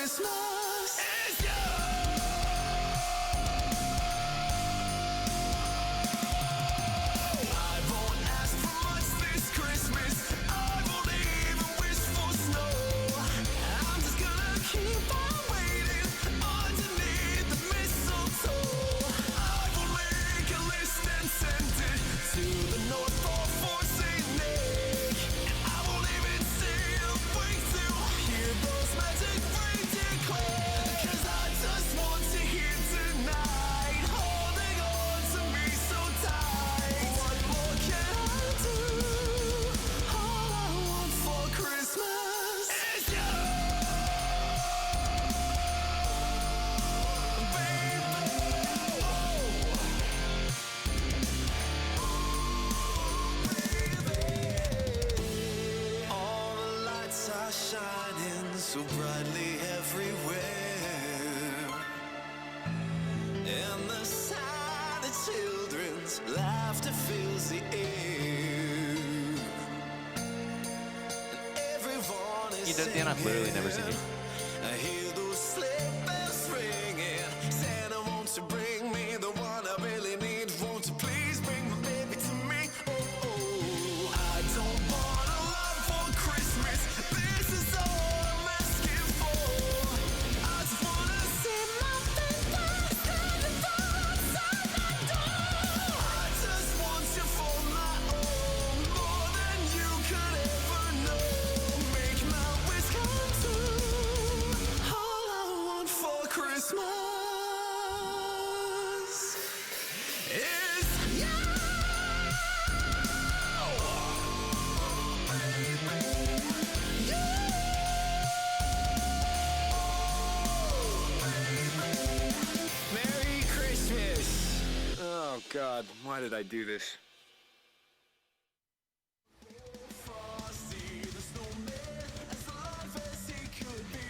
Christmas is you. I won't ask for much this Christmas. I won't even wish for snow. I'm just gonna keep on waiting underneath the mistletoe. I will make a list and send it to the North Pole for St. Nick. And I won't even say a wink to hear those magic rings declare. 'Cause I just want you here tonight, holding on to me so tight. What more can I do? All I want for Christmas is you, baby. All the lights are shining so brightly everywhere, and the sound of children's laughter fills the air. And everyone is He does the I've literally never seen it. I hear those sleigh bells ringing. Santa, won't you bring me the one I really need? Won't you please bring my baby to me? Oh, oh. I don't want a lot for Christmas. This is all I'm asking for. I just wanna see my baby standing outside my door. I just want you for my own, more than you could ever know. Make my wish come true. All I want for Christmas is you. Merry Christmas! Oh God, why did I do this? Frosty the snowman, as alive as he could be,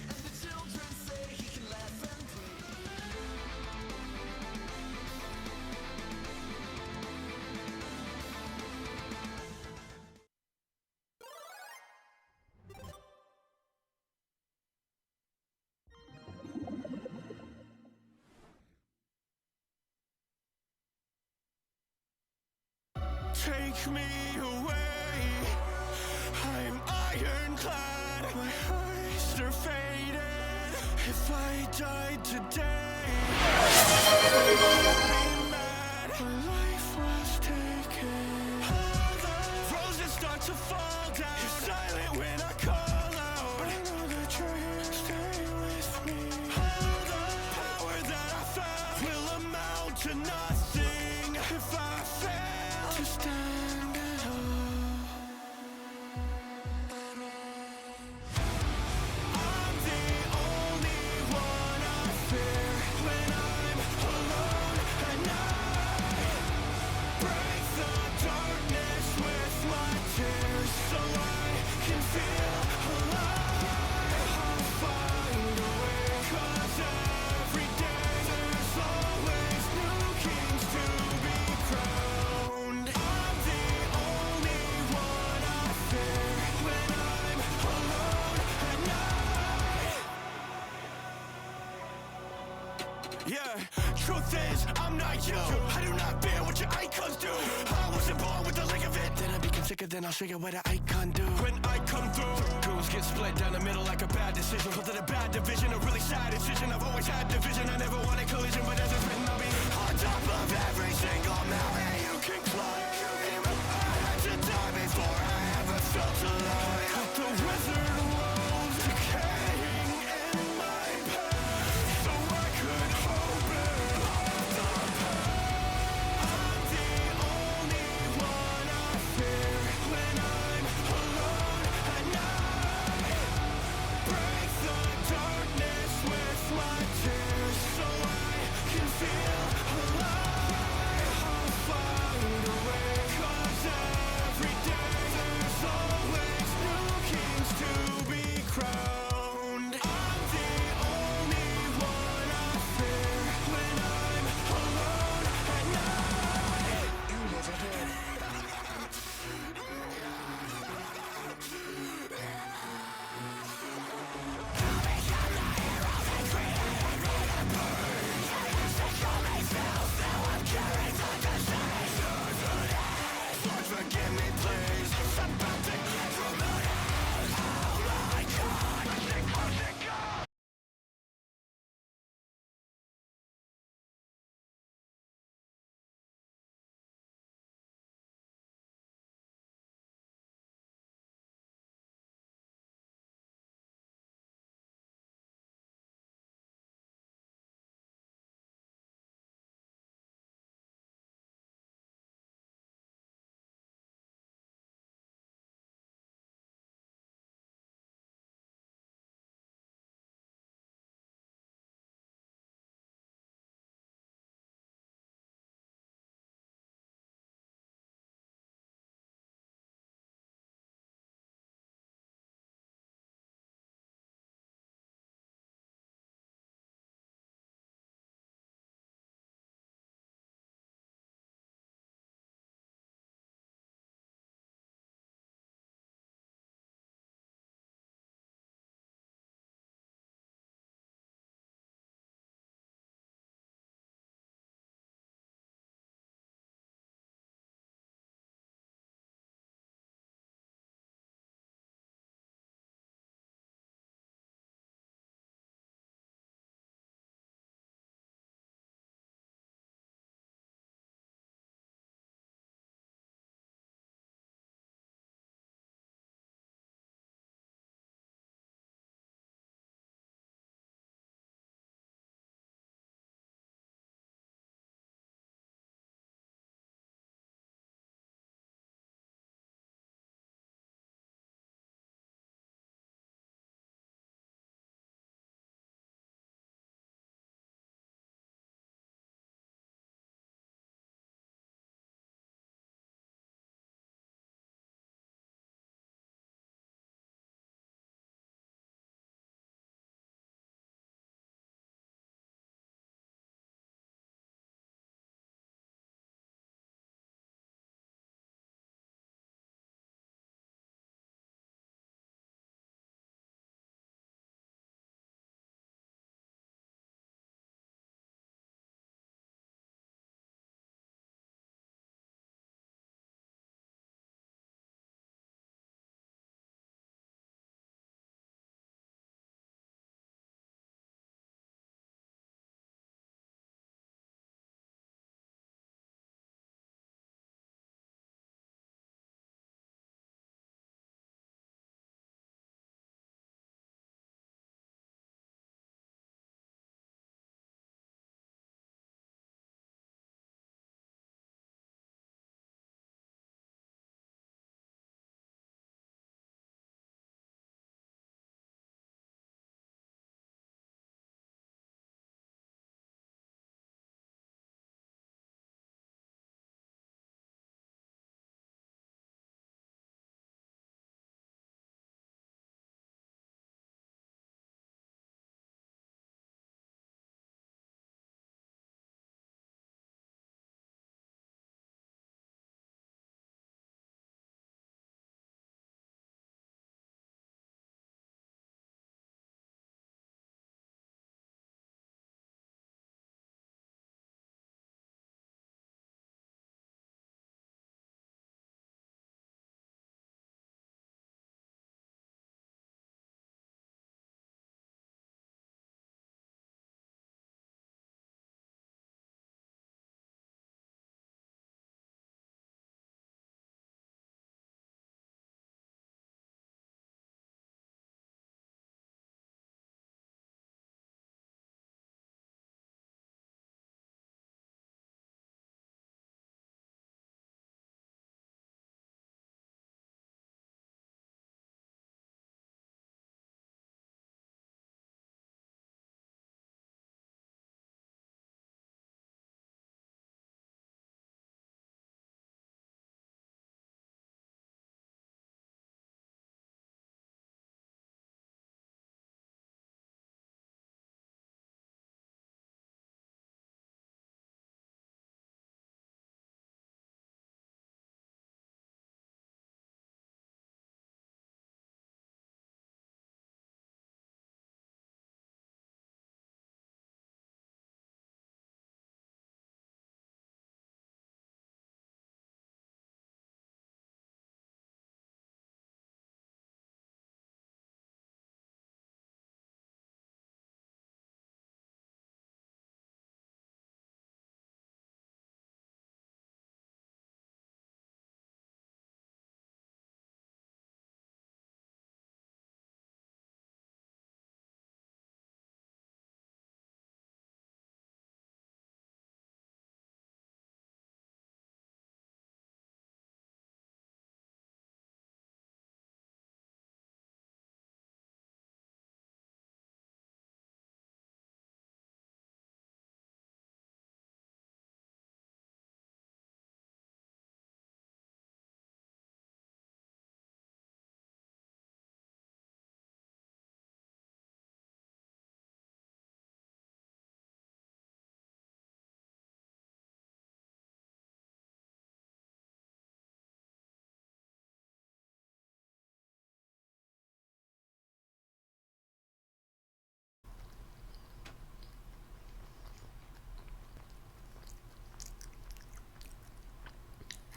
and the children say he can laugh and play. Take me away, I'm ironclad. My eyes are faded. If I died today, I would be mad. My life was taken. All the roses start to fall down. You're silent when I call out. I know that you're here, stay with me. All the power that I found will amount to nothing if I fail to stand at all. I'm the only one I fear when I'm alone at night. Break the darkness with my tears so I can feel alive. I'll find a way, 'cause every day there's always new kings to be crowned. I'm the only one I fear when I'm alone at night. Yeah, truth is, I'm not you. I do not bear what your icons do. I wasn't born with the lick of it. Then I become sicker, then I'll show you what an icon do. When I come through, goons get split down the middle like a bad decision. Called it a bad division, a really sad decision. I've always had division, I never wanted collision. But as it's written, I'll be on top of every single mountain you can climb. I had to die before I ever felt alive. Cut the wizard walls decaying in my path, so I could hope and hold the path. I'm the only one I fear when I'm alone at night. Break the darkness with my tears so I can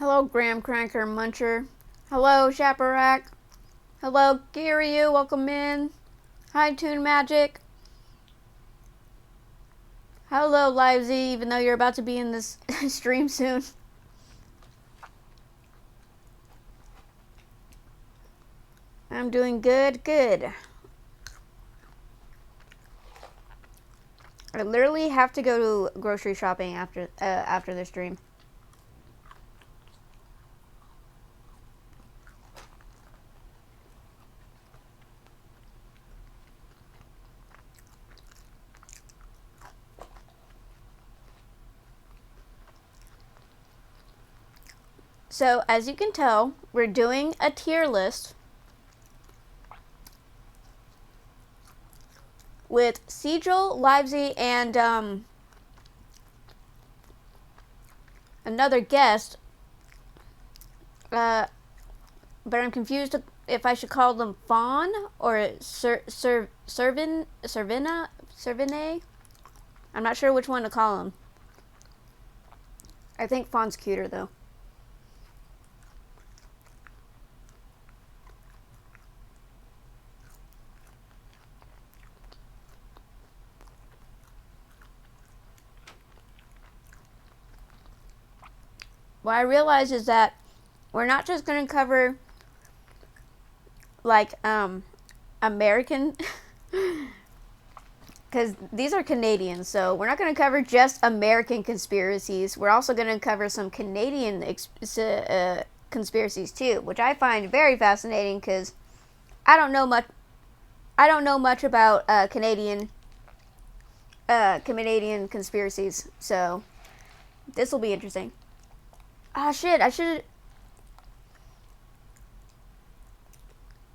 Hello, Graham Cranker Muncher. Hello, Shaparak. Hello, Kiryu. Welcome in. Hi, Toon Magic. Hello, Livesy, even though you're about to be in this stream soon. I'm doing good, good. I literally have to go to grocery shopping after the stream. So, as you can tell, we're doing a tier list with Sigil, Livesy, and another guest. But I'm confused if I should call them Fawn or Servine. I'm not sure which one to call them. I think Fawn's cuter though. What I realize is that we're not just going to cover like American because these are Canadians, so we're not going to cover just American conspiracies. We're also going to cover some Canadian conspiracies too, which I find very fascinating because I don't know much. I don't know much about Canadian conspiracies, so this will be interesting. Ah, shit! I should.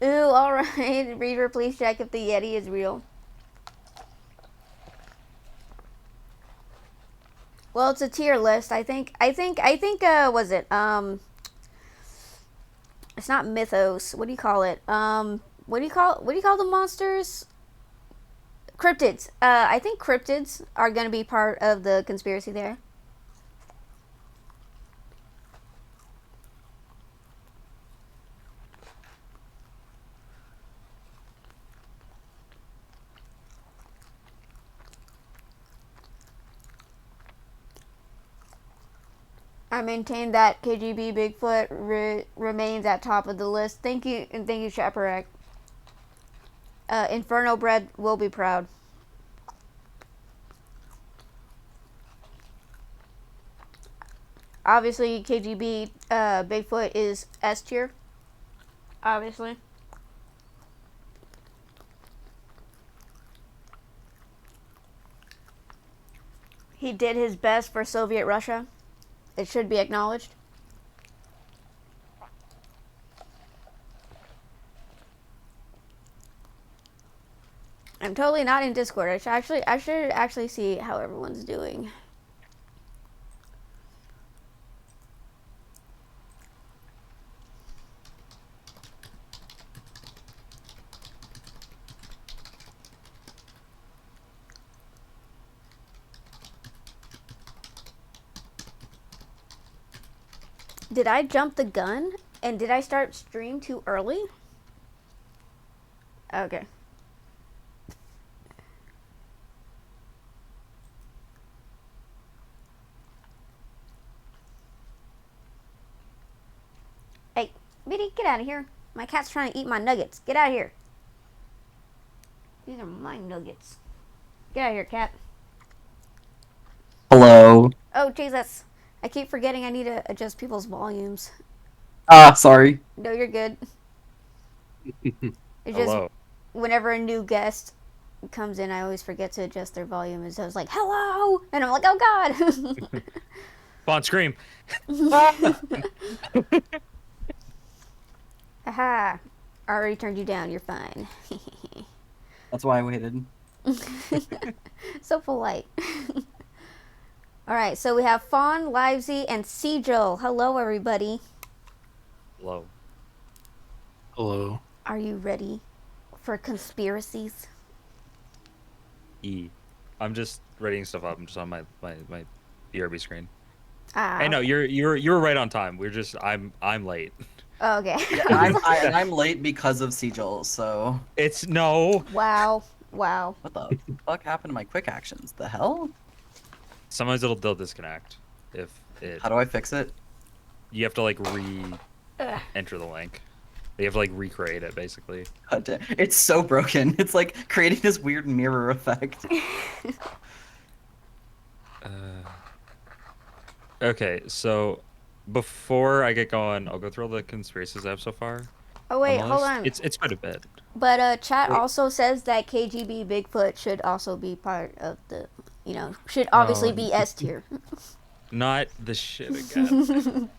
Ooh, all right. Reader, please check if the Yeti is real. Well, it's a tier list. I think. Was it? It's not mythos. What do you call it? What do you call the monsters? Cryptids. I think cryptids are gonna be part of the conspiracy there. I maintain that KGB Bigfoot remains at top of the list. Thank you, and thank you, Shaparak. Inferno Bread will be proud. Obviously, KGB Bigfoot is S tier. Obviously. He did his best for Soviet Russia. It should be acknowledged. I'm totally not in Discord. I should actually see how everyone's doing. Did I jump the gun? And did I start stream too early? Okay. Hey, Biddy, get out of here. My cat's trying to eat my nuggets. Get out of here. These are my nuggets. Get out of here, cat. Hello. Oh, Jesus. I keep forgetting I need to adjust people's volumes. Ah, sorry. No, you're good. It's just Hello. whenever a new guest comes in, I always forget to adjust their volume. And so I was like, hello! And I'm like, oh, God! Fawn scream. Aha. I already turned you down. You're fine. That's why I waited. So polite. Alright, so we have Fawn, Livesy, and Sigil. Hello, everybody. Hello. Hello. Are you ready for conspiracies? I'm just readying stuff up. I'm just on my BRB screen. Ah, Hey, no, okay. you're right on time. I'm late. Oh, okay. I'm late because of Sigil. So It's no. Wow. Wow. what the fuck happened to my quick actions? The hell? Sometimes they'll disconnect if it. How do I fix it? You have to like re-enter the link. You have to like recreate it basically. God damn. It's so broken. It's like creating this weird mirror effect. Okay, so before I get going, I'll go through all the conspiracies I have so far. Oh wait, On the hold list. on. It's quite a bit. But chat Wait. also says that KGB Bigfoot should also be part of the, should obviously Oh, be S tier. Not the shit again.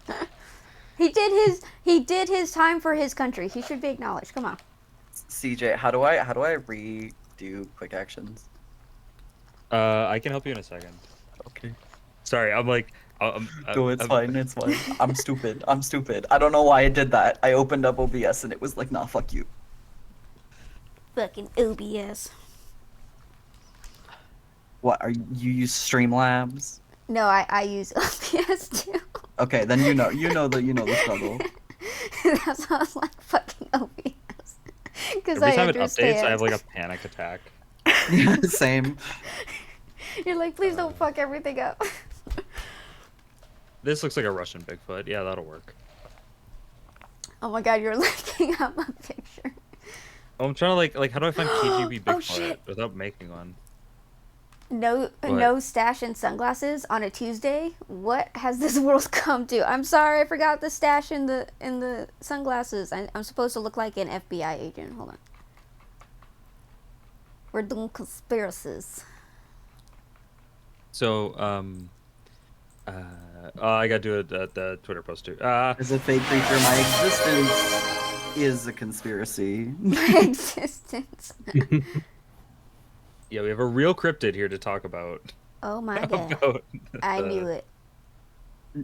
He did his time for his country. He should be acknowledged. Come on. CJ, how do I redo quick actions? I can help you in a second. Okay. Sorry, I'm like, No, it's fine. It's fine. I'm stupid. I'm stupid. I don't know why I did that. I opened up OBS and it was like, nah, fuck you. Fucking OBS. What are you use Streamlabs? No, I use OBS too. Okay, then you know the struggle. That's why I was like fucking OBS. Because Every I time it understand. updates, I have like a panic attack. Yeah, same. You're like, please don't fuck everything up. This looks like a Russian Bigfoot. Yeah, that'll work. Oh my god, you're looking at my picture. Oh, I'm trying to like how do I find KGB Oh, Bigfoot shit. without making one? No stash and sunglasses on a Tuesday. What has this world come to? I'm sorry, I forgot the stash in the sunglasses. I'm supposed to look like an FBI agent. Hold on. We're doing conspiracies. So, I gotta do the Twitter post too. As a fake creature, my existence is a conspiracy. My existence. Yeah, we have a real cryptid here to talk about. Oh my god. About I the- knew it.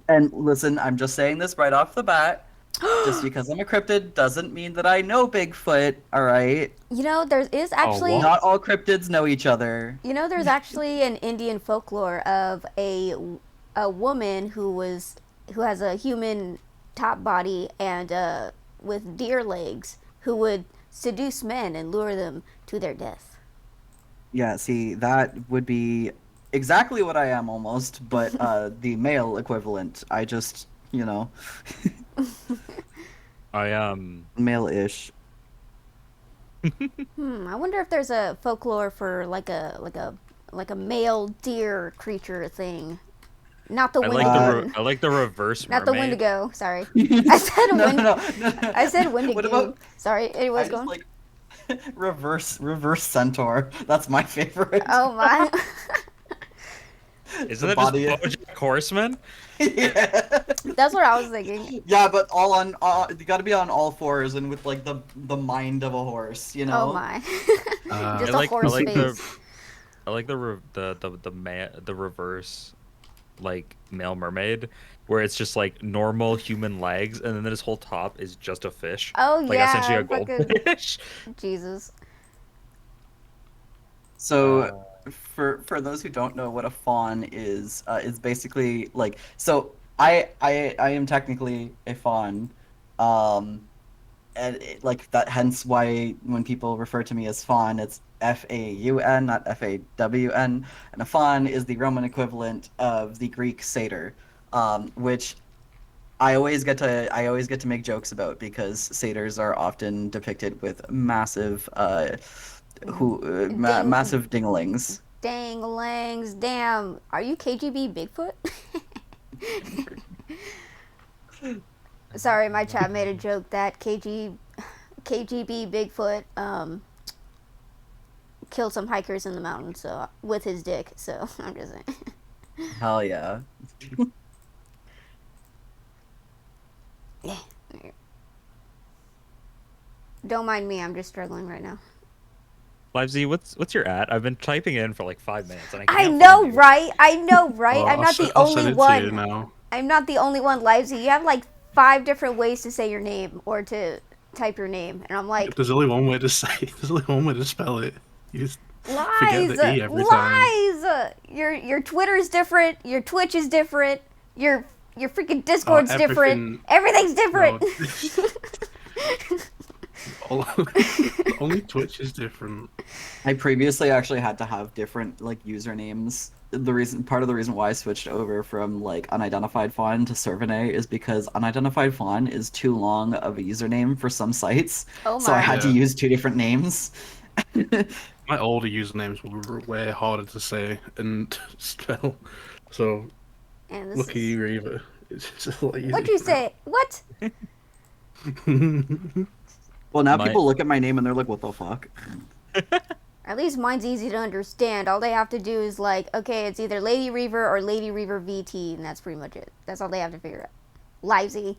And listen, I'm just saying this right off the bat. Just because I'm a cryptid doesn't mean that I know Bigfoot, alright? There is actually Not all cryptids know each other. there's actually an Indian folklore of a woman who has a human top body and with deer legs who would seduce men and lure them to their death. Yeah, see, that would be exactly what I am almost, but the male equivalent. I just, I male-ish. I wonder if there's a folklore for like a male deer creature thing. Not the I Wendigo. like the reverse Not the mermaid. Wendigo. Sorry, I said No, Wendigo. no. I said Wendigo. What about Sorry, I anyways, just going. like reverse centaur? That's my favorite. Oh my. Isn't The that just body- BoJack Horseman? Yeah. That's what I was thinking. Yeah, but you gotta be on all fours and with like the mind of a horse, you know? Oh my. I Just like a horse the face. I like the reverse like male mermaid where it's just like normal human legs and then his whole top is just a fish. Oh Like yeah. essentially a fucking- goldfish. Jesus. So for those who don't know what a fawn is basically like I am technically a fawn, and like that hence why when people refer to me as fawn it's Faun not Fawn, and a fawn is the Roman equivalent of the Greek satyr, which I always get to make jokes about because satyrs are often depicted with massive massive dinglings. Dang langs. Damn. Are you KGB Bigfoot? Sorry, my chat made a joke that KGB Bigfoot killed some hikers in the mountains with his dick. So I'm just saying. Hell yeah. Yeah. Don't mind me. I'm just struggling right now. Livesy, what's your at? I've been typing in for like 5 minutes and I I can't know, find you. right? I know, right? Well, I'm not the I'll send only it to one. you now. I'm not the only one, Livesy. You have like 5 different ways to say your name or to type your name, and I'm like, There's only one way to say it. There's only one way to spell it. You just lies, forget the E every time. lies. Your Twitter's different. Your Twitch is different. Your freaking Discord's different. Everything's different. No, only Twitch is different. I previously actually had to have different like usernames. Part of the reason why I switched over from like unidentified fawn to Servane is because unidentified fawn is too long of a username for some sites. Oh So I my. had to Yeah. use 2 different names. My older usernames were way harder to say and spell. So And this lucky is... you, Reva. It's just a lot easier. What'd you say? What? Well, now My- people look at my name and they're like, "What the fuck?" At least mine's easy to understand. All they have to do is like, okay, it's either Lady Reaver or Lady Reaver VT, and that's pretty much it. That's all they have to figure out. Livesy.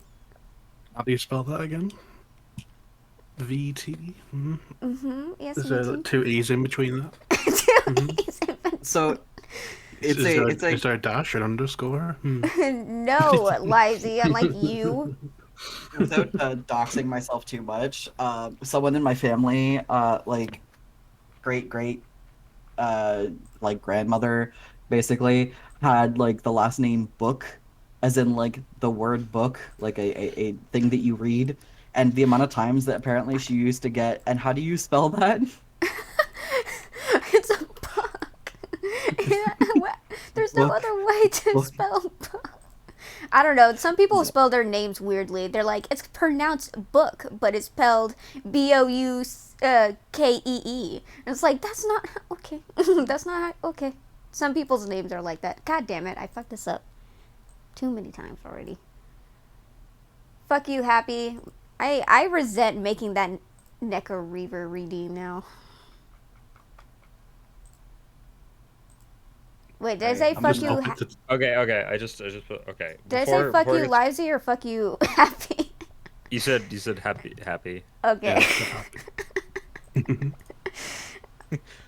How do you spell that again? VT? Yes, Is there VT. like 2 E's in between that? So it's Is there a dash, an underscore? No, Livesy, unlike you. without doxing myself too much. Someone in my family, like great like grandmother, basically had like the last name Book, as in like the word book, like a thing that you read. And the amount of times that apparently she used to get, and how do you spell that? It's a book. What? There's no Book. other way to Book. spell book. I don't know. Some people spell their names weirdly. They're like, it's pronounced book, but it's spelled Boukee. And it's like, that's not okay. That's not okay. Some people's names are like that. God damn it! I fucked this up too many times already. Fuck you, Happy. I resent making that Neko Reaver redeem now. Wait, did I say I'm fuck just you? Open to- Okay. I just put okay. Did I say fuck you, it's- Livesy, or fuck you, Happy? You said happy. Okay.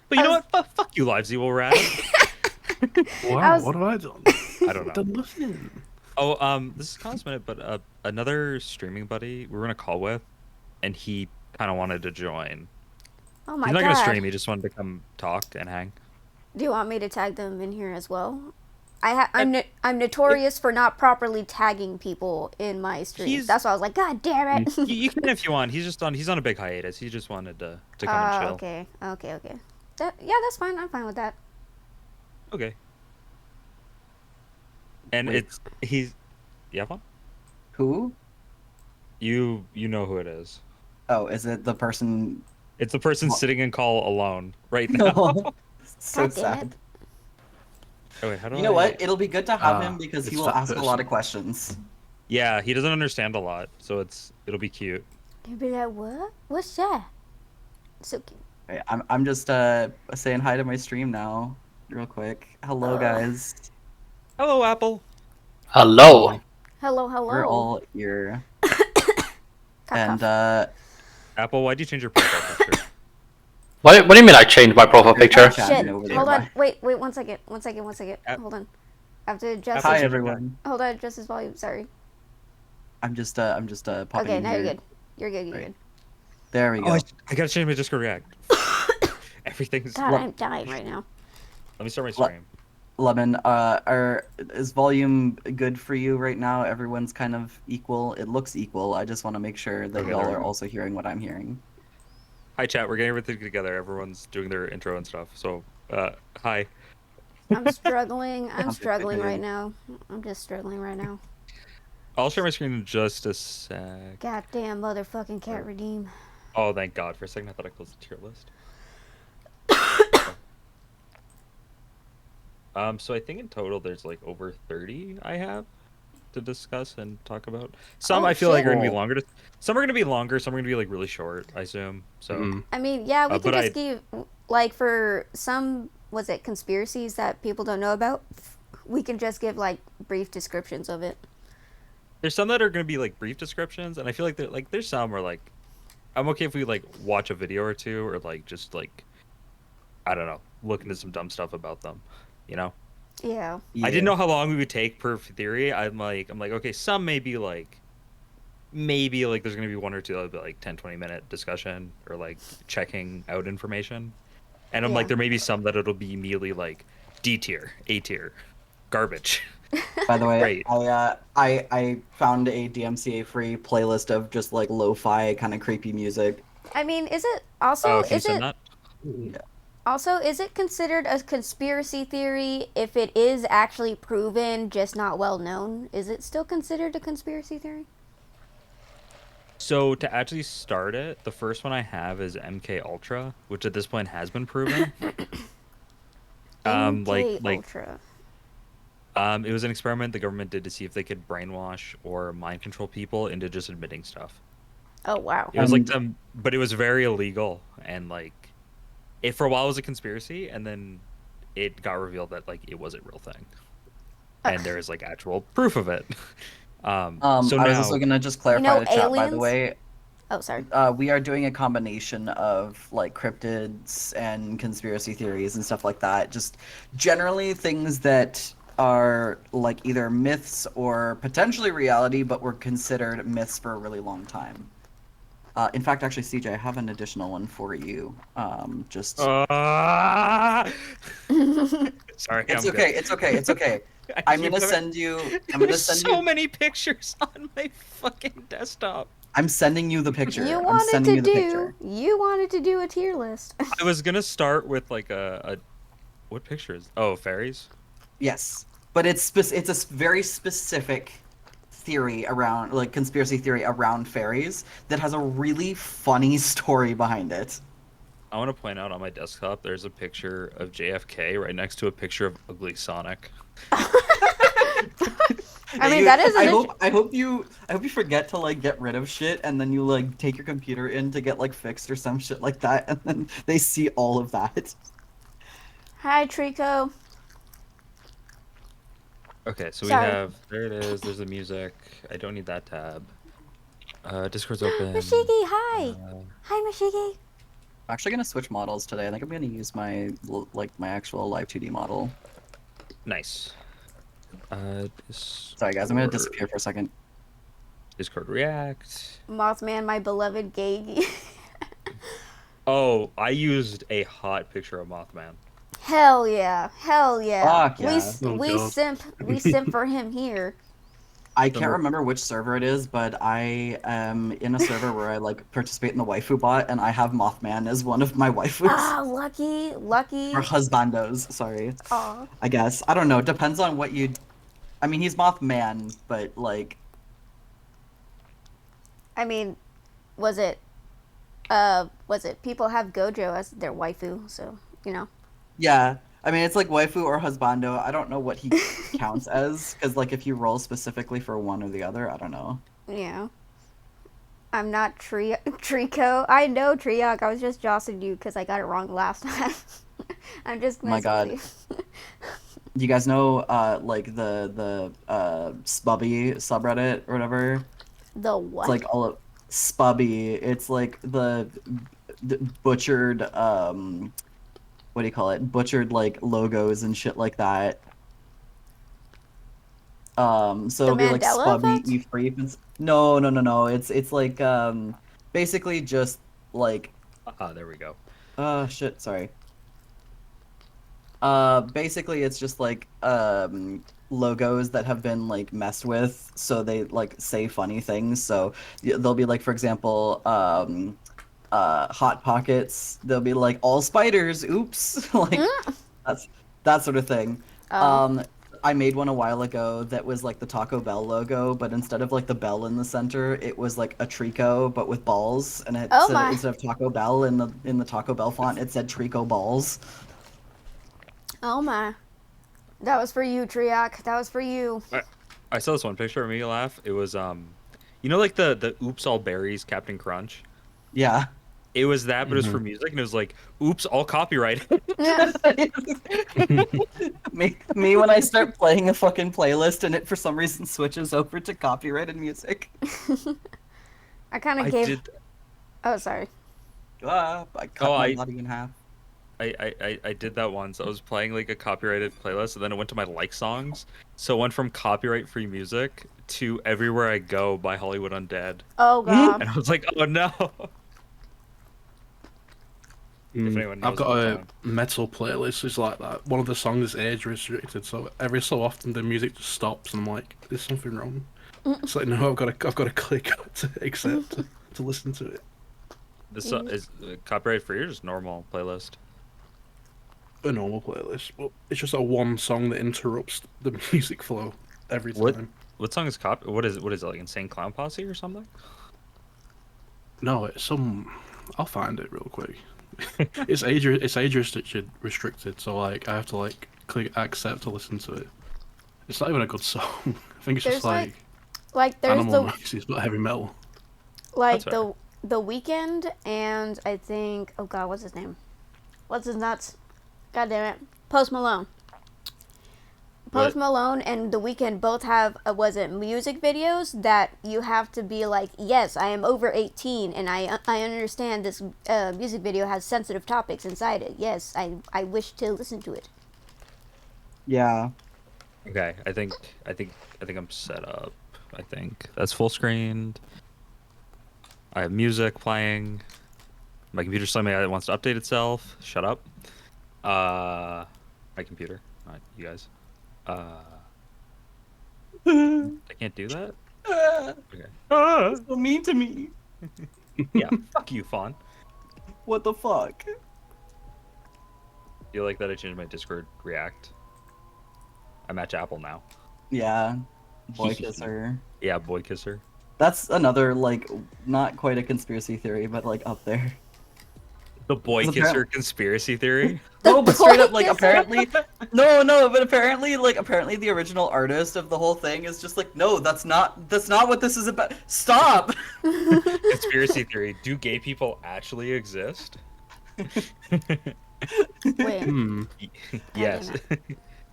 But you know what? Fuck you, Livesy. We'll wrap. Wow, was- what have I done? I don't know. Done nothing. Oh, this is Cosmic Minute, but another streaming buddy we were in a call with, and he kind of wanted to join. Oh my He's not god. gonna stream. He just wanted to come talk and hang. Do you want me to tag them in here as well? I'm notorious for not properly tagging people in my streams. He's- That's why I was like, God damn it. You can if you want. He's on a big hiatus. He just wanted to come and chill. Okay. Yeah, that's fine. I'm fine with that. Okay. And Wait. he's you have one? Who? You know who it is. Oh, is it the person? It's the person What? sitting in call alone right now. No. So God damn sad. Oh, wait, how do You know what? It'll be good to have Ah, him because he it's will that ask a lot person. of questions. Yeah, he doesn't understand a lot, so it'll be cute. You'd be like, what? What's that? So cute. Right, I'm just saying hi to my stream now, real quick. Hello, guys. Hello, Apple. Hello. Hello. We're all here, Cough, and cough. Apple, why'd you change your profile picture? What do you mean I changed my profile picture? Chat Shit. over there, Hold on. bye. Wait, 1 second. 1 second. 1 second. App- Hold on. I have to adjust Hi His, everyone. hold on, adjust his volume. Sorry. I'm just popping Okay, in now here. you're good. You're good. You're Right. good. There we go. Oh, I gotta change my Discord React. Everything's God, wrong. I'm dying right now. Let me start my What? stream. Lemon, is volume good for you right now? Everyone's kind of equal. It looks equal. I just want to make sure that Okay, y'all there we are go. also hearing what I'm hearing. Hi, chat. We're getting everything together. Everyone's doing their intro and stuff. So, hi. I'm struggling. I'm Okay, struggling okay. right now. I'm just struggling right now. I'll share my screen in just a sec. Goddamn motherfucking cat redeem. Oh, thank God. For a second, I thought I closed the tier list. So I think in total there's like over 30 I have to discuss and talk about. Some Oh, I feel like are shit. gonna be longer. Some are gonna be longer. Some are gonna be like really short. I assume. So Mm. I mean, yeah, we can but just give, like, for some, was it conspiracies that people don't know about? We can just give, like, brief descriptions of it. there's some that are gonna be like brief descriptions, and I feel like there's some where like I'm okay if we like watch a video or two or like just like I don't know, look into some dumb stuff about them. You know. Yeah. I didn't know how long we would take per theory. I'm like, okay, some maybe there's gonna be one or two that'll be like 10-20 minute discussion or like checking out information, and I'm like, Yeah. there may be some that it'll be immediately like D tier, A tier, garbage, By the way, Great. I found a DMCA free playlist of just like lo-fi kind of creepy music. I mean, is it Oh, also can you is send it that? also is it considered a conspiracy theory if it is actually proven, just not well known? Is it still considered a conspiracy theory? So to actually start it, the first one I have is MK Ultra, which at this point has been proven. Like MK like Ultra. it was an experiment the government did to see if they could brainwash or mind control people into just admitting stuff. Oh wow. It was like And some, but it was very illegal and like it for a while was a conspiracy, and then it got revealed that like it was a real thing, and there is like actual proof of it. So I was also now, gonna just You clarify know, the chat, by the aliens? way. Oh, sorry. We are doing a combination of like cryptids and conspiracy theories and stuff like that. Just generally things that are like either myths or potentially reality, but were considered myths for a really long time. In fact, actually, CJ, I have an additional one for you. Just sorry, it's I'm good. okay, it's okay, it's okay. I'm You gonna have it- send you. I'm gonna There's send so you. many pictures on my fucking desktop. I'm sending you the picture. You I'm wanted sending to you the picture. do a tier list. I was gonna start with like a what pictures? Oh, fairies. Yes, but it's a very specific theory around like conspiracy theory around fairies that has a really funny story behind it. I want to point out on my desktop there's a picture of JFK right next to a picture of Ugly Sonic. I mean, that is an I hope you forget to like get rid of shit and then you like take your computer in to get like fixed or some shit like that and then they see all of that. Hi, Trico. Okay, so Sorry. we have there it is. There's the music. I don't need that tab. Discord's open. Mashigi, hi. Uh, Hi, Mashigi. I'm actually gonna switch models today. I think I'm gonna use my my actual live 2D model. Nice. Sorry guys, I'm gonna disappear for a second. Discord React. Mothman, my beloved gay. Oh, I used a hot picture of Mothman. Hell yeah. Hell yeah. Fuck yeah. Oh, God. We simp for him here. I can't remember which server it is, but I am in a server where I like participate in the waifu bot, and I have Mothman as one of my waifus. Ah, lucky. Or husbandos, sorry. Aw. I guess. I don't know. Depends on what you. I mean, he's Mothman, but like. I mean, was it people have Gojo as their waifu, so, you know. Yeah. I mean, it's like waifu or husbando. I don't know what he counts as, because like if you roll specifically for one or the other, I don't know. Yeah. I'm not Trico. I know Triok. I was just jostling you because I got it wrong last time. I'm just Oh my messing God. with you. You guys know like the Spubby subreddit or whatever? The what? It's like all of Spubby. It's like the butchered what do you call it? Butchered like logos and shit like that. So it'll be like Mandela Spubby effect? E free. No. It's like basically just like There we go. shit, sorry. Basically it's just like logos that have been like messed with, so they like say funny things. So they'll be like, for example, hot pockets. They'll be like all spiders. Oops, like that's that sort of thing. Oh. I made one a while ago that was like the Taco Bell logo, but instead of like the bell in the center, it was like a Trico but with balls, and it Oh said, my. instead of Taco Bell in the Taco Bell font, it said Trico balls. Oh my. That was for you, Triok. That was for you. I saw this one picture of me laugh. It was you know like the Oops All Berries Captain Crunch. Yeah. It was that, but it was for music, and it was like Oops All Copyright. me when I start playing a fucking playlist and it for some reason switches over to copyrighted music. I kind of I gave. did. Oh, sorry. I cut my I- body in half. I did that once. I was playing like a copyrighted playlist, and then it went to my like songs. So it went from copyright free music to Everywhere I Go by Hollywood Undead. Oh And god. I was like, oh no. anyone knows I've got what a song. metal playlist. It's like that. One of the songs is age restricted, so every so often the music just stops, and I'm like, "There's something wrong." It's like, no, I've got to click to accept to listen to it. This is copyright free or just normal playlist? A normal playlist, but it's just a one song that interrupts the music flow every What time. what song is cop? What is it? What is it, like Insane Clown Posse or something? No, it's some. I'll find it real quick. It's age restricted, so like I have to like click accept to listen to it. It's not even a good song. I think it's There's just like there's animal the noises, but heavy metal. like That's fair. the Weekend and I think oh god, what's his name? What's his nuts? God damn it. Post Malone. Post What? Malone and The Weeknd both have was it music videos that you have to be like, yes, I am over 18 and I understand this music video has sensitive topics inside it. Yes, I wish to listen to it. Yeah. Okay, I think I'm set up. I think that's full screened. I have music playing. My computer's telling me it wants to update itself. Shut up. My computer, not you guys. I can't do that. Okay. So mean to me. Yeah. Fuck you, Fawn. What the fuck? You like that I changed my Discord React? I'm at Apple now. Yeah. Boy kisser. Yeah, boy kisser. That's another, like, not quite a conspiracy theory, but, like, up there. The boy It's kisser apparent- conspiracy theory. No, but straight up, boy like, kisser? apparently... No, but apparently the original artist of the whole thing is just like, no, that's not what this is about. Stop! Conspiracy theory. Do gay people actually exist? Wait. Hmm. Yes.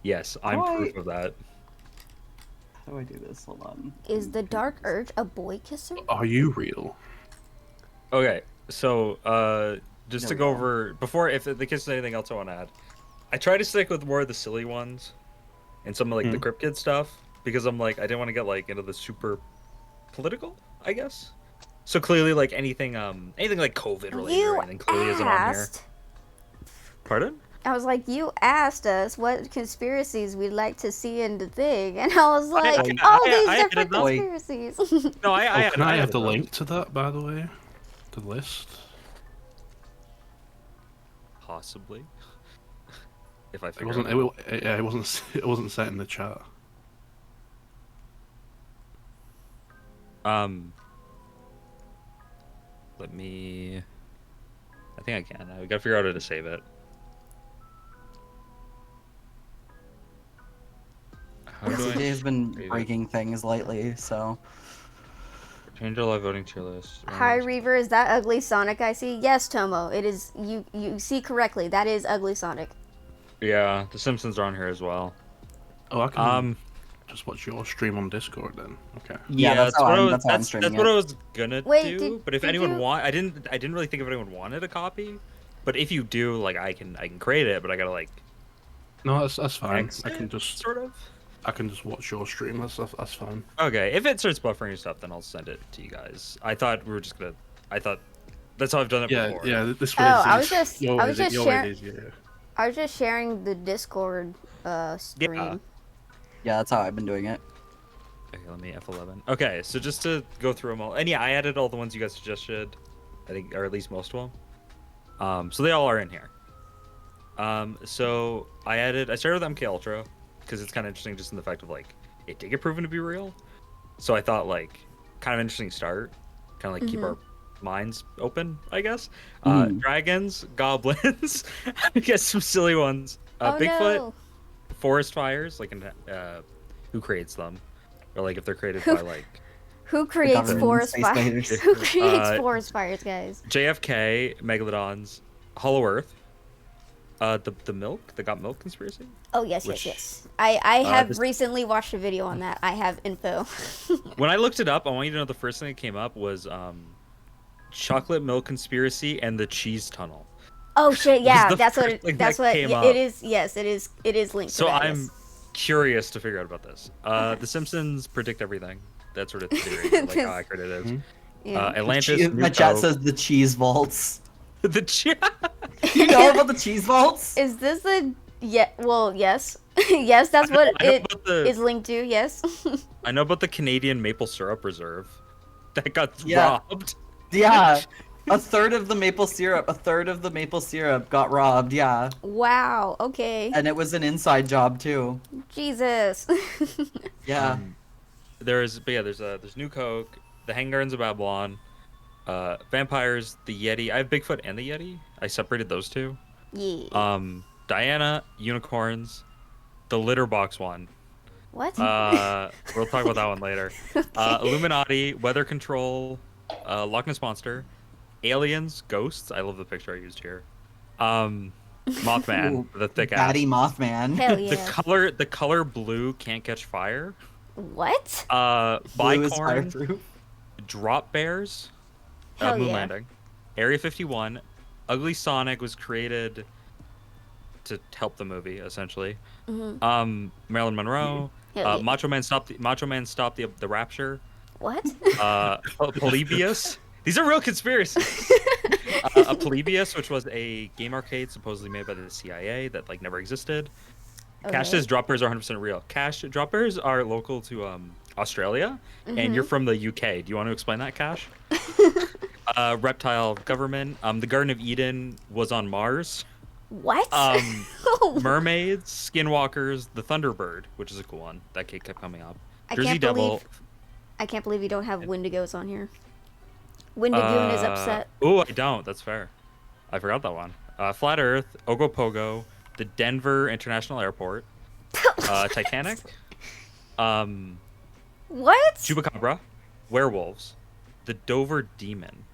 Yes, I'm proof of that. How do I do this? Hold on. Is the Dark Urge a boy kisser? Are you real? Okay, so just There to we go go. over before, if the kids anything else I want to add, I try to stick with more of the silly ones and some of like the Crypt Kid stuff because I'm like I didn't want to get like into the super political, I guess. So clearly, like anything like COVID related You or anything clearly isn't on here. asked. Pardon? I was like, you asked us what conspiracies we'd like to see in the thing, and I was like, all these I different added them. conspiracies. No, Oh, can I have added the those. link to that, by the way? The list? Possibly. If I It figure wasn't. it out. Yeah, it wasn't. It wasn't set in the chat. Let me. I think I can. I gotta figure out how to save it. How do CJ has been save it? breaking things lately, so... Change your live voting tier list. Hi, Reaver, is that Ugly Sonic I see? Yes, Tomo, it is. You see correctly. That is Ugly Sonic. Yeah, The Simpsons are on here as well. Oh, I can just watch your stream on Discord then. Okay. Yeah, that's how I'm that's streaming what it. I was gonna Wait, do. But if did anyone you- I didn't really think if anyone wanted a copy. But if you do, like, I can create it. But I gotta like No, that's fine. exit, I can just watch your stream. That's fine. Okay, if it starts buffering and stuff, then I'll send it to you guys. I thought we were just gonna. I thought that's how I've done it Yeah, before. yeah. This Oh, way I is was just- your I was way just your share- way is, yeah. I was just sharing the Discord stream. Yeah. Yeah, that's how I've been doing it. Okay, let me F11. Okay, so just to go through them all, and yeah, I added all the ones you guys suggested. I think, or at least most of them. So they all are in here. So I started with MK Ultra because it's kind of interesting, just in the fact of like it did get proven to be real. So I thought like kind of interesting start, kind of like keep our minds open, I guess. Dragons, goblins, I guess some silly ones. Oh Bigfoot, no! forest fires, like who creates them, or like if they're created by like Who creates government forest space fires? invaders. Who creates Uh, forest fires, guys? JFK, Megalodons, Hollow Earth, the milk, the got milk conspiracy. Oh yes, which- yes. I have this- recently watched a video on that. I have info. When I looked it up, I want you to know the first thing that came up was chocolate milk conspiracy and the cheese tunnel. Oh shit! Yeah, the that's what. first thing That's that what. came Yeah, up. it is. Yes, it is. It is linked. So to that, I'm yes. curious to figure out about this. The Simpsons predict everything. That sort of theory, like how accurate it is. Yeah. Atlantis, My chat Nuco- says the cheese vaults. The You know about the cheese vaults? Is this a yeah? Well, yes, yes. That's what I know it about the- is linked to. Yes. I know about the Canadian maple syrup reserve that got Yeah. robbed. Yeah. A third of the maple syrup got robbed, yeah. Wow. Okay. And it was an inside job too. Jesus. Yeah. There's New Coke, the Hanging Gardens of Babylon, vampires, the Yeti. I have Bigfoot and the Yeti. I separated those two. Yeah. Diana, unicorns, the litter box one. What? We'll talk about that one later. Illuminati, weather control, Loch Ness monster, aliens, ghosts. I love the picture I used here. Mothman, Ooh, the thick ass. Daddy Mothman. Hell The yeah. color blue can't catch fire. What? Blue is Bicorn, fireproof. drop bears, Hell moon yeah. landing, Area 51. Ugly Sonic was created to help the movie essentially. Mhm. Marilyn Monroe, Hell yeah. Macho Man stopped the Rapture. What? Polybius. These are real conspiracies. A Polybius, which was a game arcade supposedly made by the CIA that like never existed. Cash Okay. says drop bears are 100% real. Cash, drop bears are local to Australia, and you're from the UK. Do you want to explain that, Cash? Reptile government. The Garden of Eden was on Mars. What? Mermaids, skinwalkers, the Thunderbird, which is a cool one. That kid kept coming up. I Jersey can't Devil. believe I can't believe you don't have Wendigos on here. Wendigoon is upset. Oh, I don't. That's fair. I forgot that one. Flat Earth, Ogopogo, the Denver International Airport, Titanic, What? Chupacabra, werewolves, the Dover Demon,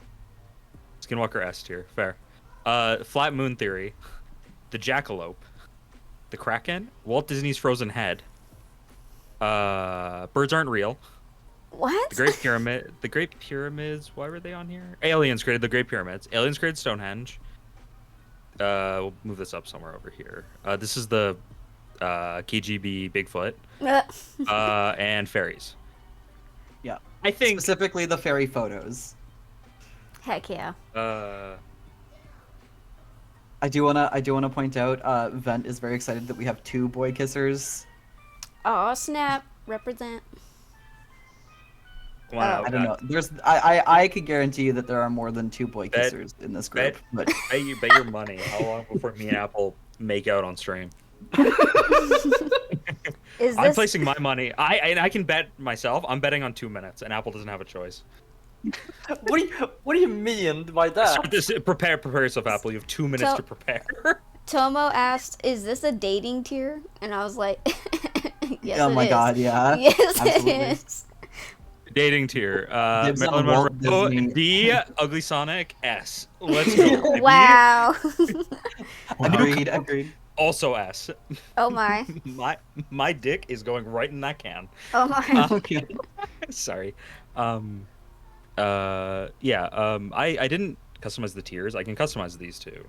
Skinwalker S tier, fair. Flat Moon Theory, the Jackalope, the Kraken, Walt Disney's Frozen Head, Birds Aren't Real, What? the Great Pyramids. Why were they on here? Aliens created the Great Pyramids. Aliens created Stonehenge. We'll move this up somewhere over here. This is the KGB Bigfoot. And fairies. Yeah. I think. Specifically the fairy photos. Heck yeah. I do wanna point out, Vent is very excited that we have 2 boy kissers. Aw, snap. Represent. Come on out, I don't know. Kat. There's I could guarantee you that there are more than 2 boy Bet- kissers in this group. But Bet your money. How long before me and Apple make out on stream? Is I'm this placing my money. I can bet myself. I'm betting on 2 minutes, and Apple doesn't have a choice. What do you mean by that? Start this, prepare yourself, Apple. You have 2 minutes So- to prepare. Tomo asked, "Is this a dating tier?" And I was like, "Yes, oh it my is. god, yeah. Yes, absolutely. it is." Dating tier. Dibs on Marilyn Walt Monroe, Disney. D. Ugly Sonic, S. Let's go. baby. Wow. Agreed. Also S. Oh my. My dick is going right in that can. Oh my. Okay. Sorry. I didn't customize the tiers. I can customize these two.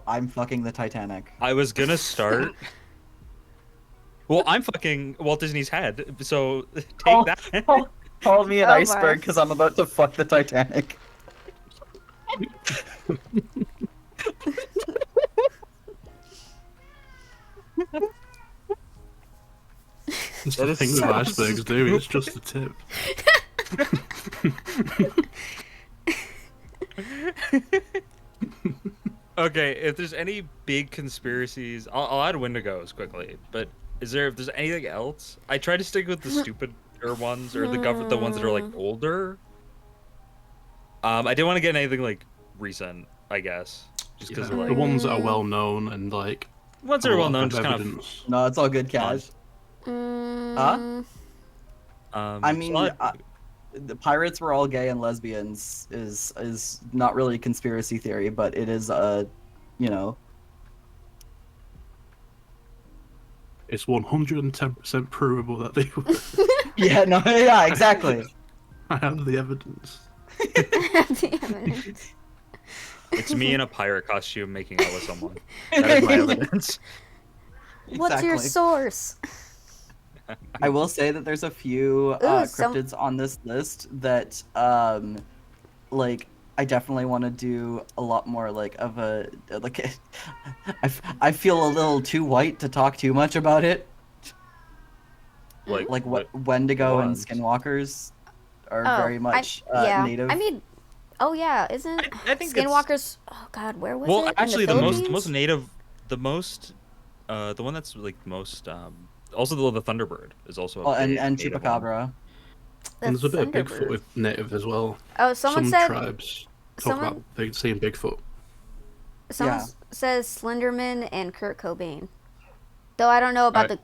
I'm fucking the Titanic. I was gonna start. Well, I'm fucking Walt Disney's head, so take that. Call me an Oh my. iceberg because I'm about to fuck the Titanic. It's the thing with icebergs do, it's just the tip. Okay, if there's any big conspiracies, I'll add Wendigos quickly. But if there's anything else, I try to stick with the stupider ones or the ones that are like older. I didn't want to get anything like recent, I guess, just because Yeah, like the ones that are well known and like ones that have are a well lot known, just kind of. evidence. No, it's all good, Cash. Mm, I mean, the pirates were all gay and lesbians is not really a conspiracy theory, but it is you know. It's 110% provable that they were. Yeah, no, yeah, exactly. I have the evidence. the evidence. It's me in a pirate costume making out with someone. That is my evidence. What's your Exactly. source? I will say that there's a few Ooh, some- cryptids on this list that like I definitely want to do a lot more like of a like. I feel a little too white to talk too much about it. Like what Wendigo and ones? Skinwalkers are Oh, very much yeah. native. I mean, oh yeah, isn't I think it's- Skinwalkers? Oh God, where was Well, it? actually, in the the Philippines? most native, the one that's like most also the Thunderbird is also a Oh, big and native one. Chupacabra. The And there's a bit of Bigfoot Thunderbird. with native as well. Oh, someone Some said. tribes talk Someone. about they seeing Bigfoot. Someone Yeah. says Slenderman and Kurt Cobain. Though I don't know about the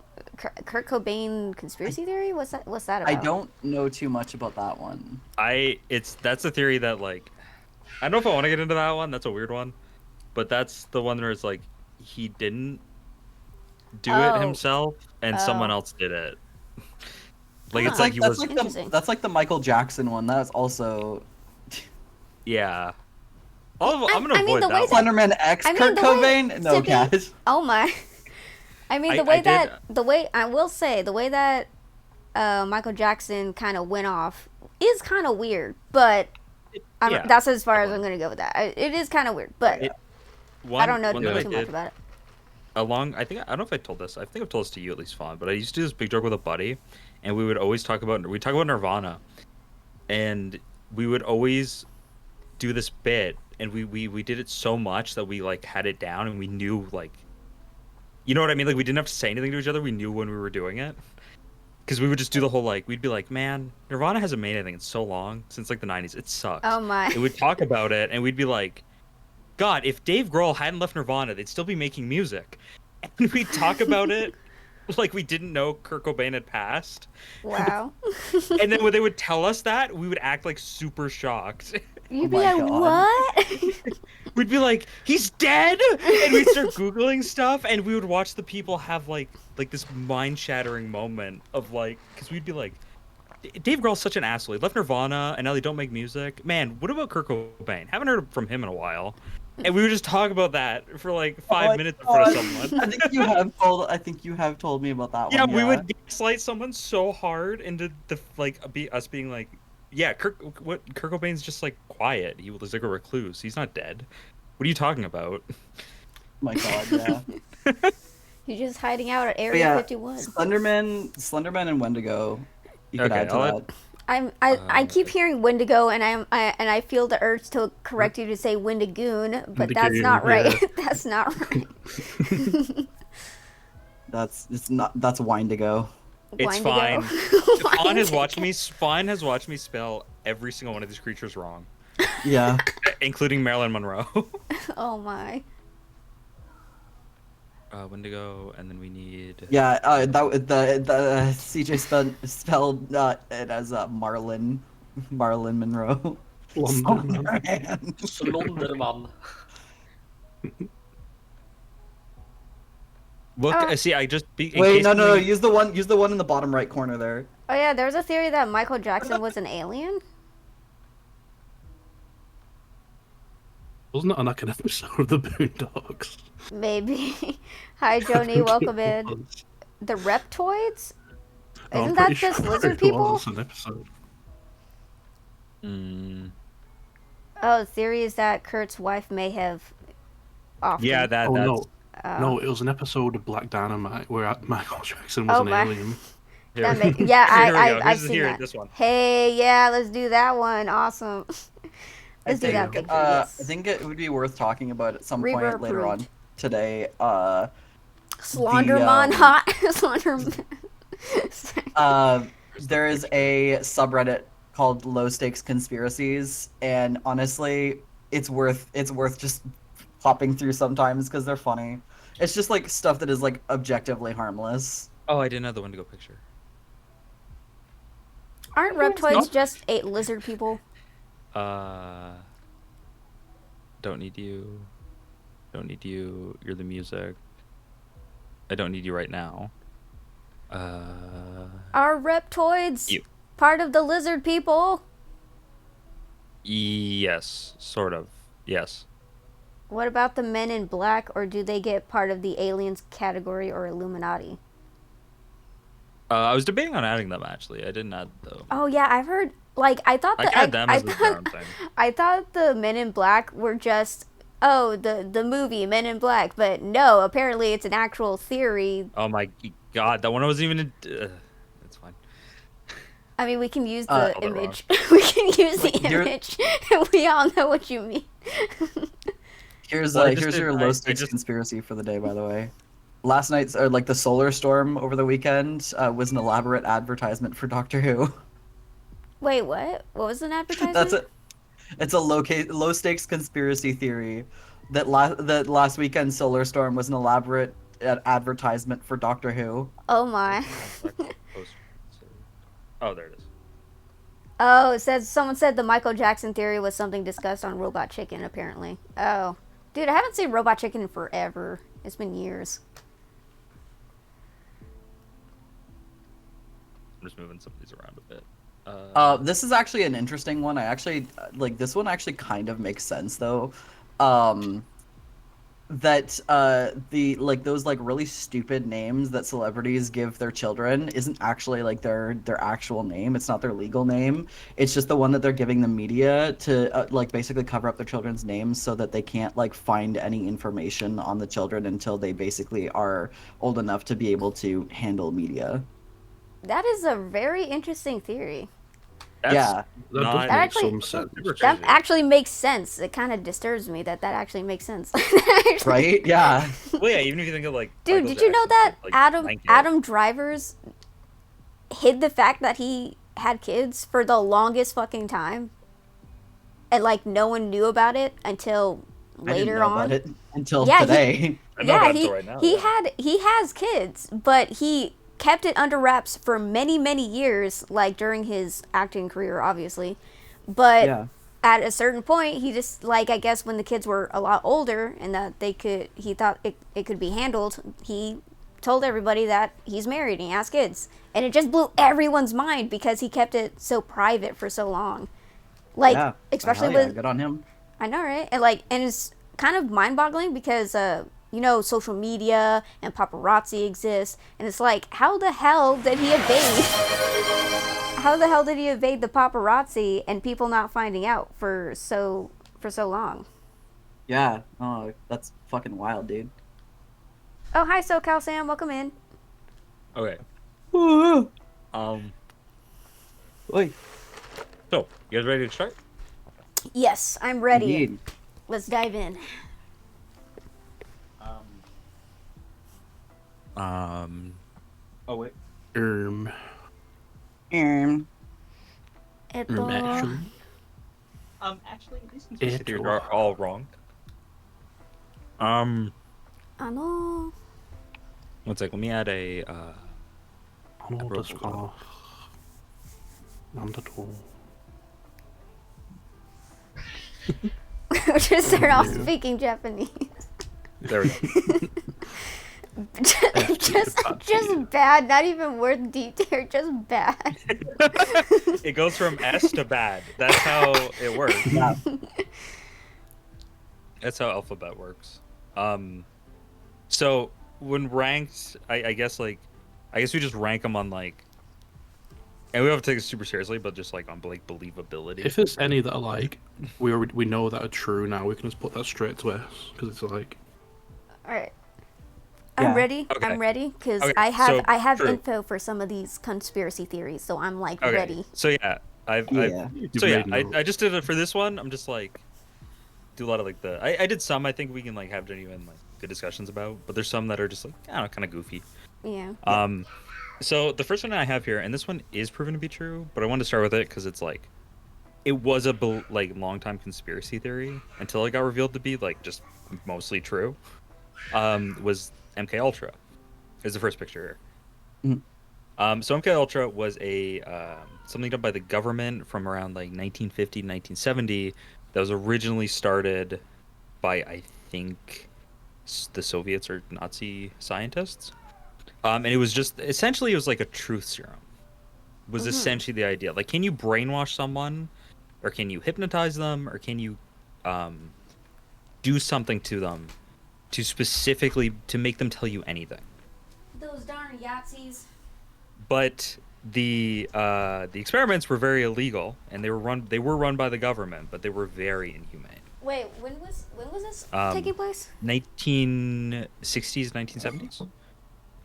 Kurt Cobain conspiracy theory. What's that? What's that about? I don't know too much about that one. That's a theory that like I don't know if I want to get into that one. That's a weird one, but that's the one where it's like he didn't do Oh. it himself and someone Oh. else did it. Like it's Huh. like he was Interesting. That's like the Michael Jackson one. That's also yeah. I'm gonna I mean, avoid the that way one. that- Slenderman X I mean, Kurt the way- Cobain. No, Tippy- guys. Oh my. I mean, I- the way I did- that the way I will say the way that Michael Jackson kind of went off is kind of weird, but Yeah, that's as far as I'm gonna go with that. It is kind of weird, but I don't know one too that I much did about it. I don't know if I told this. I think I've told this to you at least, Fawn. But I used to do this big joke with a buddy, and we would always talk about Nirvana, and we would always do this bit, and we did it so much that we like had it down, and we knew like, you know what I mean? Like we didn't have to say anything to each other. We knew when we were doing it, because we would just do the whole like we'd be like, man, Nirvana hasn't made anything in so long since like the '90s. It sucks. Oh my. And we'd talk about it, and we'd be like, God, if Dave Grohl hadn't left Nirvana, they'd still be making music. And we'd talk about it like we didn't know Kurt Cobain had passed. Wow. And then when they would tell us that, we would act like super shocked. You'd be my like, God. what? We'd be like, he's dead! And we'd start Googling stuff, and we would watch the people have like this mind-shattering moment of like, because we'd be like, Dave Grohl's such an asshole. He left Nirvana, and now they don't make music. Man, what about Kurt Cobain? Haven't heard from him in a while. And we would just talk about that for like 5 minutes in front of someone. I think you have told me about that Yeah, one. we would gaslight someone so hard into the us being like, yeah, Kurt Cobain's just like quiet. He was like a recluse. He's not dead. What are you talking about? My God, yeah. You're just hiding out at But Area yeah, 51. Slenderman and Wendigo. You could Okay, add to I'll that. I keep hearing Wendigo, and I feel the urge to correct you to say Wendigoon, but that's Wendigoon, not right. yeah. That's not right. That's Windigo. It's Wendigo. fine. Fawn has Wendigo. watched me spell every single one of these creatures wrong, Yeah. including Marilyn Monroe. Oh my. Wendigo, and then we need. Yeah, the CJ spelled it as Marlon Monroe. London, man. Slenderman. Slunderman. Look, Oh. see, I just in Wait, case no, something- use the one in the bottom right corner there. Oh yeah, there's a theory that Michael Jackson was an alien. Wasn't it like an episode of the Boondocks? Maybe. Hi Joni, welcome in. The Reptoids? Isn't that just lizard people? It's an episode. Mm, Oh, the theory is that Kurt's wife may have often. yeah, that's No, Oh. no, it was an episode of Black Dynamite where Michael Jackson was Oh an my. alien. That yeah, Here we go. I've Here's- seen here, that. this one. Hey, yeah, let's do that one. Awesome. Let's do that picture. I Yes. think it would be worth talking about at some point Reverb later approved. on today. Slenderman hot. Slenderman. There is a subreddit called Low Stakes Conspiracies, and honestly, it's worth just hopping through sometimes because they're funny. It's just like stuff that is like objectively harmless. Oh, I didn't have the Wendigo picture. Aren't reptoids just lizard people? Don't need you. Don't need you. You're the music. I don't need you right now. Are reptoids You. part of the lizard people? Yes, sort of. Yes. What about the men in black, or do they get part of the aliens category or Illuminati? I was debating on adding them actually. I didn't add though. Oh yeah, I've heard Like I thought I the had them I as their thought own thing. I thought the Men in Black were just the movie Men in Black, but no, apparently it's an actual theory. Oh my god, that one wasn't even. It's fine. I mean, we can use Uh, the Spelled it wrong. image. We can use the Wait, here- image. We all know what you mean. Here's Well, I just here's did- your I low stakes just- conspiracy for the day, by the way. Last night's like the solar storm over the weekend was an elaborate advertisement for Doctor Who. Wait, what? What was an advertisement? That's a it's a low stakes conspiracy theory that last weekend's solar storm was an elaborate advertisement for Doctor Who. Oh my. Oh, there it is. Oh, it says someone said the Michael Jackson theory was something discussed on Robot Chicken. Apparently. Oh, dude, I haven't seen Robot Chicken in forever. It's been years. I'm just moving some of these around a bit. This is actually an interesting one. I actually like this one. Actually, kind of makes sense though. That the like those like really stupid names that celebrities give their children isn't actually like their actual name. It's not their legal name. It's just the one that they're giving the media to like basically cover up their children's names so that they can't like find any information on the children until they basically are old enough to be able to handle media. That is a very interesting theory. That's Yeah. That not- does make Actually- some sense. Super That crazy. actually makes sense. It kind of disturbs me that actually makes sense. Right? Yeah. Well, yeah, even if you think of like. Dude, Michael did you know Jackson, that like, Adam Drivers hid the fact that he had kids for the longest fucking time? And like no one knew about it until I didn't later know on. about it until Yeah, today. I know Yeah, about it he until right now, he yeah. he has kids, but he kept it under wraps for many years, like during his acting career, obviously. But Yeah. at a certain point, he just like I guess when the kids were a lot older and that he thought it could be handled. He told everybody that he's married and he has kids, and it just blew everyone's mind because he kept it so private for so long. Like Yeah. especially Hell yeah, with good on him. I know, right? And it's kind of mind-boggling because you know, social media and paparazzi exist, and it's like, how the hell did he evade? How the hell did he evade the paparazzi and people not finding out for so long? Yeah. Oh, that's fucking wild, dude. Oh, hi, SoCal Sam, welcome in. Okay. Wait. So, you guys ready to start? Yes, I'm ready. Indeed. Let's dive in. Oh wait. Um, Ito. Actually, Actually, these It conspiracy theories are all wrong. Ano? One sec. Let me add a. あのですか。なんだと。 Just start off speaking Japanese. There we go. just bad, not even worth detail, just bad. It goes from S to bad. That's how it works. yeah. That's how alphabet works. So when ranked, I guess we just rank them on like, and we don't have to take it super seriously, but just like on like believability. If there's any that are like we know that are true now, we can just put that straight to S because it's like All right. Yeah. I'm ready. Okay. I'm ready because Okay, I have true. info for some of these conspiracy theories, so I'm like Okay. ready. So yeah, Yeah. I just did it for this one. I'm just like do a lot of like I did some I think we can like have genuine like good discussions about, but there's some that are just like I don't know, kind of goofy. Yeah. So the first one I have here, and this one is proven to be true, but I wanted to start with it because it's like it was a like long time conspiracy theory until it got revealed to be like just mostly true. Was MK Ultra is the first picture here. So MK Ultra was a something done by the government from around like 1950 to 1970 that was originally started by I think the Soviets or Nazi scientists. And it was just essentially it was like a truth serum. Was essentially the idea. Like, can you brainwash someone, or can you hypnotize them, or can you do something to them to specifically to make them tell you anything? Those darn Yahtzees. But the experiments were very illegal, and they were run by the government, but they were very inhumane. Wait, when was this Um, taking place? 1960s, 1970s.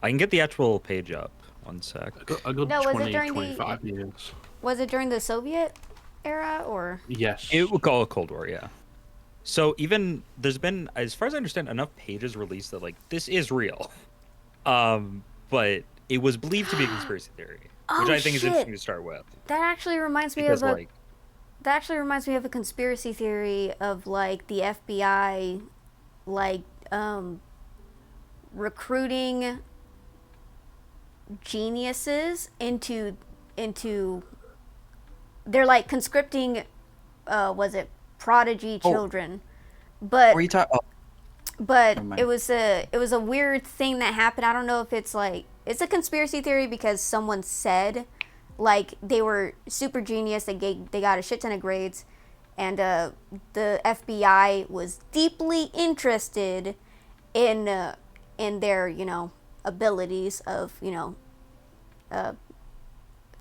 I can get the actual page up. One sec. A good No, was it 20, during 25 years. Was it during the Soviet era or? Yes. It would call it Cold War, yeah. So even there's been, as far as I understand, enough pages released that like this is real. But it was believed to be a conspiracy theory, which Oh, I think is shit. interesting to start with. That actually reminds me Because of a like that actually reminds me of a conspiracy theory of like the FBI like recruiting geniuses into they're like conscripting was it prodigy children. But Were you talking? Oh, but Never mind. it was a weird thing that happened. I don't know if it's like it's a conspiracy theory because someone said like they were super genius. They got a shit ton of grades, and the FBI was deeply interested in their abilities of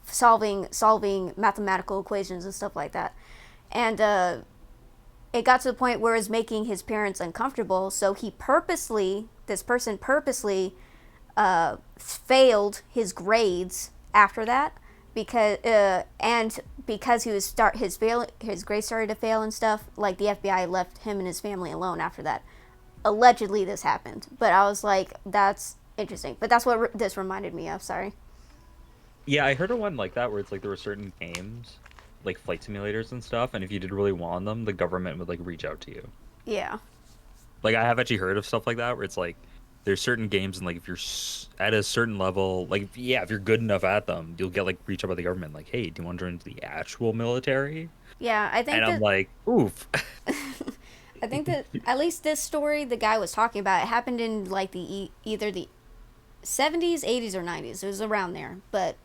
solving mathematical equations and stuff like that, and it got to the point where it was making his parents uncomfortable. So this person purposely failed his grades after that because his grades started to fail and stuff. Like the FBI left him and his family alone after that. Allegedly, this happened, but I was like, that's interesting. But that's what this reminded me of. Sorry. yeah, I heard of one like that where it's like there were certain games, like flight simulators and stuff, and if you did really well on them, the government would like reach out to you. Yeah. Like I have actually heard of stuff like that where it's like there's certain games and like if you're at a certain level, like if you're good enough at them, you'll get like reached out by the government like, hey, do you want to join into the actual military? Yeah, I think And that I'm like, oof. I think that at least this story the guy was talking about, it happened in like either the 70s, 80s, or 90s. It was around there. But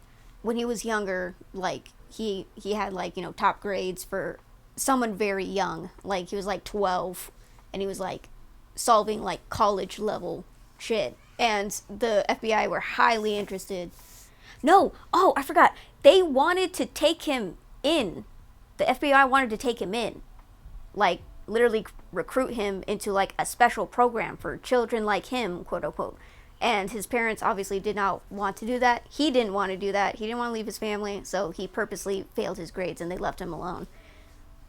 when he was younger, like he had like top grades for someone very young. Like he was like 12, and he was like solving like college level shit. And the FBI were highly interested. No, oh I forgot. They wanted to take him in. The FBI wanted to take him in, like literally recruit him into like a special program for children like him, quote unquote. And his parents obviously did not want to do that. He didn't want to do that. He didn't want to leave his family, so he purposely failed his grades and they left him alone.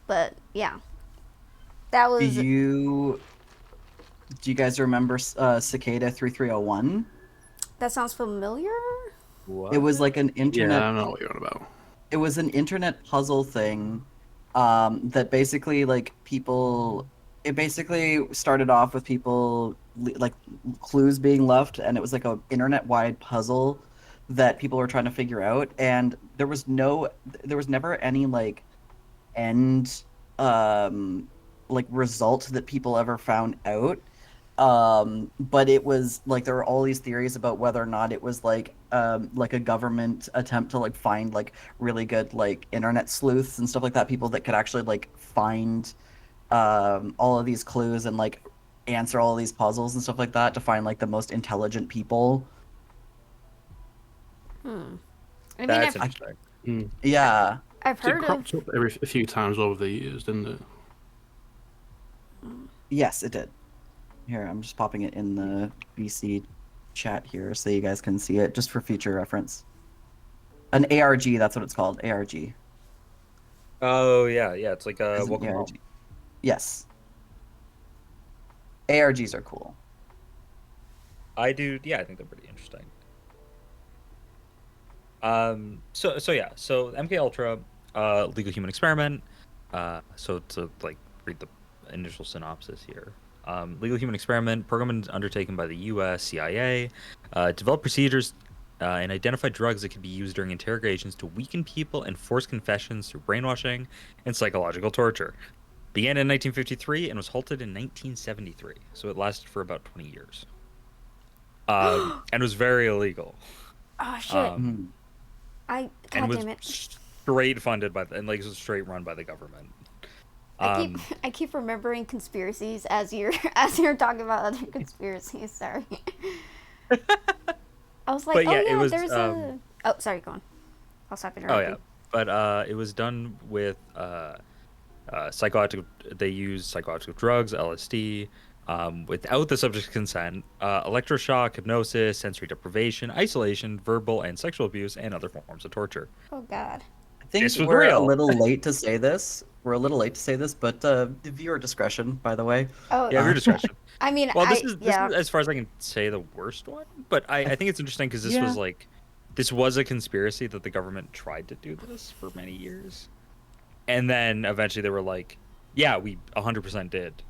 But yeah, that do was you guys remember Cicada 3301? that sounds familiar. What? It was like an internet. Yeah, I know what you're on about. It was an internet puzzle thing that basically it basically started off with people like clues being left, and it was like a internet wide puzzle that people were trying to figure out, and there was never any like end like result that people ever found out. But it was like there were all these theories about whether or not it was like a government attempt to like find like really good like internet sleuths and stuff like that, people that could actually like find all of these clues and like answer all of these puzzles and stuff like that to find like the most intelligent people. I mean, That's I've interesting. Yeah. I've It heard of. cropped up a few times over the years, didn't it? Yes, it did. Here, I'm just popping it in the BC chat here so you guys can see it, just for future reference. An ARG, that's what it's called, ARG. Oh yeah, it's like Is an welcome home. ARG. Yes. ARGs are cool. I think they're pretty interesting. So MK Ultra, legal human experiment. So to like read the initial synopsis here. Legal human experiment program undertaken by the U.S. CIA, developed procedures and identified drugs that could be used during interrogations to weaken people and force confessions through brainwashing and psychological torture. Began in 1953 and was halted in 1973, so it lasted for about 20 years. And was very illegal. Oh shit! Mhm. God And was damn it! straight funded by and like was straight run by the government. I keep remembering conspiracies as you're talking about other conspiracies. Sorry. I was like, But yeah, oh yeah, it was, there's a. Oh, sorry, go on. I'll stop Oh interrupting. yeah, but it was done with psychoactive. They used psychoactive drugs, LSD, without the subject's consent, electroshock, hypnosis, sensory deprivation, isolation, verbal and sexual abuse, and other forms of torture. Oh God. I think This was we're a real. little late to say this. We're a little late to say this, but viewer discretion, by the way. Oh, Yeah, your discretion. I mean, Well, this yeah. is as far as I can say the worst one, but I think it's interesting because this Yeah. was like, this was a conspiracy that the government tried to do this for many years, and then eventually they were like, yeah, we 100% did.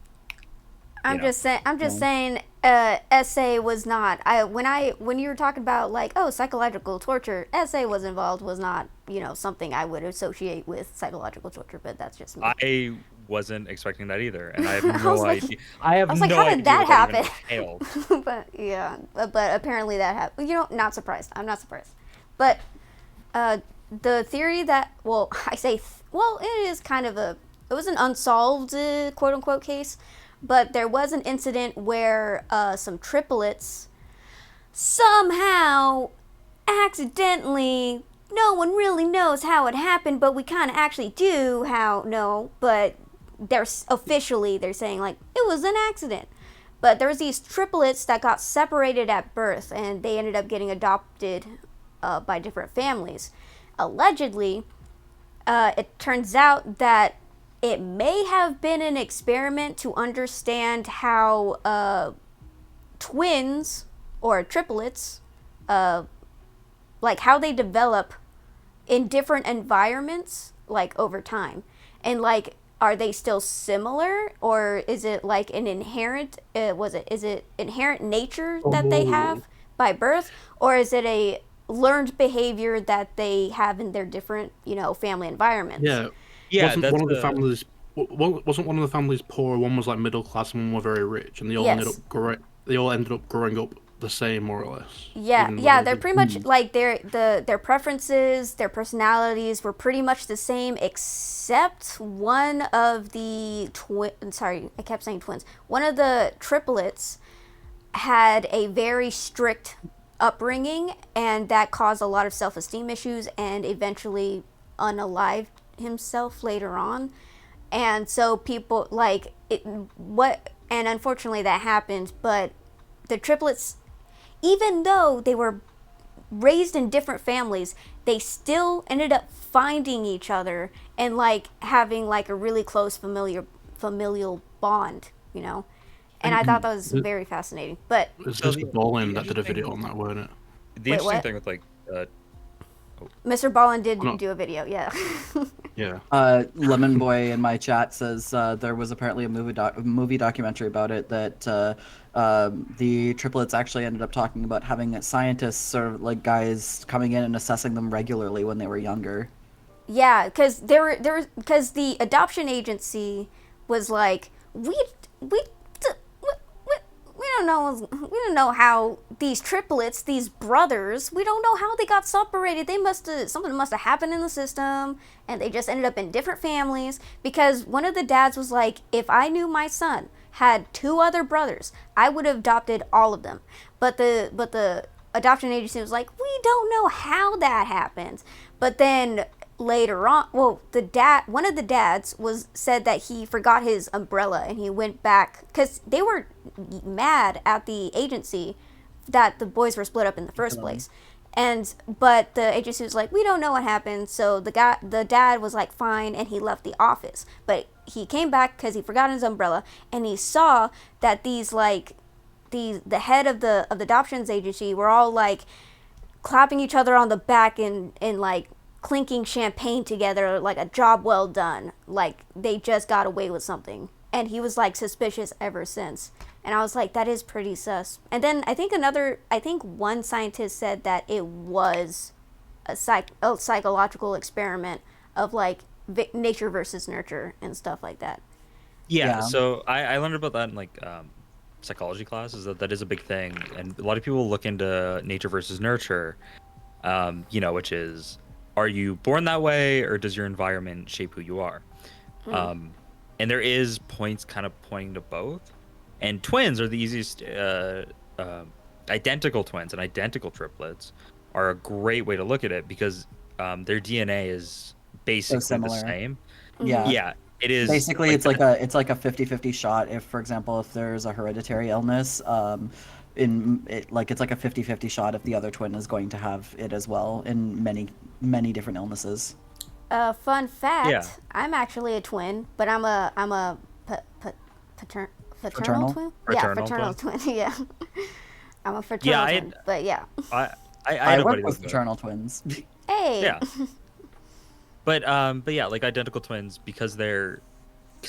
I'm know. just saying. I'm just saying. SA was not. When you were talking about like, oh, psychological torture, SA was involved. Was not, something I would associate with psychological torture. But that's just me. I wasn't expecting that either, and I have I was no like- idea. I have I was like, no how did idea that what even happen? entailed. But yeah, but apparently that happened. Not surprised. I'm not surprised. But the theory that, well, I say, well, it is kind of it was an unsolved quote unquote case, but there was an incident where some triplets somehow accidentally, no one really knows how it happened, but we kind of actually do know, but they're saying like it was an accident. But there was these triplets that got separated at birth, and they ended up getting adopted by different families. Allegedly, it turns out that it may have been an experiment to understand how twins or triplets, like how they develop in different environments, like over time, and like, are they still similar, or is it like an inherent? Is it inherent nature that they have by birth, or is it a learned behavior that they have in their different, family environments? Yeah. Yeah, wasn't that's one of the the- families wasn't one of the families poor? One was like middle class, and one were very rich, and they all ended Yes. up growing up the same, more or less. Yeah, even though yeah, they they're did- pretty much like their preferences, their personalities were pretty much the same, except one of the sorry, I kept saying twins. One of the triplets had a very strict upbringing, and that caused a lot of self-esteem issues, and eventually unalived himself later on. And so people like it. And unfortunately that happened, but the triplets, even though they were raised in different families, they still ended up finding each other and like having like a really close familial bond, And I thought that was very fascinating. But It's So Mr. Ballin the that did a interesting- video on that, weren't it? The Wait, interesting what? thing with like, Mr. Ballin did No. do a video, yeah. Yeah. Lemon Boy in my chat says there was apparently a movie documentary about it that the triplets actually ended up talking about having scientists or like guys coming in and assessing them regularly when they were younger. Yeah, because because the adoption agency was like, we don't know how these triplets, these brothers, we don't know how they got separated. Something must have happened in the system, and they just ended up in different families. Because one of the dads was like, if I knew my son had 2 other brothers, I would have adopted all of them. But the adoption agency was like, we don't know how that happened. But then later on, well, one of the dads said that he forgot his umbrella, and he went back because they were mad at the agency that the boys were split up in the first place. But the agency was like, we don't know what happened. So the dad was like, fine, and he left the office. But he came back because he forgot his umbrella, and he saw that the head of the adoptions agency were all like clapping each other on the back and like clinking champagne together, like a job well done, like they just got away with something. And he was like suspicious ever since. And I was like, that is pretty sus. And then I think one scientist said that it was a psychological experiment of like nature versus nurture and stuff like that. yeah. Yeah. So I learned about that in like psychology classes, that is a big thing, and a lot of people look into nature versus nurture, which is, are you born that way, or does your environment shape who you are? And there is points kind of pointing to both. And twins are the easiest. Identical twins and identical triplets are a great way to look at it, because their DNA is basically the similar. same. Yeah. Yeah, it is. Basically, like, it's like a 50-50 shot. If, for example, if there's a hereditary illness, it's like a 50-50 shot if the other twin is going to have it as well in many different illnesses. Fun fact: Yeah. I'm actually a twin, but I'm a fraternal Fraternal? twin. Fraternal Fraternal twin. Yeah, I'm a Yeah, fraternal twin. But yeah, I know work buddies with that. fraternal twins. hey. Yeah. But yeah, like identical twins because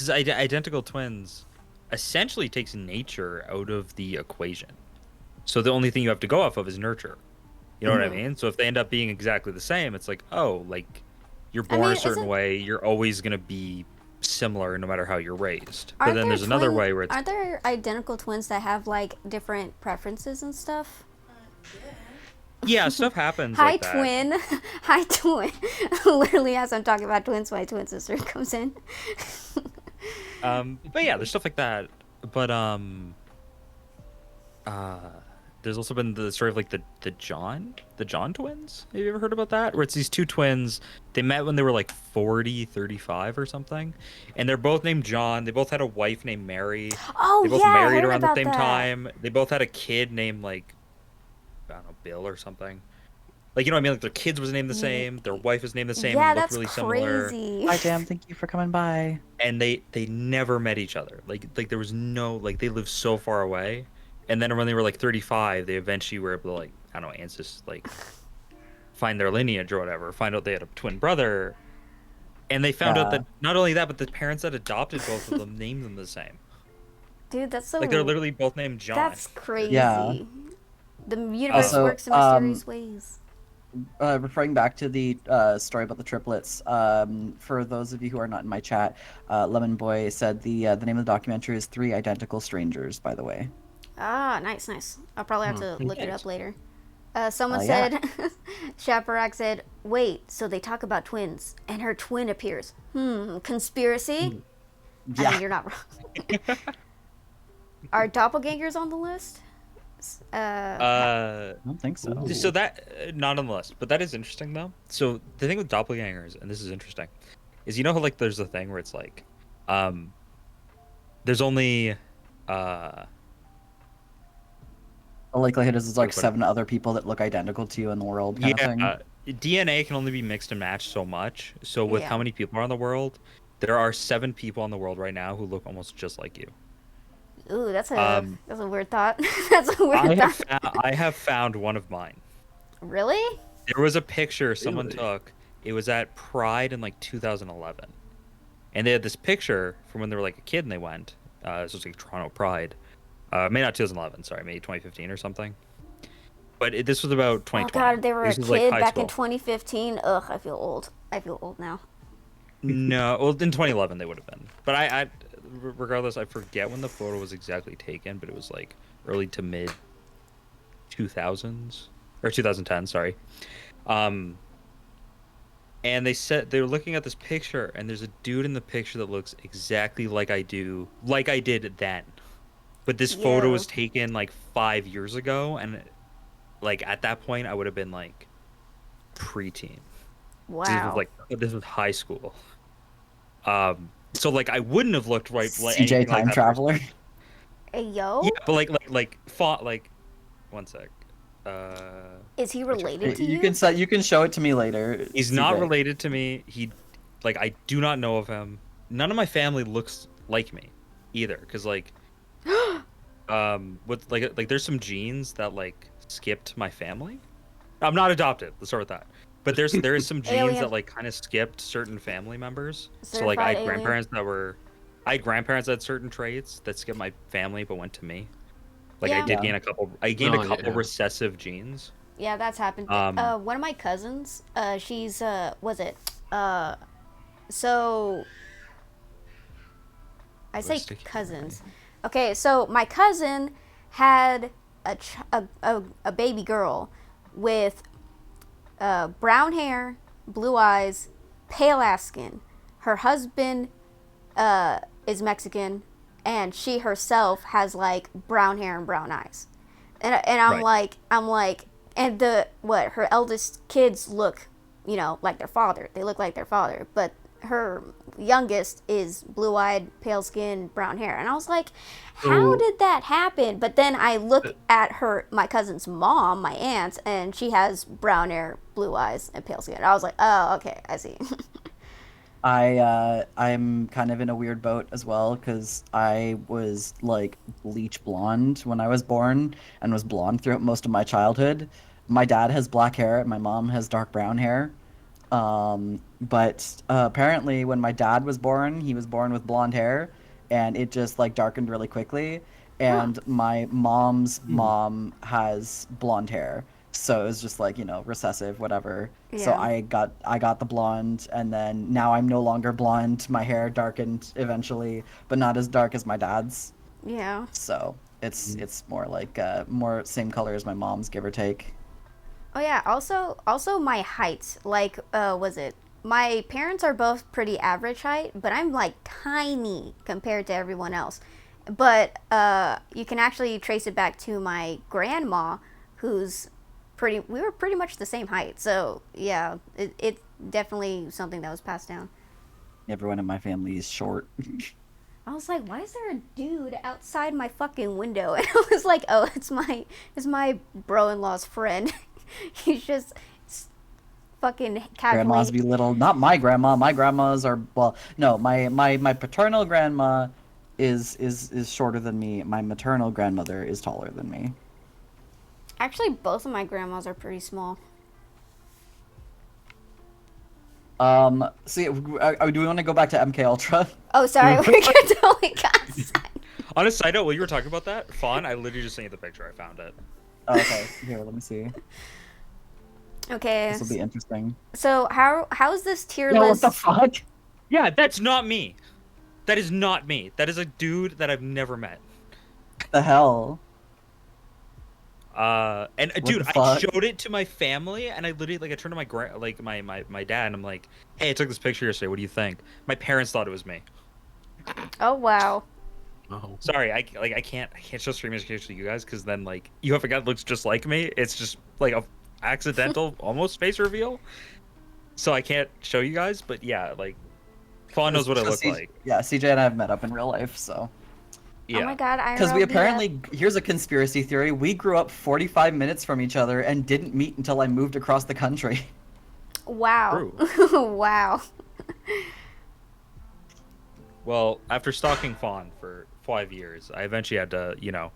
identical twins essentially takes nature out of the equation. So the only thing you have to go off of is nurture. You know what I mean? So if they end up being exactly the same, it's like, oh, like you're born mean, a certain isn't- way, you're always gonna be similar no matter how you're raised. But Aren't then there there's another way where it's aren't there identical twins that have like different preferences and stuff? yeah, stuff happens Hi, like that. twin. Hi, twin. Literally, as I'm talking about twins, my twin sister comes in. But yeah, there's stuff like that. But there's also been the story of like the John twins. Have you ever heard about that? Where it's these two twins. They met when they were like 40, 35 or something, and they're both named John. They both had a wife named Mary. Oh They both yeah, I married heard around the about same that. time. They both had a kid named like I don't know, Bill or something. Like, you know what I mean? Like their kids was named the same. Their wife was named the same. Yeah, And looked that's really similar. crazy. Hi, Jam. Thank you for coming by. And they never met each other. Like there was no like they lived so far away. And then when they were like 35, they eventually were able to like I don't know like find their lineage or whatever. Find out they had a twin brother. And they found out Yeah. that not only that, but the parents that adopted both of them named them the same. Dude, that's so. Like they're literally both named John. That's crazy. Yeah. The universe Also, works in mysterious ways. Referring back to the story about the triplets, for those of you who are not in my chat, Lemon Boy said the name of the documentary is Three Identical Strangers, by the way. Ah, nice. I'll probably have to look it up later. Someone yeah. said, Shaparak said, wait, so they talk about twins, and her twin appears. Conspiracy? I Yeah. mean, you're not wrong. Are doppelgangers on the list? I don't think so. So that not on the list, but that is interesting though. So the thing with doppelgangers, and this is interesting, is you know how like there's a thing where it's like, there's only, The likelihood is there's like What- 7 other people that look identical to you in the world, kind of thing. DNA can only be mixed and matched so much. So with how Yeah. many people are in the world, there are 7 people in the world right now who look almost just like you. Ooh, that's a Um, weird thought. That's a weird thought. I have found one of mine. Really? There was a picture someone Really? took. It was at Pride in like 2011, and they had this picture from when they were like a kid and they went. This was like Toronto Pride, maybe not 2011. Sorry, maybe 2015 or something. But this was about Oh 2020. god, they were a This was, like, kid high back in school. 2015. Ugh, I feel old. I feel old now. No, well, in 2011 they would have been. But regardless, I forget when the photo was exactly taken, but it was like early to mid 2000s or 2010, sorry. And they said they were looking at this picture, and there's a dude in the picture that looks exactly like I did then. But this photo Yo. was taken like 5 years ago, and like at that point, I would have been like preteen. Wow. This was high school. So like I wouldn't have looked right. Like CJ anything like Time that Traveler. Hey, yo? Yeah, but like font like, one sec. Is he related to you? You can show it to me later. He's not CJ. related to me. Like I do not know of him. None of my family looks like me, either. Cause like, with like there's some genes that like skipped my family. I'm not adopted. Let's start with that. But there is some genes Alien. that like kind of skipped certain family members. So like I Certified had alien. grandparents that had certain traits that skipped my family but went to me. Like Yeah. I did gain a couple. I gained Oh, a couple yeah. recessive genes. Yeah, that's happened. Um, One of my cousins, she's, was it, so, I say sticky cousins. Okay, so my cousin had a baby girl with brown hair, blue eyes, pale ass skin. Her husband is Mexican, and she herself has like brown hair and brown eyes. And I'm Right. like, and her eldest kids look you know, like their father. They look like their father. But her youngest is blue-eyed, pale skin, brown hair. And I was like, how So- did that happen? But then I look at my cousin's mom, my aunt, and she has brown hair, blue eyes, and pale skin. I was like, oh, okay, I see. I'm kind of in a weird boat as well because I was like bleach blonde when I was born and was blonde throughout most of my childhood. My dad has black hair and my mom has dark brown hair. But apparently when my dad was born, he was born with blonde hair and it just like darkened really quickly. And my mom's mom has blonde hair. So it was just like, you know, recessive, whatever. So Yeah. I got the blonde and then now I'm no longer blonde. My hair darkened eventually, but not as dark as my dad's. Yeah. So it's more like more same color as my mom's, give or take. Oh yeah, also my height. Like was it my parents are both pretty average height, but I'm like tiny compared to everyone else. But you can actually trace it back to my grandma who's we were pretty much the same height. So, yeah, it's definitely something that was passed down. Everyone in my family is short. I was like, why is there a dude outside my fucking window? And I was like, oh, it's my bro-in-law's friend. He's just fucking casually. Grandmas be little. Not my grandma. My grandmas are well. No, my paternal grandma is shorter than me. My maternal grandmother is taller than me. Actually, both of my grandmas are pretty small. See, do we want to go back to MK Ultra? Oh, sorry, we're gonna totally got sidetracked. On a side note, while you were talking about that, Fawn, I literally just sent you the picture. I found it. Oh, okay, here, let me see. Okay. This will be interesting. So how's this tier Yo, what list? the fuck? Yeah, that's not me. That is not me. That is a dude that I've never met. The hell? Dude, the I fuck? showed it to my family, and I literally like I turned to my dad, and I'm like, "Hey, I took this picture yesterday. What do you think?" My parents thought it was me. Oh wow. Oh. Sorry, I can't show stream pictures to you guys because then like you have a guy that looks just like me. It's just like a accidental almost face reveal, so I can't show you guys. But yeah, like Fawn knows what I look like. Yeah, CJ and I have met up in real life, so. Yeah. Oh my god, I Because we apparently, here's a conspiracy theory, we grew up 45 minutes from each other and didn't meet until I moved across the country. Wow. Wow. Well, after stalking Fawn for 5 years, I eventually had to, you know,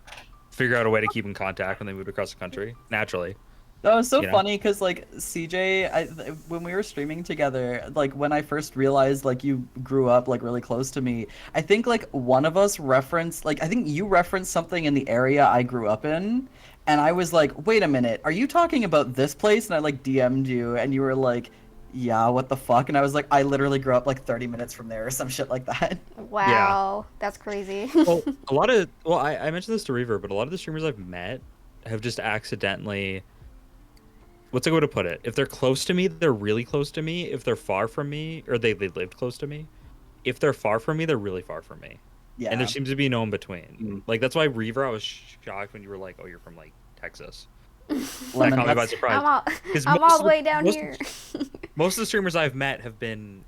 figure out a way to keep in contact when they moved across the country. Naturally. That was so You know? funny because like CJ, when we were streaming together, like when I first realized like you grew up like really close to me, I think like one of us referenced like I think you referenced something in the area I grew up in, and I was like, wait a minute, are you talking about this place? And I like DM'd you, and you were like, yeah, what the fuck? And I was like, I literally grew up like 30 minutes from there or some shit like that. Wow. That's crazy. Well, I mentioned this to Reaver, but a lot of the streamers I've met have just accidentally. What's a good way to put it? If they're close to me, they're really close to me. If they're far from me, or they lived close to me. If they're far from me, they're really far from me. Yeah. And there seems to be no in between. Like that's why Reaver, I was shocked when you were like, "Oh, you're from like Texas." That Lemon, caught me by that's- surprise. I'm 'Cause all most the of way down most here. Most of the streamers I've met have been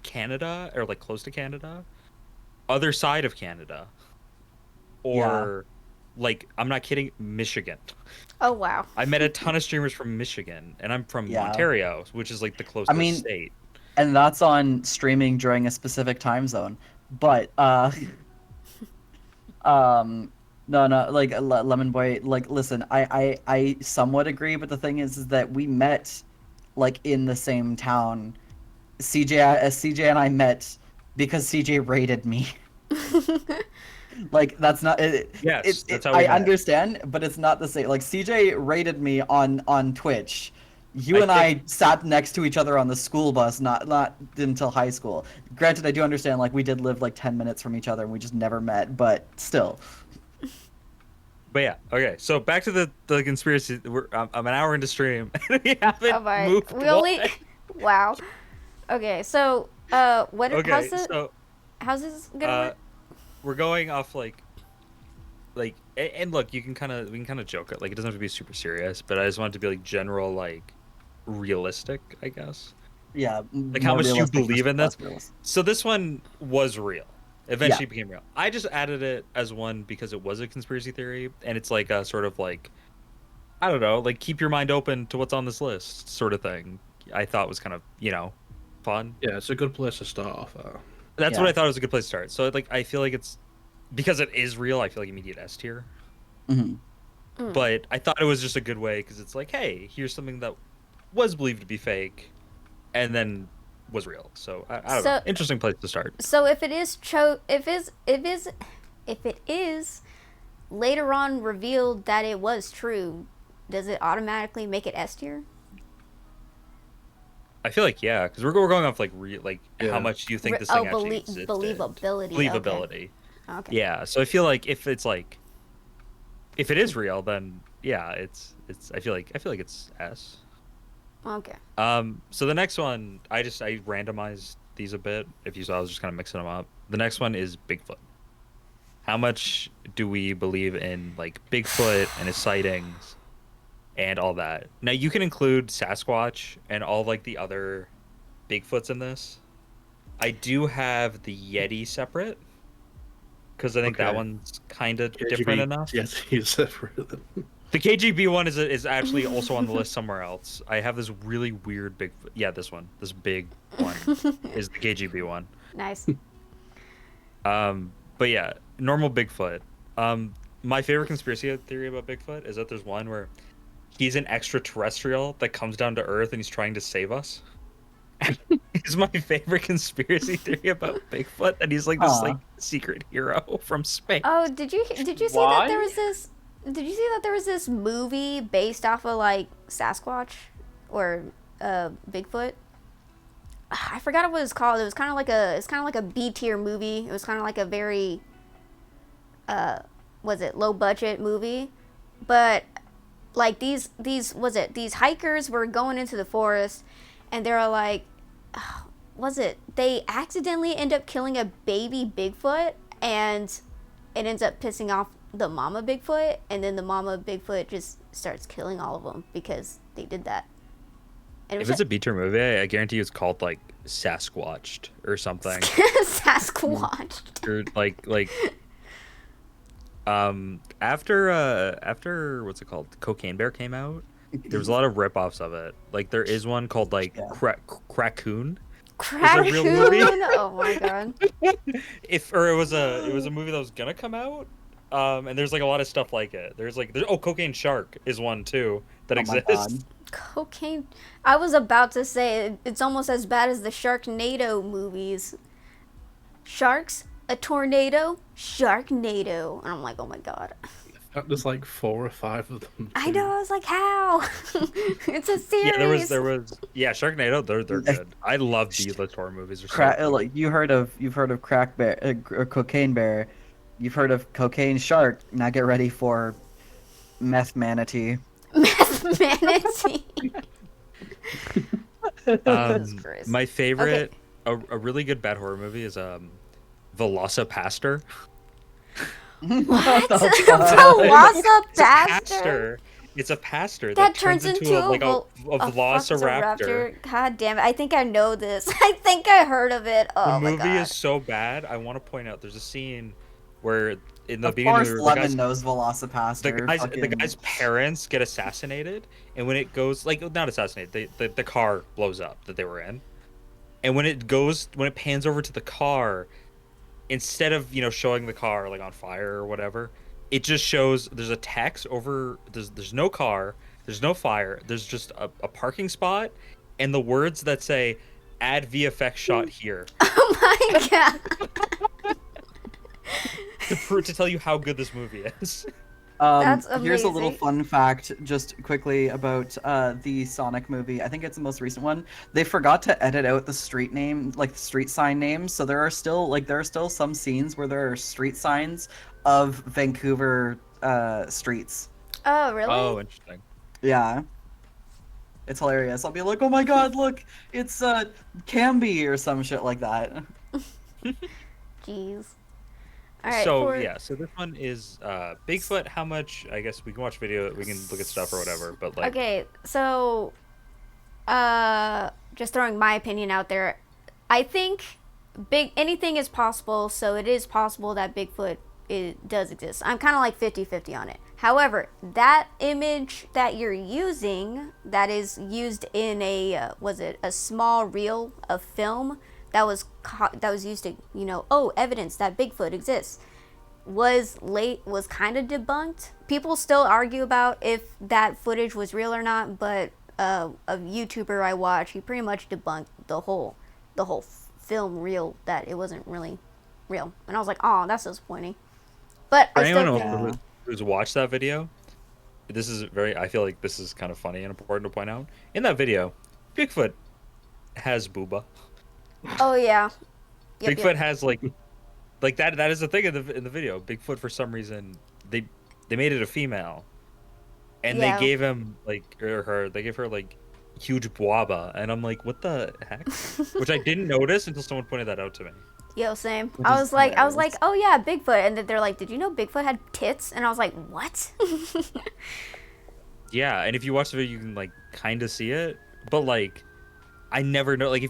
Canada or like close to Canada, other side of Canada, or like I'm not kidding, Michigan. Oh wow. I met a ton of streamers from Michigan, and I'm from Yeah. Ontario, which is like the closest mean, state. and that's on streaming during a specific time zone. But no, like Lemon Boy, like listen, I somewhat agree, but the thing is that we met like in the same town. CJ and I met because CJ raided me. Like that's not it. Yes, that's how we I met. understand, but it's not the same. Like CJ raided me on Twitch. You I and I sat next to each other on the school bus, not until high school. Granted, I do understand like we did live like 10 minutes from each other and we just never met, but still. But yeah, okay. So back to the conspiracy. I'm an hour into stream, and we haven't Oh my. moved. We only. one. Wow. Okay, so what? Okay, so how's this gonna work? we're going off like, and look, we can kind of joke it. Like it doesn't have to be super serious, but I just want it to be like general like realistic, I guess. Yeah. Like how more much you realistic believe versus in this. less realistic. So this one was real. Eventually became real. I just added it as one because it was a conspiracy theory, and it's like a sort of like, I don't know, like keep your mind open to what's on this list sort of thing. I thought was kind of, fun. Yeah, it's a good place to start off at. That's Yeah. what I thought was a good place to start. So like I feel like it's because it is real, I feel like immediate S tier. Hmm. But I thought it was just a good way because it's like, hey, here's something that was believed to be fake, and then was real. So I don't know. Interesting place to start. So if it is if it is later on revealed that it was true, does it automatically make it S tier? I feel like yeah, because we're going off like how Yeah. much do you think this thing actually existed? Believability. Believability. Okay. Yeah. So I feel like if it's like if it is real, then yeah, it's I feel like it's S. Okay. So the next one, I randomized these a bit. If you saw, I was just kind of mixing them up. The next one is Bigfoot. How much do we believe in like Bigfoot and his sightings and all that? Now you can include Sasquatch and all like the other Bigfoots in this. I do have the Yeti separate because I think that Okay. one's kind of KGB, different enough. Yes, he's separate. The KGB one is actually also on the list somewhere else. I have this really weird Bigfoot. Yeah, this one. This big one is the KGB one. Nice. But yeah, normal Bigfoot. My favorite conspiracy theory about Bigfoot is that there's one where he's an extraterrestrial that comes down to Earth and he's trying to save us. It's my favorite conspiracy theory about Bigfoot, and he's like this like secret hero from space. Oh, did you see that there was this? Did you see that there was this movie based off of like Sasquatch or Bigfoot? I forgot what it was called. It was kind of like a B tier movie. It was kind of like a very was it low budget movie, but like these hikers were going into the forest, and they're like, they accidentally end up killing a baby Bigfoot, and it ends up pissing off the mama Bigfoot, and then the mama Bigfoot just starts killing all of them because they did that. And If it's a B-tier movie, I guarantee you it's called like Sasquatched or something. Sasquatch. Or like after what's it called? Cocaine Bear came out. There was a lot of rip-offs of it. Like there is one called like Crackoon. Crackoon. movie. Oh my god. It was a movie that was gonna come out. And there's like a lot of stuff like it. There's Cocaine Shark is one too that exists. Cocaine. I was about to say it's almost as bad as the Sharknado movies. Sharks, a tornado, Sharknado, and I'm like, oh my god. There's like 4 or 5 of them. I know. I was like, how? It's a series. Yeah, there was Sharknado. They're good. I love B-list horror movies. Like you've heard of Crack Bear, Cocaine Bear. You've heard of Cocaine Shark. Now get ready for Meth Manatee. Meth Manatee. My favorite, a really good bad horror movie is Velocipaster. What? Velocipaster. It's a pastor that turns into a velociraptor. God damn it! I think I know this. I think I heard of it. Oh the my movie god. is so bad. I want to point out there's a scene where in the Of beginning course, Lemon knows Velocipaster. the guy's parents get assassinated, and when it goes not assassinated, the car blows up that they were in, and when it pans over to the car, instead of showing the car like on fire or whatever, it just shows there's a text over there's no car, there's no fire, there's just a parking spot, and the words that say add VFX shot here. Oh my god. to tell you how good this movie is. That's Here's a little amazing. fun fact, just quickly about the Sonic movie. I think it's the most recent one. They forgot to edit out the street name, like the street sign names. So there are still some scenes where there are street signs of Vancouver streets. Oh really? Oh, interesting. Yeah, it's hilarious. I'll be like, oh my god, look, it's Canby or some shit like that. Jeez. All right. So this one is Bigfoot. How much? I guess we can watch video. We can look at stuff or whatever. But like, Okay, so Just throwing my opinion out there. I think anything is possible, so it is possible that Bigfoot does exist. I'm kind of like 50-50 on it. However, that image that you're using, that is used in a was it a small reel of film that was used to, evidence that Bigfoot exists, was kind of debunked. People still argue about if that footage was real or not, but a YouTuber I watch, he pretty much debunked the whole film reel, that it wasn't really real. And I was like, oh, that's disappointing. But For I still anyone think, who's watched that video, I feel like this is kind of funny and important to point out. In that video, Bigfoot has booba. oh yeah, yep, Bigfoot yep. has like that is the thing in the video. Bigfoot, for some reason, they made it a female, and Yeah. they gave him they gave her like huge bwaba, and I'm like, what the heck? Which I didn't notice until someone pointed that out to me. Yo, same. Which I is was like, hilarious. oh yeah, Bigfoot, and then they're like, did you know Bigfoot had tits? And I was like, what? Yeah, and if you watch the video, you can like kind of see it, but like, I never know. Like,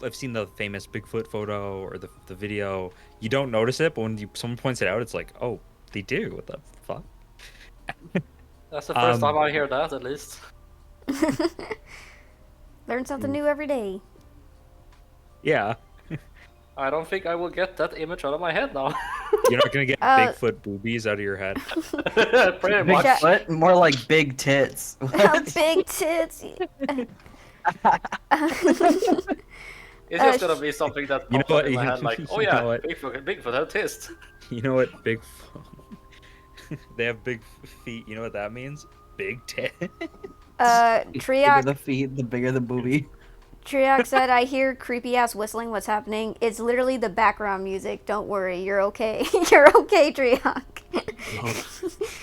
I've seen the famous Bigfoot photo or the video, you don't notice it, but when someone points it out, it's like, oh, they do. What the fuck? That's the first Um, time I hear that, at least. Learn something new every day. Yeah, I don't think I will get that image out of my head now. you're not gonna get Bigfoot boobies out of your head. Pretty much. Bigfoot, more like big tits. Big tits. It's just gonna be something that You know pops up what? in my head, like, oh You yeah, know what? Bigfoot had tits. You know what? They have big feet. You know what that means? Big tit. bigger Triac the feet, the bigger the booby. said, I hear creepy ass whistling. What's happening? It's literally the background music. Don't worry, you're okay. You're okay, Triac.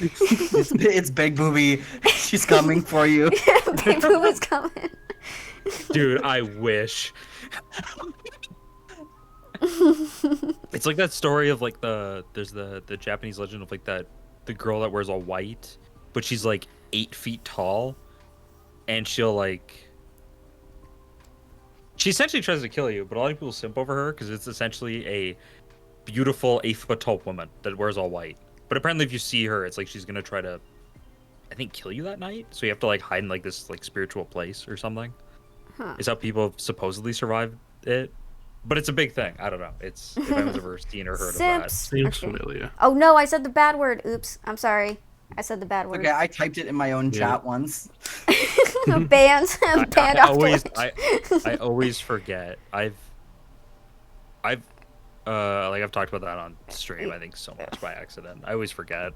It's Big Booby. She's coming for you. Big Boo is coming. Dude, I wish. It's like that story of like there's the Japanese legend of like the girl that wears all white, but she's like 8 feet tall, and she essentially tries to kill you, but a lot of people simp over her because it's essentially a beautiful 8-foot tall woman that wears all white. But apparently, if you see her, it's like she's gonna try to, I think, kill you that night. So you have to like hide in like this like spiritual place or something. Huh. Is how people supposedly survive it. But it's a big thing. I don't know. It's if anyone's ever seen or heard Simps. Seems Okay. familiar. Oh no, I said the bad word. Oops. I'm sorry. I said the bad word. Okay, I typed it in my own Yeah. chat once. Banned. of Banned that. off the list. I always forget. I've I've talked about that on stream, I think, so much by accident. I always forget.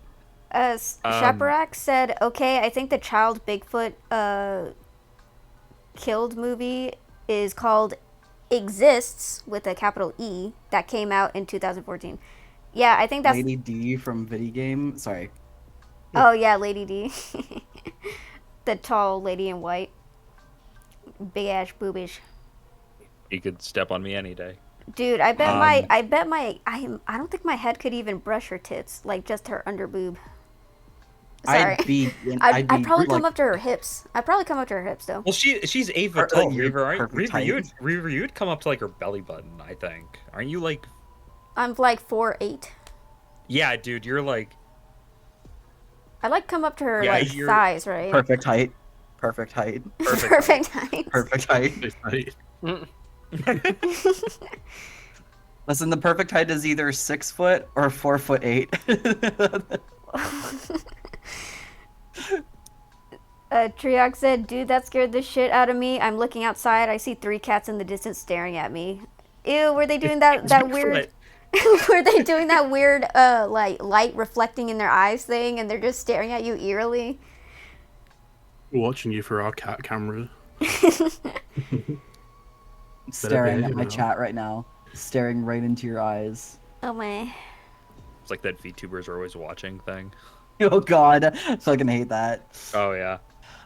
Shaparak said, okay, I think the child Bigfoot killed movie is called Exists with a capital E, that came out in 2014. Yeah, I think that's. Lady D from Vidygame. Sorry. Oh, yeah, Lady D. The tall lady in white. Big ass boobish. You could step on me any day. Dude, I don't think my head could even brush her tits, like just her under boob. Sorry. I'd probably come up to her hips. I'd probably come up to her hips though. Well, she's 8 Or, foot tall. like, Reaver, aren't perfect height. Reaver, you'd come up to like her belly button, I think. Aren't you like? I'm like 4'8". Yeah, dude, you're like. I'd like come up to her Yeah, like you're- thighs, right? Perfect height. Perfect height. Perfect height. Perfect height. It's like- Listen, the perfect height is either 6 foot or 4'8". Triok said, dude, that scared the shit out of me. I'm looking outside. I see 3 cats in the distance staring at me. Ew, were they doing that weird... Were they doing that weird, like, light reflecting in their eyes thing, and they're just staring at you eerily? watching you through our cat camera. Staring at behave my now. chat right now. Staring right into your eyes. Oh my. It's like that VTubers are always watching thing. Oh god. Fucking hate that. Oh yeah.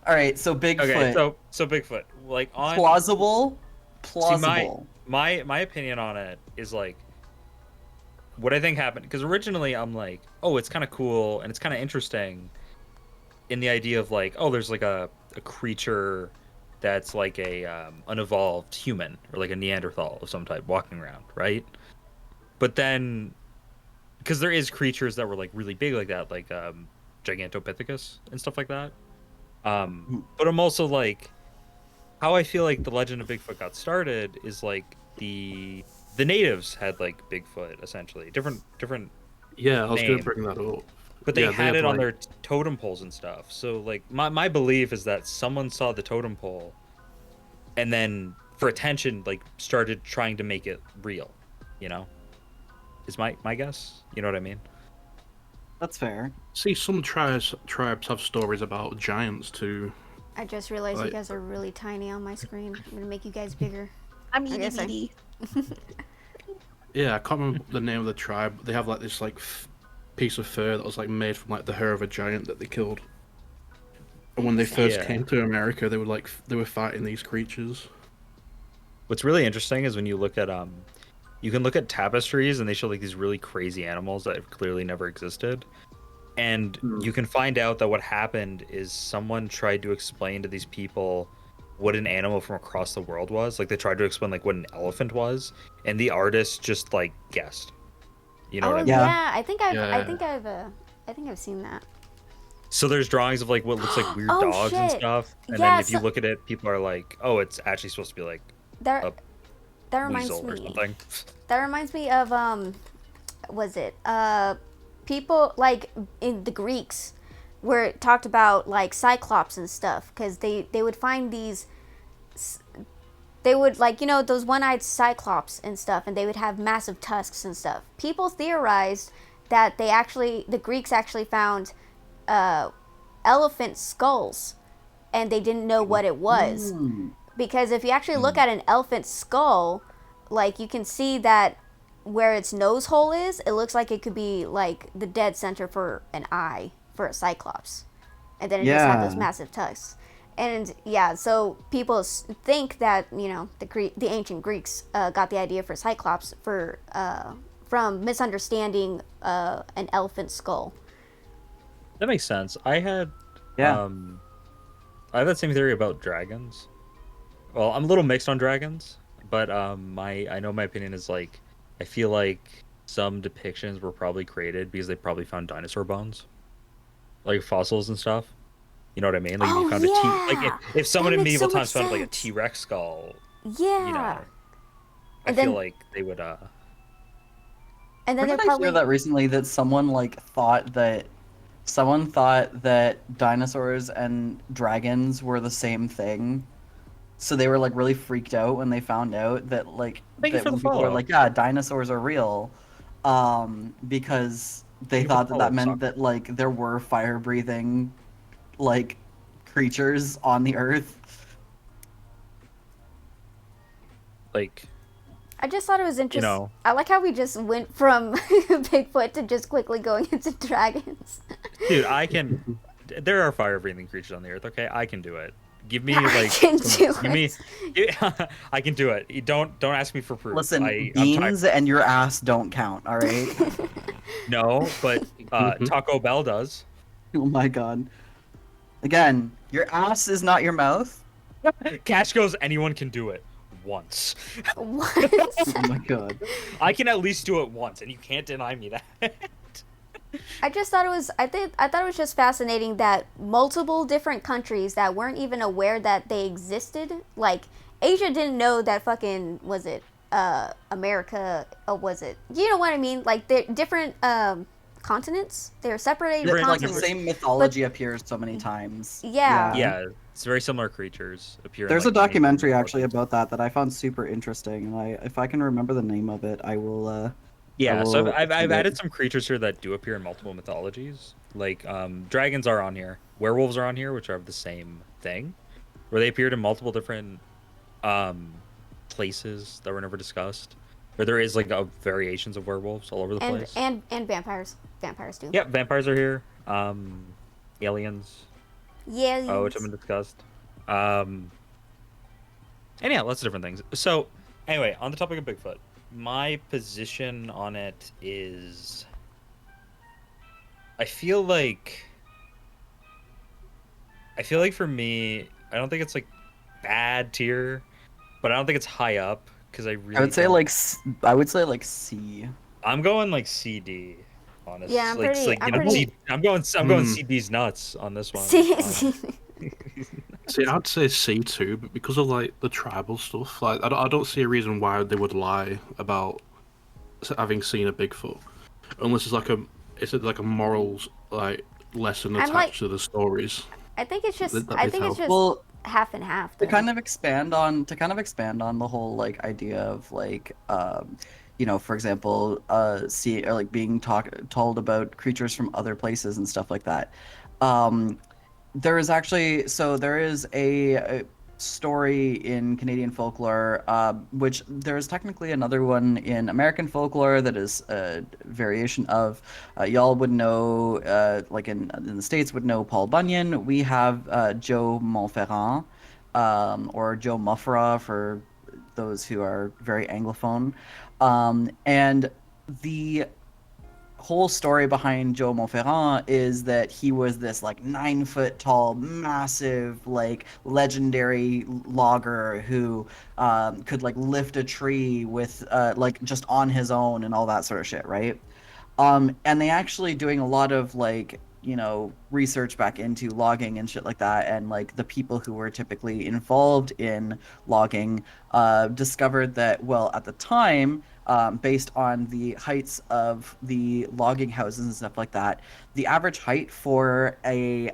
Alright, so Bigfoot. Okay, so Bigfoot, like on Plausible? See, Plausible. my opinion on it is like what I think happened, because originally I'm like, oh, it's kind of cool and it's kind of interesting in the idea of like, oh, there's like a creature that's like a unevolved human or like a Neanderthal of some type walking around, right? But then, because there is creatures that were like really big like that, like Gigantopithecus and stuff like that. But I'm also like, how I feel like the legend of Bigfoot got started is like the natives had like Bigfoot essentially, different Yeah, I was gonna name, bring that up. but they Yeah, had it on like, their totem poles and stuff. So like my belief is that someone saw the totem pole and then for attention like started trying to make it real, you know? Is my guess. You know what I mean? That's fair. see, some tribes have stories about giants too. I just realized you Like- guys are really tiny on my screen. I'm gonna make you guys bigger. I'm I guess I- itty Yeah, I can't remember the name of the tribe. They have like this like piece of fur that was like made from like the hair of a giant that they killed. And when they first Yeah. came to America, they were like they were fighting these creatures. What's really interesting is when you look at you can look at tapestries and they show like these really crazy animals that have clearly never existed. And you can find out that what happened is someone tried to explain to these people what an animal from across the world was. Like they tried to explain like what an elephant was, and the artist just like guessed. You know what I mean? Yeah. Yeah, I think Yeah. I think I've seen that. So there's drawings of like what looks like weird Oh, dogs and shit. stuff. And Yeah, then if you so- look at it, people are like, "Oh, it's actually supposed to be like That a that reminds weasel or me. something." That reminds me of was it people like in the Greeks where it talked about like cyclops and stuff because they would find these they would like those one-eyed cyclops and stuff and they would have massive tusks and stuff. People theorized that the Greeks actually found elephant skulls and they didn't know what it was. Because if you actually look at an elephant skull, like you can see that where its nose hole is, it looks like it could be like the dead center for an eye for a cyclops. And then it just had those Yeah. massive tusks. And yeah, so people think that, the ancient Greeks got the idea for cyclops from misunderstanding an elephant skull. That makes sense. I had Yeah. I have that same theory about dragons. Well, I'm a little mixed on dragons, but I know my opinion is like I feel like some depictions were probably created because they probably found dinosaur bones, like fossils and stuff. You know what I mean? Like Oh, you found a T. yeah! Like if someone That in makes medieval so much times found like a sense. T-Rex skull, Yeah. you know, I And feel then- like they would. And Where then they're did I probably hear that recently that someone thought that dinosaurs and dragons were the same thing. So they were like really freaked out when they found out that like Thank you that for the when people were follow-up. like, yeah, dinosaurs are real, because they Thank you for thought the that follow-up, meant Soccer. that like there were fire breathing like creatures on the earth. like I just thought it was interesting. know. I like how we just went from Bigfoot to just quickly going into dragons. Dude, I can. There are fire-breathing creatures on the earth. Okay, I can do it. Give me I like. can do give me. I can do it. You don't ask me for proof. Listen, I'm beans and your ass don't count. All right. no, but Taco Bell does. Oh my god. Again, your ass is not your mouth. Cash goes. Anyone can do it once. What? Oh my god. I can at least do it once, and you can't deny me that. I just thought it was. I thought it was just fascinating that multiple different countries that weren't even aware that they existed, like Asia didn't know that fucking was it America or was it? You know what I mean? Like they're different continents. They're separated Different, Like the continents. same mythology appears so many times. Yeah. Yeah, it's very similar creatures appear. in, There's like, a documentary many actually mythologies. about that I found super interesting, and if I can remember the name of it, I will. Yeah, I so will I've send it. added some creatures here that do appear in multiple mythologies. Like dragons are on here, werewolves are on here, which are the same thing, where they appeared in multiple different places that were never discussed. Where there is like variations of werewolves all over the place. And vampires. Vampires too. Yeah, vampires are here. Aliens, Yeah. which have been discussed. And yeah, lots of different things. So anyway, on the topic of Bigfoot, my position on it is I feel like for me, I don't think it's like bad tier, but I don't think it's high up because I really. I would say don't- like I would say like C. I'm going like CD. Honestly, Yeah, I'm pretty- like, I'm you know, pretty- I'm going CD's nuts on this one. See, See, I'd say C too, but because of like the tribal stuff, like I don't see a reason why they would lie about having seen a Bigfoot, unless it's like a morals like lesson I'm attached like- to the stories. I think it's just That I they think it's tell. just Well, half and half. to Then. kind of expand on the whole like idea of like you know, for example, see or like being told about creatures from other places and stuff like that. Um, there is a story in Canadian folklore, which there is technically another one in American folklore that is a variation of. Y'all would know, like in the States, would know Paul Bunyan. We have Joe Montferrand, or Joe Muffra for those who are very anglophone, and the whole story behind Joe Montferrand is that he was this like 9 foot tall, massive, like legendary logger who could like lift a tree with like just on his own and all that sort of shit, right? And they actually doing a lot of like, you know, research back into logging and shit like that, and like the people who were typically involved in logging discovered that, well, at the time, based on the heights of the logging houses and stuff like that, the average height for a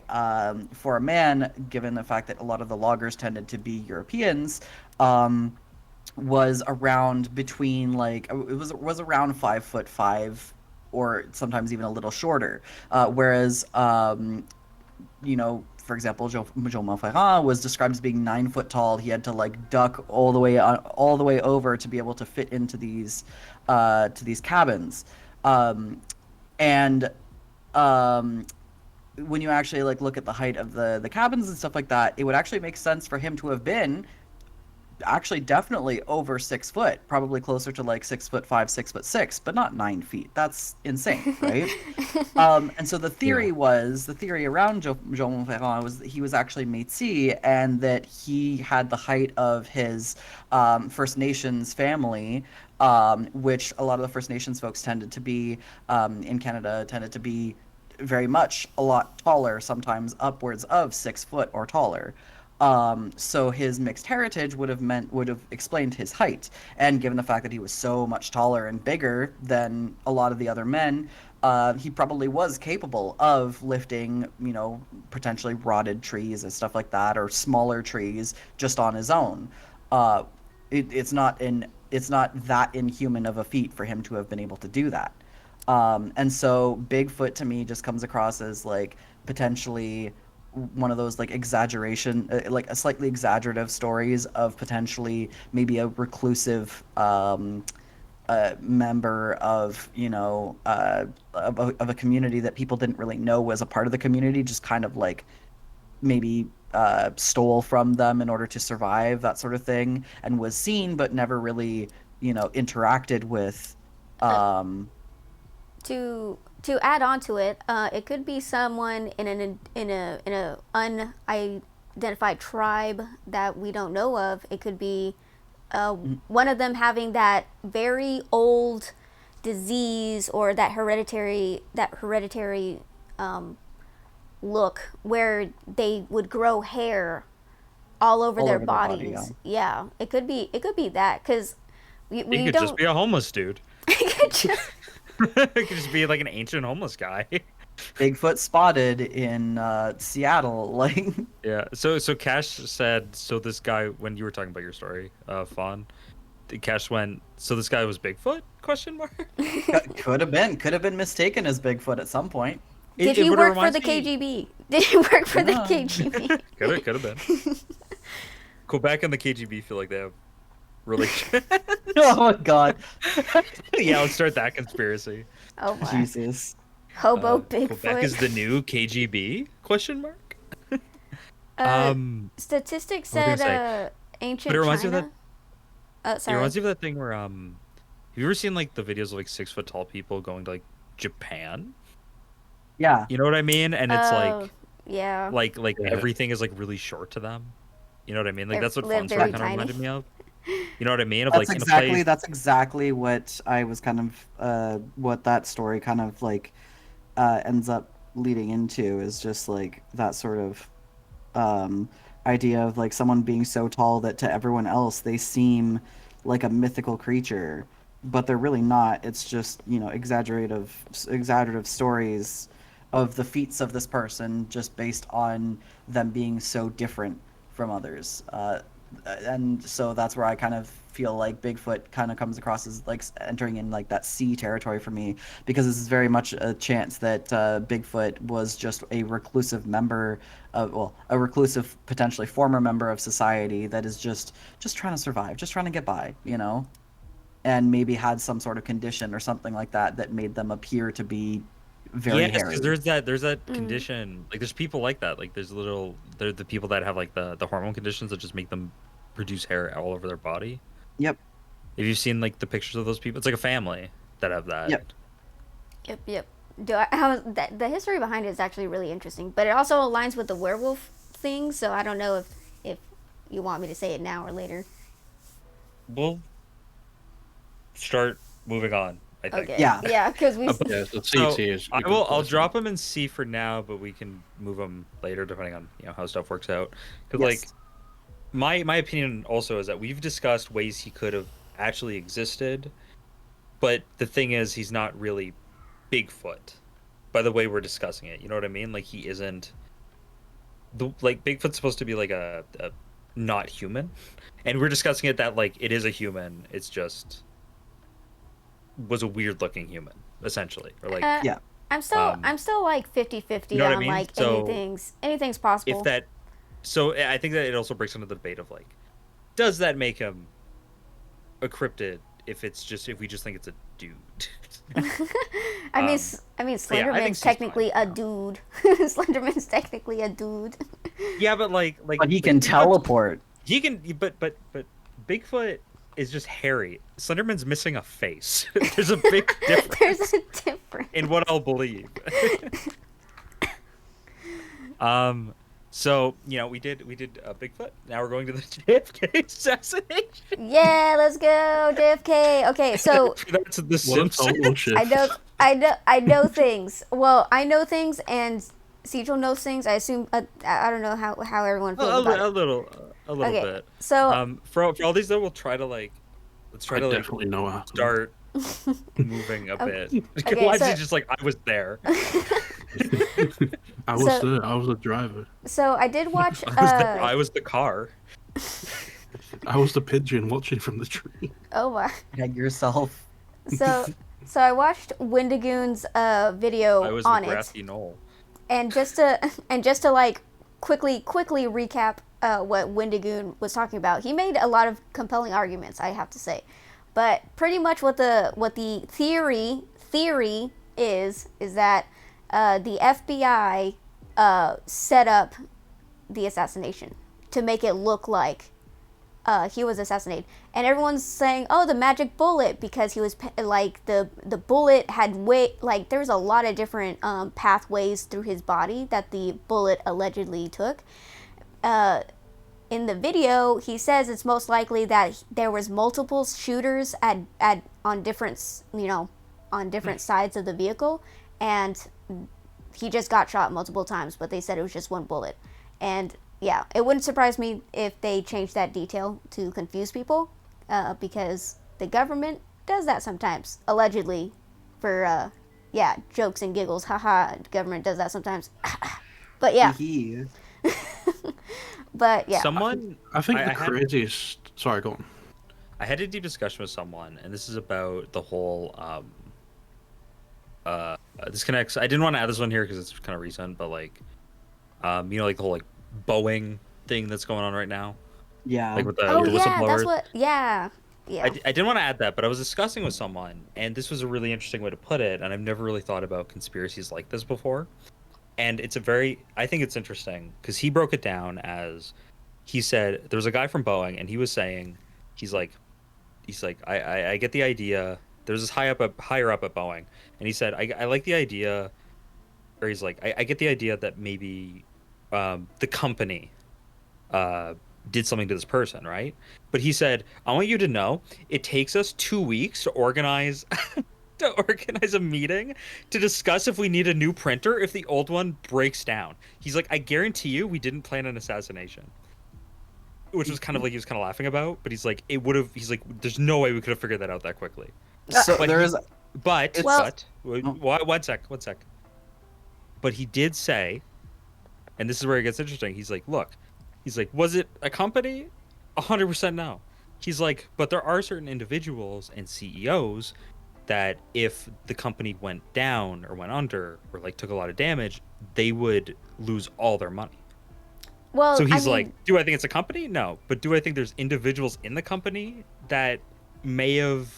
man, given the fact that a lot of the loggers tended to be Europeans, was around between like it was around 5'5", or sometimes even a little shorter. Whereas, you know, for example, Joe Montferrand was described as being 9 foot tall. He had to like duck all the way over to be able to fit into these cabins. And when you actually like look at the height of the cabins and stuff like that, it would actually make sense for him to have been actually definitely over 6 foot, probably closer to like 6'5", 6'6", but not 9 feet. That's insane, right? And so the theory around Joe Montferrand was that he was actually Métis, and that he had the height of his First Nations family, which a lot of the First Nations folks tended to be in Canada tended to be very much a lot taller, sometimes upwards of 6 foot or taller. So his mixed heritage would have explained his height, and given the fact that he was so much taller and bigger than a lot of the other men, he probably was capable of lifting, you know, potentially rotted trees and stuff like that, or smaller trees just on his own. It's not that inhuman of a feat for him to have been able to do that. And so Bigfoot to me just comes across as like potentially one of those like exaggeration, like a slightly exaggerative stories of potentially maybe a reclusive member of, you know, of a community that people didn't really know was a part of the community, just kind of like maybe stole from them in order to survive, that sort of thing, and was seen but never really, you know, interacted with. To add on to it, it could be someone in a unidentified tribe that we don't know of. It could be one of them having that very old disease, or that hereditary look where they would grow hair all over All their over their body, bodies. Yeah, it could be that, because we He could don't. just be a homeless dude. It could just- It could just be like an ancient homeless guy. Bigfoot spotted in Seattle, like Yeah. So Cash said, so this guy, when you were talking about your story, Fawn, Cash went, so this guy was Bigfoot? Question mark. could have been mistaken as Bigfoot at some point. Did he but it work for reminds the me- KGB? Did he work for the No. KGB? Could have been. Quebec and the KGB feel like they have relations. Oh my god. Yeah, let's start that conspiracy. Oh my. Jesus. Hobo Quebec Bigfoot. is the new KGB? Question mark. Statistics what was I said gonna ancient But it reminds me of China. It Sorry. reminds me of that thing where have you ever seen like the videos of like 6 foot tall people going to like Japan? Yeah. You know what I mean? And it's like yeah. like Yeah. everything is like really short to them. You know what I mean? Like They're- that's what they're Fun Story very kind of tiny. reminded me of. You know what I mean? Of That's like exactly in a place. that's exactly what I was kind of what that story kind of like ends up leading into is just like that sort of idea of like someone being so tall that to everyone else they seem like a mythical creature, but they're really not. It's just, you know, exaggerative stories of the feats of this person just based on them being so different from others. And so that's where I kind of feel like Bigfoot kind of comes across as like entering in like that C territory for me, because this is very much a chance that Bigfoot was just a reclusive member of, well, a reclusive potentially former member of society that is just trying to survive, just trying to get by, you know, and maybe had some sort of condition or something like that that made them appear to be very Yes, hairy. because there's that condition. Like there's people like that. Like they're the people that have like the hormone conditions that just make them produce hair all over their body. Yep. Have you seen like the pictures of those people? It's like a family that have that. Yep. Yep. The history behind it is actually really interesting, but it also aligns with the werewolf thing. So I don't know if you want me to say it now or later. We'll start moving on. I think. Okay. Yeah. Yeah, because we. Yeah, the So CT is. I will. I'll drop them in C for now, but we can move them later depending on how stuff works out. Because Yes. like my opinion also is that we've discussed ways he could have actually existed, but the thing is he's not really Bigfoot. By the way we're discussing it, you know what I mean? Like he isn't. Like Bigfoot's supposed to be like a not human, and we're discussing it that like it is a human. It's just was a weird looking human essentially, or like Yeah. I'm still like 50-50 you know what I on mean? like So, anything's possible. if that. So I think that it also breaks into the debate of like, does that make him a cryptid if we just think it's a dude? I mean, yeah, I think Slenderman's she's technically fine, a dude. Slenderman's technically a dude. Yeah, but like But he can teleport. He can, but Bigfoot is just hairy. Slenderman's missing a face. There's a big difference There's a difference. in what I'll believe. So we did Bigfoot. Now we're going to the JFK assassination. Yeah, let's go, JFK. Okay, so That's the What a Simpsons. total shift. I know things. Well, I know things, and Cecil knows things. I assume. I don't know how everyone feels about A it. little Okay, bit. so For all these though, we'll try to let's try I to definitely know what happened. start moving a bit. Okay, Why is so- he just like I was there? I was So- there. I was the driver. so I did watch. I was the car. I was the pigeon watching from the tree. Oh my. Egg yourself. So I watched Wendigoon's video I was the on it. grassy knoll. And just to like quickly recap what Wendigoon was talking about, he made a lot of compelling arguments, I have to say. But pretty much what the theory is that the FBI set up the assassination to make it look like he was assassinated, and everyone's saying, "Oh, the magic bullet," because he was like the bullet had there was a lot of different pathways through his body that the bullet allegedly took. In the video, he says it's most likely that there was multiple shooters on different sides of the vehicle, and he just got shot multiple times, but they said it was just one bullet. And yeah, it wouldn't surprise me if they changed that detail to confuse people, because the government does that sometimes, allegedly, for jokes and giggles. Haha, the government does that sometimes. But yeah, Hee. but yeah. Someone I think I the had- craziest. Sorry, go on. I had a deep discussion with someone, and this is about the whole this connects. I didn't want to add this one here because it's kind of recent, but like like the whole like Boeing thing that's going on right now, Yeah. like with the, Oh with the yeah, whistleblowers. that's what. Yeah. I didn't want to add that, but I was discussing with someone, and this was a really interesting way to put it, and I've never really thought about conspiracies like this before. And I think it's interesting, because he broke it down as, he said, there was a guy from Boeing, and he was saying, he's like, I get the idea, there's this higher up at Boeing, and he said, I like the idea, or he's like, I get the idea that maybe the company did something to this person, right? But he said, I want you to know it takes us 2 weeks to organize a meeting to discuss if we need a new printer if the old one breaks down. He's like, I guarantee you we didn't plan an assassination. Which was kind of like he was kind of laughing about, but he's like, it would have. He's like, there's no way we could have figured that out that quickly. So But there he- is. But Well- one sec. But he did say, and this is where it gets interesting. He's like, look, he's like, was it a company? 100% no. He's like, but there are certain individuals and CEOs that if the company went down or went under or like took a lot of damage, they would lose all their money. Well, So I he's mean, like, do I think it's a company? No. But do I think there's individuals in the company that may have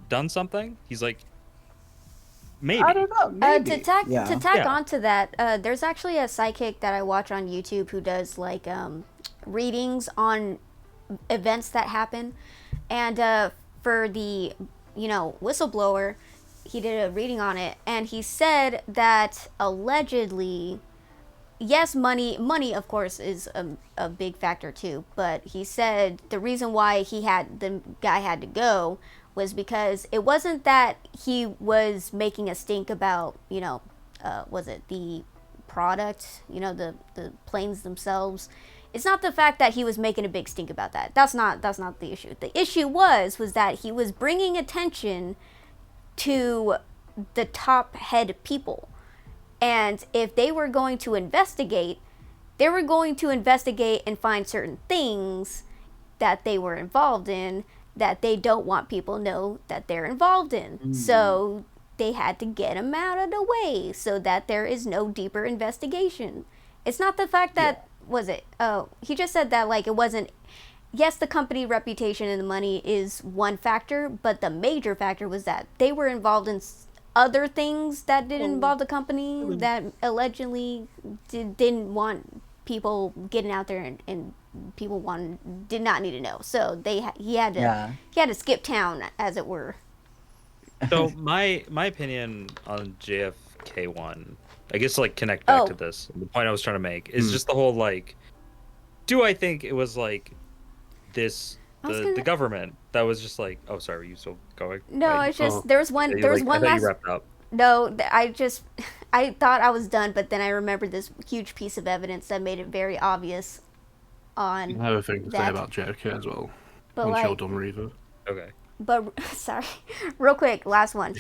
done something? He's like, maybe. I don't know. Maybe. to tack Yeah. onto that, there's actually a psychic that I watch on YouTube who does like readings on events that happen, and for the whistleblower, he did a reading on it, and he said that allegedly, yes, money of course is a big factor too, but he said the reason why the guy had to go was because it wasn't that he was making a stink about, was it the product, the planes themselves. It's not the fact that he was making a big stink about that. That's not the issue. The issue was that he was bringing attention to the top head people. And if they were going to investigate, and find certain things that they were involved in that they don't want people know that they're involved in. So they had to get him out of the way so that there is no deeper investigation. It's not the fact that, he just said that like it wasn't, yes, the company reputation and the money is one factor, but the major factor was that they were involved in other things that didn't involve the company that allegedly didn't want people getting out there, and people did not need to know. So he had to skip town, as it were. So my opinion on JFK1, I guess to like connect back to this, the point I was trying to make is just the whole like, do I think it was like this the government that was just like, oh sorry, were you still going? No, it's just there was one I thought last. you wrapped up. No, I thought I was done, but then I remembered this huge piece of evidence that made it very obvious. I have a thing to say that. about JFK as well. But Once like, you're done, Reaver. Okay. but sorry, real quick, last one.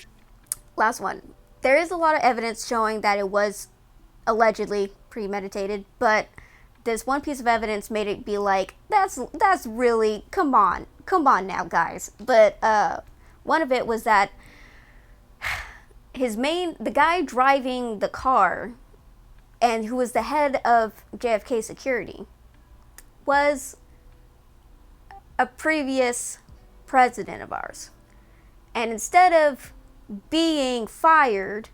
There is a lot of evidence showing that it was allegedly premeditated, but this one piece of evidence made it be like, that's really, come on now, guys. But one of it was that the guy driving the car, and who was the head of JFK security, was a previous president of ours. And instead of being fired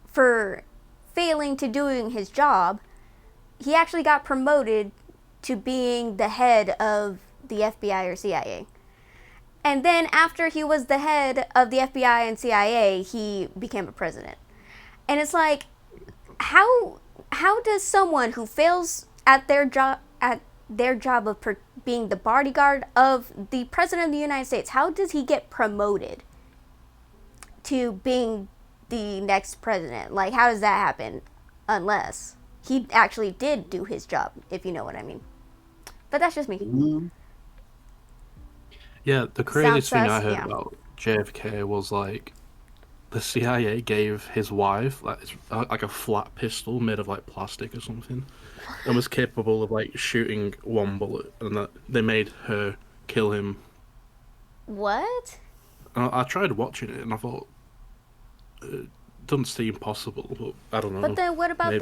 for failing to doing his job, he actually got promoted to being the head of the FBI or CIA. And then after he was the head of the FBI and CIA, he became a president. And it's like, how does someone who fails at their job of being the bodyguard of the president of the United States, how does he get promoted to being the next president? Like, how does that happen? Unless he actually did do his job, if you know what I mean. But that's just me. Yeah, the craziest thing I sus, heard yeah. about JFK was like the CIA gave his wife like a flat pistol made of like plastic or something, and was capable of like shooting one bullet, and that they made her kill him. What? And I tried watching it, and I thought it doesn't seem possible, but I don't know. But then what about maybe.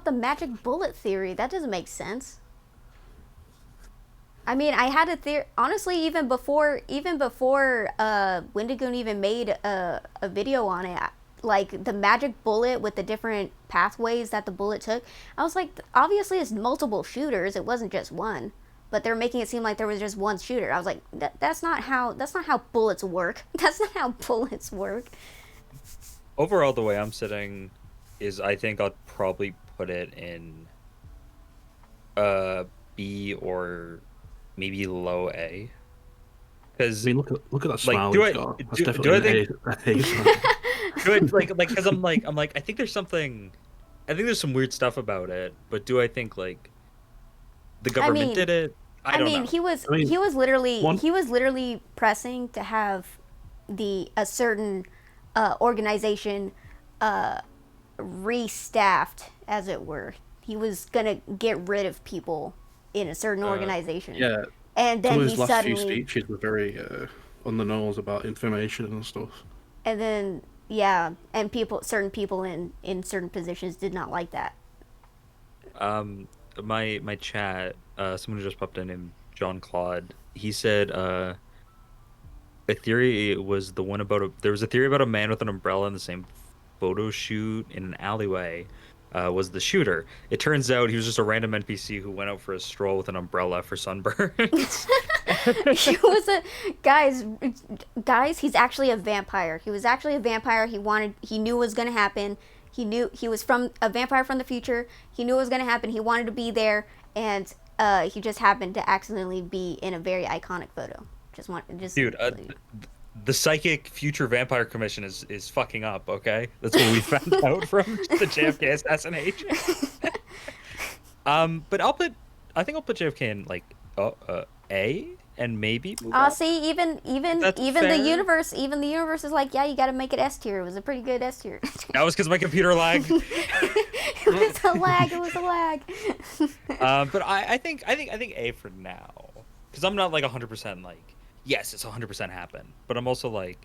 the magic bullet theory? That doesn't make sense. I mean, I had a theory, honestly, even before Wendigoon even made a video on it, like the magic bullet with the different pathways that the bullet took. I was like, obviously it's multiple shooters. It wasn't just one, but they're making it seem like there was just one shooter. I was like, that's not how bullets work. That's not how bullets work. Overall, the way I'm sitting is I think I'll probably put it in B or maybe low A. Because I mean, look at that smile do he's I got. That's do, definitely do I think an A smile. do I like because I'm like I think there's something. I think there's some weird stuff about it, but do I think like the I government mean, did it? I I don't mean, know. I mean, he was literally one- pressing to have a certain organization restaffed, as it were. He was gonna get rid of people in a certain organization. Yeah, And some then of he his last few suddenly, speeches were very on the nose about information and stuff. and then yeah, and certain people in certain positions did not like that. My chat, someone who just popped in named John Claude. He said a theory was the one about there was a theory about a man with an umbrella in the same photo shoot in an alleyway. Was the shooter. It turns out he was just a random NPC who went out for a stroll with an umbrella for sunburns. He was a guys. He's actually a vampire. He was actually a vampire. He knew what was gonna happen. He knew he was from a vampire from the future. He knew what was gonna happen. He wanted to be there, and he just happened to accidentally be in a very iconic photo. Dude, the psychic future vampire commission is fucking up. Okay, that's what we found out from the JFK assassination. But I think I'll put JFK in like A and maybe. See, even That's the fair. universe, is like, yeah, you got to make it S tier. It was a pretty good S tier. That was because my computer lagged. It was a lag. It was a lag. But I think A for now, because I'm not like 100% like yes, it's 100% happened, but I'm also like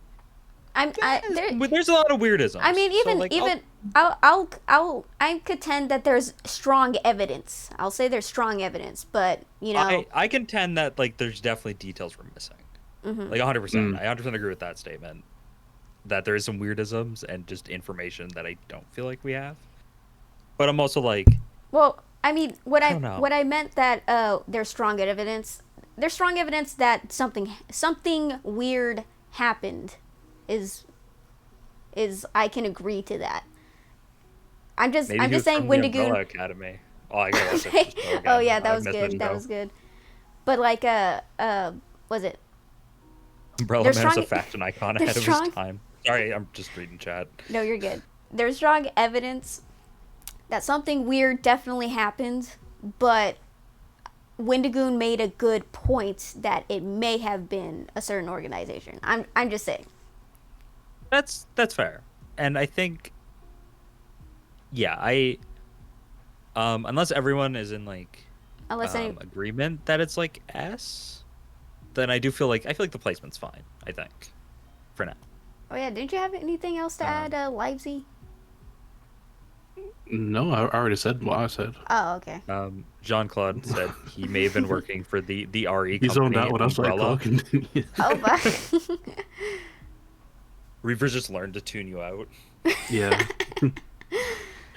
there's a lot of weirdisms. I mean, So, like, I contend that there's strong evidence. I'll say there's strong evidence, but you know, I contend that like there's definitely details we're missing. Like 100%. I 100% agree with that statement. That there is some weirdisms and just information that I don't feel like we have. But I'm also like, well, I mean, what don't know. I meant that there's strong evidence. There's strong evidence that something weird happened. Is I can agree to that. I'm just maybe he was saying from the Umbrella Wendigoon. Academy. Oh, I gotta watch that show again. Oh yeah, that I was missed good. That show. was good. But like was it? Umbrella There's Man is a strong- fashion icon there's ahead of strong- his time. Sorry, I'm just reading chat. No, you're good. There's strong evidence that something weird definitely happened, but Wendigoon made a good point that it may have been a certain organization. I'm just saying. That's fair, and I think, yeah, unless everyone is in like Unless any. agreement that it's like S, then I feel like the placement's fine. I think, for now. Oh yeah, didn't you have anything else to add, Livesy? No, I already said what I said. Oh okay. Jean Claude said he may have been working for the RE He zoned company out when I started Umbrella. talking. Oh bye. Reaver's just learned to tune you out. Yeah.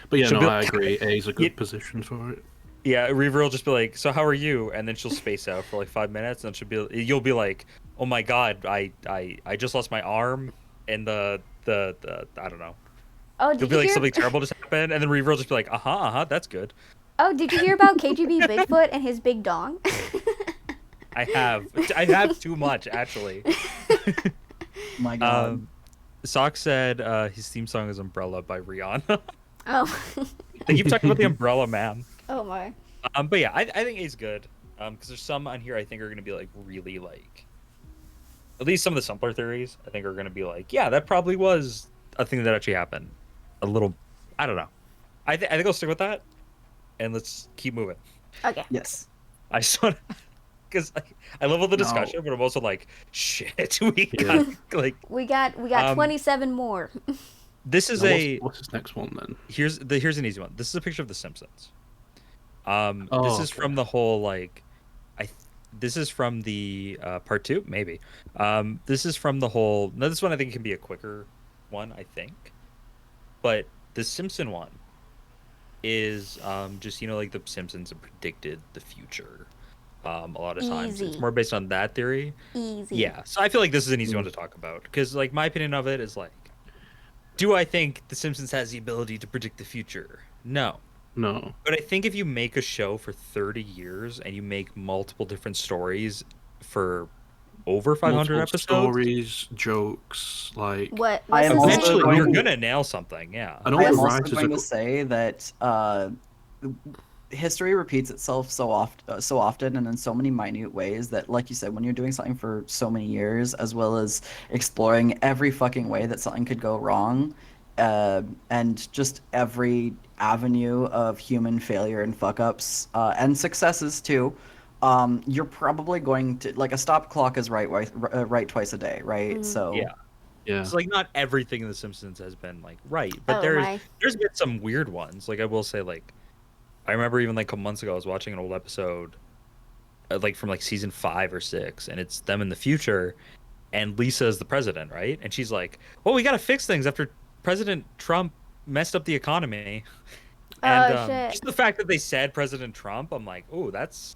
But yeah, She'll no, be- I agree. A is a good You- position for it. Yeah, Reaver will just be like, "So how are you?" And then she'll space out for like 5 minutes, and you'll be like, "Oh my god, I just lost my arm," and the I don't know. Oh, It'll did be you like hear? something terrible just happened, and then Reaver will just be like, that's good. Oh, did you hear about KGB Bigfoot and his big dong? I have too much actually. My God. Sock said his theme song is "Umbrella" by Rihanna. Oh. They keep talking about the Umbrella Man. Oh my. But yeah, I think A's good. Because there's some on here I think are gonna be like really like, at least some of the simpler theories I think are gonna be like, yeah, that probably was a thing that actually happened. A little, I don't know. I think I'll stick with that, and let's keep moving. Okay. Yes. I just want, because I love all the No. discussion, but I'm also like, shit, we Yeah. got like We got 27 more. this is Now, a what's his next one then? here's an easy one. This is a picture of The Simpsons. This Oh, is okay. from the whole like, this is from the part 2 maybe. This is from the whole. No, this one I think can be a quicker one I think, but the Simpson one is just like the Simpsons have predicted the future a lot of times. It's Easy. more based on that theory. Easy. Yeah, so I feel like this is an easy one to talk about because like my opinion of it is like, do I think the Simpsons has the ability to predict the future? No. No. But I think if you make a show for 30 years and you make multiple different stories for over 500 Multiple episodes, stories, jokes, like What? I What's am his also name? Eventually, I going you're know- gonna nail something. Yeah. I know I the am also writers going are. to say that history repeats itself so often, and in so many minute ways that, like you said, when you're doing something for so many years, as well as exploring every fucking way that something could go wrong, and just every avenue of human failure and fuck ups, and successes too. You're probably going to like a stop clock is right twice a day, right? Mhm. So Yeah. Yeah. It's like not everything in The Simpsons has been like right, but Oh there's my. there's been some weird ones. Like I will say, like I remember even like a couple months ago, I was watching an old episode, like from like season 5 or 6, and it's them in the future, and Lisa is the president, right? And she's like, "Well, we got to fix things after President Trump messed up the economy." And Oh shit. just the fact that they said President Trump, I'm like, "Oh, that's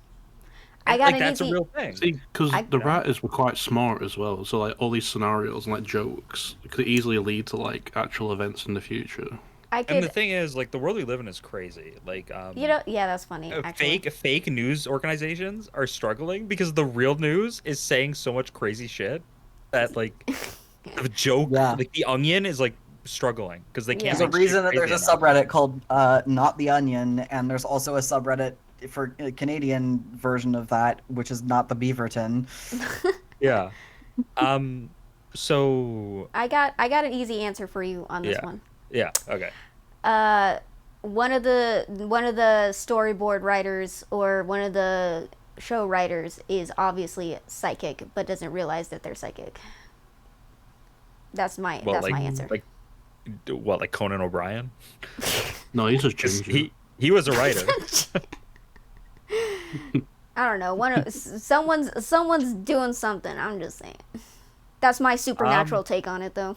I and, got like an that's a easy. real thing." See, because I- the You know? writers were quite smart as well, so like all these scenarios and like jokes could easily lead to like actual events in the future. I And the could. thing is, like, the world we live in is crazy. Like, Yeah, that's funny. Actually. fake news organizations are struggling because the real news is saying so much crazy shit that like the joke, Yeah. like the Onion is like struggling because they Yeah. can't. there's a make shit reason that there's crazy a enough. subreddit called Not the Onion, and there's also a subreddit for a Canadian version of that, which is Not the Beaverton. Yeah. So I got an easy answer for you on this Yeah. one. yeah. Okay. One of the storyboard writers or one of the show writers is obviously psychic, but doesn't realize that they're psychic. That's my answer. Like what? Like Conan O'Brien? No, he's just 'Cause ginger. he was a writer. I don't know. Someone's doing something. I'm just saying. That's my supernatural take on it, though.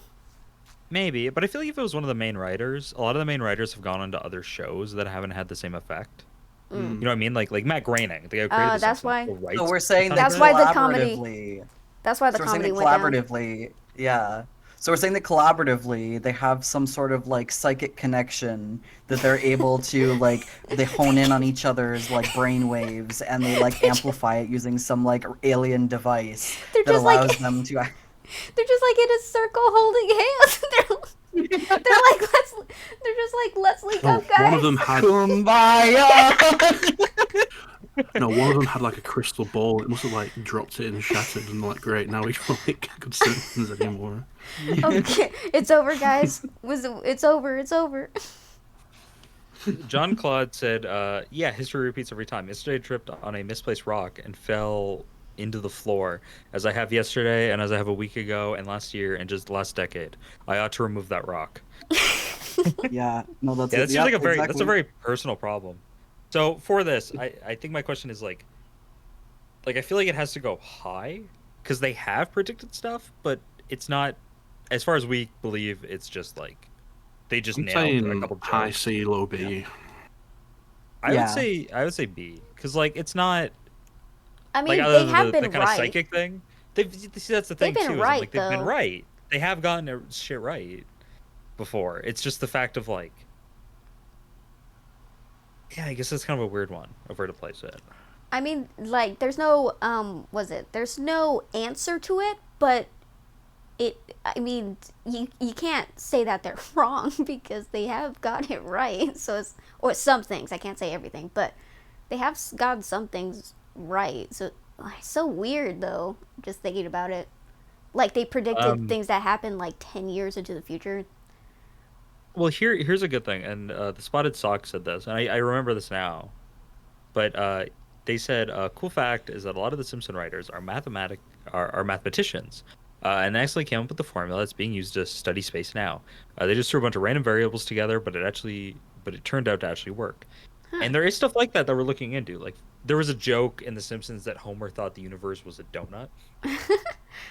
Maybe, but I feel like if it was one of the main writers, a lot of the main writers have gone on to other shows that haven't had the same effect. You know what I mean? Like Matt Groening, the guy who created The That's Simpsons, why- who writes So we're saying that That's why the collaboratively. That's why the So we're saying comedy that went down. collaboratively, yeah. So we're saying that collaboratively they have some sort of like psychic connection that they're able to like they hone in on each other's like brain waves and they like amplify it using some like alien device They're that just like- allows them to. They're just like in a circle holding hands. They're like let's link Oh, up, guys. one of them had Kumbaya. one of them had like a crystal ball. It must have like dropped it and shattered, and like great, now we can't make good Simpsons anymore. Okay, it's over, guys. It's over. It's over. John Claude said, yeah, history repeats every time. Yesterday I tripped on a misplaced rock and fell into the floor, as I have yesterday and as I have a week ago and last year and just last decade. I ought to remove that rock. Yeah, no, that's Yeah, that seems like a very that's a exactly. very personal problem. So for this, I think my question is like I feel like it has to go high because they have predicted stuff, but it's not, as far as we believe, it's just like they just I'm nailed a saying couple high jokes. C, low B. I Yeah. would say B because like it's not I mean, like other they than have the been kind of right. psychic thing. See, that's the thing They've been too. right, is like they've been though. right. They have gotten their shit right before. It's just the fact of like, yeah, I guess that's kind of a weird one of where to place it. I mean, like, there's no there's no answer to it, but I mean, you can't say that they're wrong because they have got it right. So or some things. I can't say everything, but they have gotten some things right. So it's so weird though, just thinking about it. Like they predicted things that happened like 10 years into the future. Well, here's a good thing, and the Spotted Sock said this, and I remember this now, but they said a cool fact is that a lot of the Simpson writers are mathematicians, and they actually came up with the formula that's being used to study space now. They just threw a bunch of random variables together, but it turned out to actually work. And there is stuff like that we're looking into. Like there was a joke in The Simpsons that Homer thought the universe was a donut,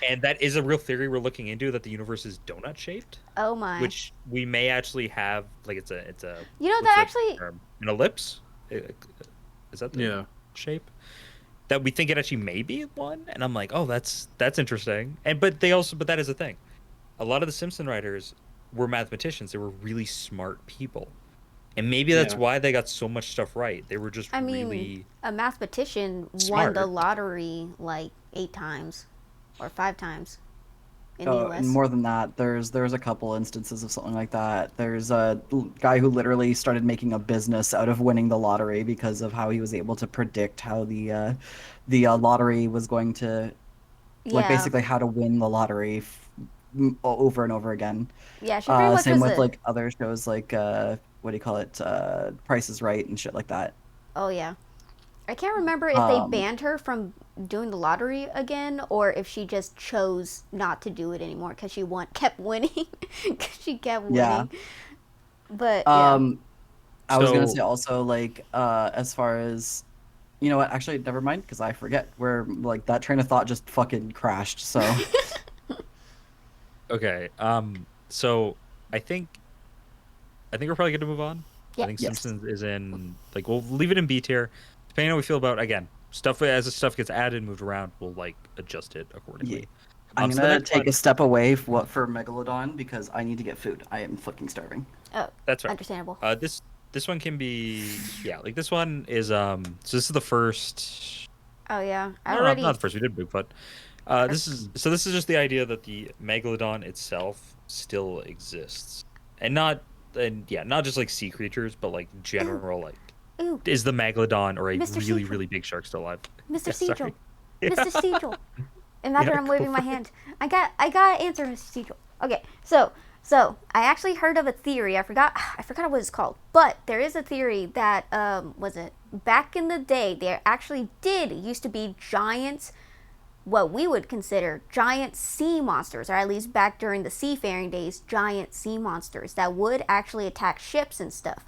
and that is a real theory we're looking into, that the universe is donut shaped. Oh my. Which we may actually have, like it's a You know, what's that the actually term? An ellipse. Is that the Yeah. shape? That we think it actually may be one, and I'm like, oh, that's interesting. And but that is a thing. A lot of the Simpson writers were mathematicians. They were really smart people, And maybe that's Yeah. why they got so much stuff right. They were just I mean, really a mathematician won smart. the lottery like 8 times or 5 times in the And US. more than that, there's a couple instances of something like that. There's a guy who literally started making a business out of winning the lottery because of how he was able to predict how the lottery was going to, like, Yeah. basically how to win the lottery over and over again. Yeah, she pretty much Same was with a like other shows like what do you call it? Price is Right and shit like that. Oh yeah. I can't remember if they Um, banned her from doing the lottery again or if she just chose not to do it anymore cuz she kept winning. 'Cause she kept yeah. winning. But yeah. I was gonna So say also like as far as you know what, actually never mind because I forget where like that train of thought just fucking crashed. So okay, so I think we're probably gonna move on. I Yeah. think yes. Simpsons is in like we'll leave it in B tier. Depending on how we feel about again stuff as the stuff gets added and moved around, we'll like adjust it Yeah. accordingly. I'm So the gonna next take one, a step away for Megalodon because I need to get food. I am fucking starving. Oh, that's right. understandable. This one can be yeah, like this one is so this is the first. Oh yeah. I No, already not the first. We did Bigfoot. This is just the idea that the megalodon itself still exists, and not not just like sea creatures, but like general like Ooh, is the megalodon or a Mr. really Central. big shark still alive? Mr. Yeah, sorry. Cecil. Yeah. Mr. Cecil. Imagine Yeah, I'm go waving my for it. hand. I got to answer, Mr. Cecil. Okay, so I actually heard of a theory. I forgot what it's called. But there is a theory that was it back in the day there actually did used to be giant, what we would consider giant sea monsters, or at least back during the seafaring days, giant sea monsters that would actually attack ships and stuff.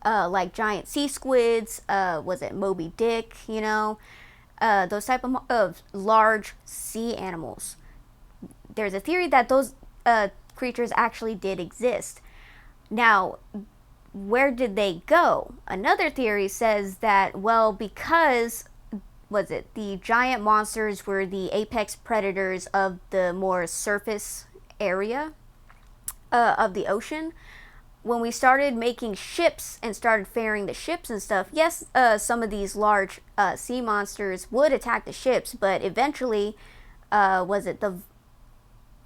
Like giant sea squids, was it Moby Dick, those type of large sea animals. There's a theory that those creatures actually did exist. Now, where did they go? Another theory says that, well, because was it the giant monsters were the apex predators of the more surface area of the ocean. When we started making ships and started ferrying the ships and stuff, yes, some of these large sea monsters would attack the ships, but eventually, was it the